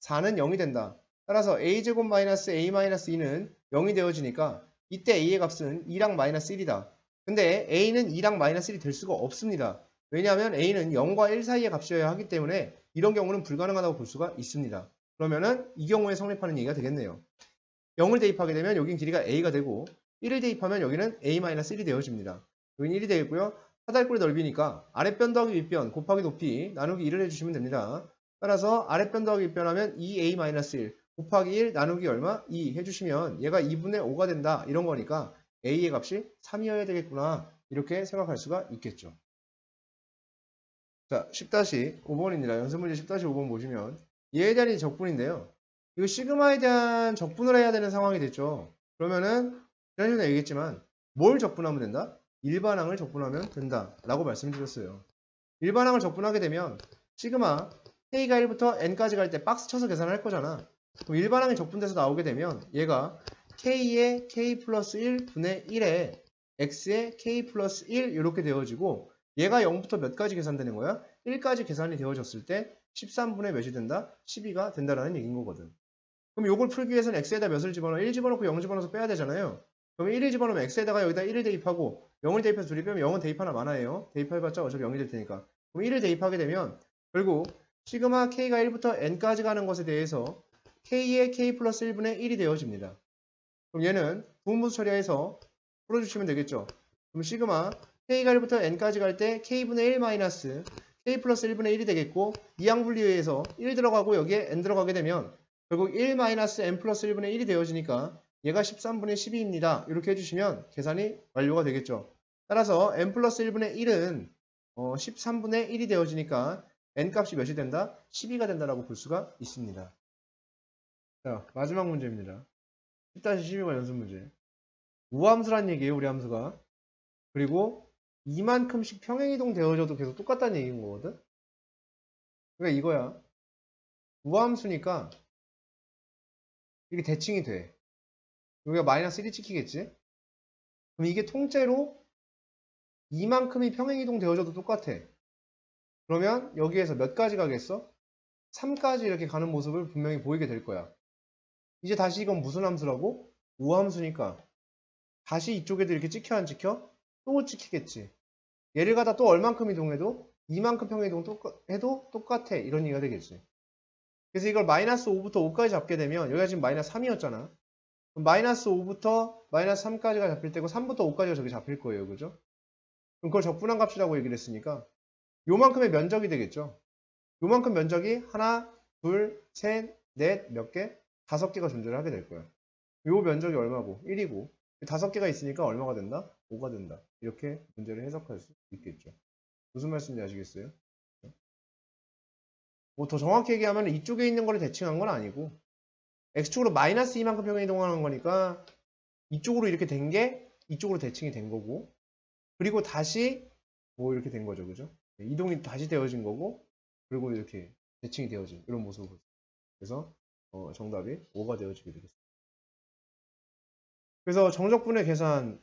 4는 0이 된다. 따라서 a제곱 마이너스 a-2는 0이 되어지니까 이때 a의 값은 2랑 마이너스 1이다. 근데 a는 2랑 마이너스 1이 될 수가 없습니다. 왜냐하면 a는 0과 1 사이의 값이어야 하기 때문에 이런 경우는 불가능하다고 볼 수가 있습니다. 그러면은 이 경우에 성립하는 얘기가 되겠네요. 0을 대입하게 되면 여긴 길이가 a가 되고 1을 대입하면 여기는 a-1이 되어집니다. 여기는 1이 되겠고요. 사다리꼴의 넓이니까 아랫변 더하기 윗변 곱하기 높이 나누기 1을 해주시면 됩니다. 따라서 아랫변 더하기 윗변 하면 2a-1 곱하기 1 나누기 얼마? 2 해주시면 얘가 2분의 5가 된다 이런 거니까 a의 값이 3이어야 되겠구나 이렇게 생각할 수가 있겠죠. 자, 10-5번입니다. 연습문제 10-5번 보시면 얘에 대한 적분인데요. 이거 시그마에 대한 적분을 해야 되는 상황이 됐죠. 그러면은 지난주에 얘기했지만 뭘 적분하면 된다? 일반항을 적분하면 된다 라고 말씀드렸어요. 일반항을 적분하게 되면 시그마 k가 1부터 n까지 갈 때 박스 쳐서 계산할 거잖아. 그럼 일반항이 적분돼서 나오게 되면 얘가 k의 k 플러스 1분의 1에 x의 k 플러스 1 이렇게 되어지고 얘가 0부터 몇 가지 계산되는 거야? 1까지 계산이 되어졌을 때 13분의 몇이 된다? 12가 된다라는 얘기인 거거든. 그럼 이걸 풀기 위해서는 x에다 몇을 집어넣어? 1 집어넣고 0 집어넣어서 빼야 되잖아요. 그럼 1을 집어넣으면 x에다가 여기다 1을 대입하고 0을 대입해서 둘이 빼면 0은 대입 하나 많아요. 대입해봤자 어차피 0이 될 테니까. 그럼 1을 대입하게 되면 결국 시그마 k가 1부터 n까지 가는 것에 대해서 k의 k 플러스 1분의 1이 되어집니다. 그럼 얘는 부분분수 처리해서 풀어주시면 되겠죠. 그럼 시그마 k가 1부터 n까지 갈 때 k분의 1 마이너스 k 플러스 1분의 1이 되겠고 이항분리에서 1 들어가고 여기에 n 들어가게 되면 결국 1 마이너스 n 플러스 1분의 1이 되어지니까 얘가 13분의 12입니다. 이렇게 해주시면 계산이 완료가 되겠죠. 따라서 n 플러스 1분의 1은 13분의 1이 되어지니까 n 값이 몇이 된다? 12가 된다라고 볼 수가 있습니다. 자, 마지막 문제입니다. 10-12번 연습 문제. 우함수란 얘기예요, 우리 함수가. 그리고 이만큼씩 평행이동 되어져도 계속 똑같다는 얘기인 거거든. 그러니까 이거야. 우함수니까 이게 대칭이 돼. 여기가 마이너스 1이 찍히겠지? 그럼 이게 통째로 이만큼이 평행이동 되어져도 똑같아. 그러면 여기에서 몇 가지 가겠어? 3까지 이렇게 가는 모습을 분명히 보이게 될 거야. 이제 다시 이건 무슨 함수라고? 우함수니까 다시 이쪽에도 이렇게 찍혀 안 찍혀? 또 찍히겠지. 얘를 갖다 또 얼만큼 이동해도 이만큼 평행이동 해도 똑같아. 이런 얘기가 되겠지. 그래서 이걸 마이너스 5부터 5까지 잡게 되면 여기가 지금 마이너스 3이었잖아. 그럼 마이너스 5부터 마이너스 3까지가 잡힐 때고 3부터 5까지가 저기 잡힐 거예요. 그죠? 그럼 그걸 적분한 값이라고 얘기를 했으니까 요만큼의 면적이 되겠죠. 요만큼 면적이 하나, 둘, 셋, 넷, 몇 개? 5개가 존재를 하게 될 거야. 요 면적이 얼마고? 1이고 5개가 있으니까 얼마가 된다? 5가 된다. 이렇게 문제를 해석할 수 있겠죠. 무슨 말씀인지 아시겠어요? 뭐 더 정확히 얘기하면 이쪽에 있는 거를 대칭한 건 아니고 x축으로 마이너스 이만큼 평행 이동하는 거니까 이쪽으로 이렇게 된 게 이쪽으로 대칭이 된 거고 그리고 다시 뭐 이렇게 된 거죠. 그죠? 이동이 다시 되어진 거고, 그리고 이렇게 대칭이 되어진 이런 모습을 보죠. 그래서 정답이 5가 되어지게 되겠습니다. 그래서 정적분의 계산,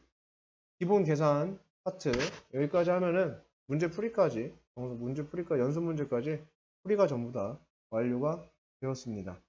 기본 계산 파트 여기까지 하면은 문제 풀이까지, 연습 문제까지 풀이가 전부 다 완료가 되었습니다.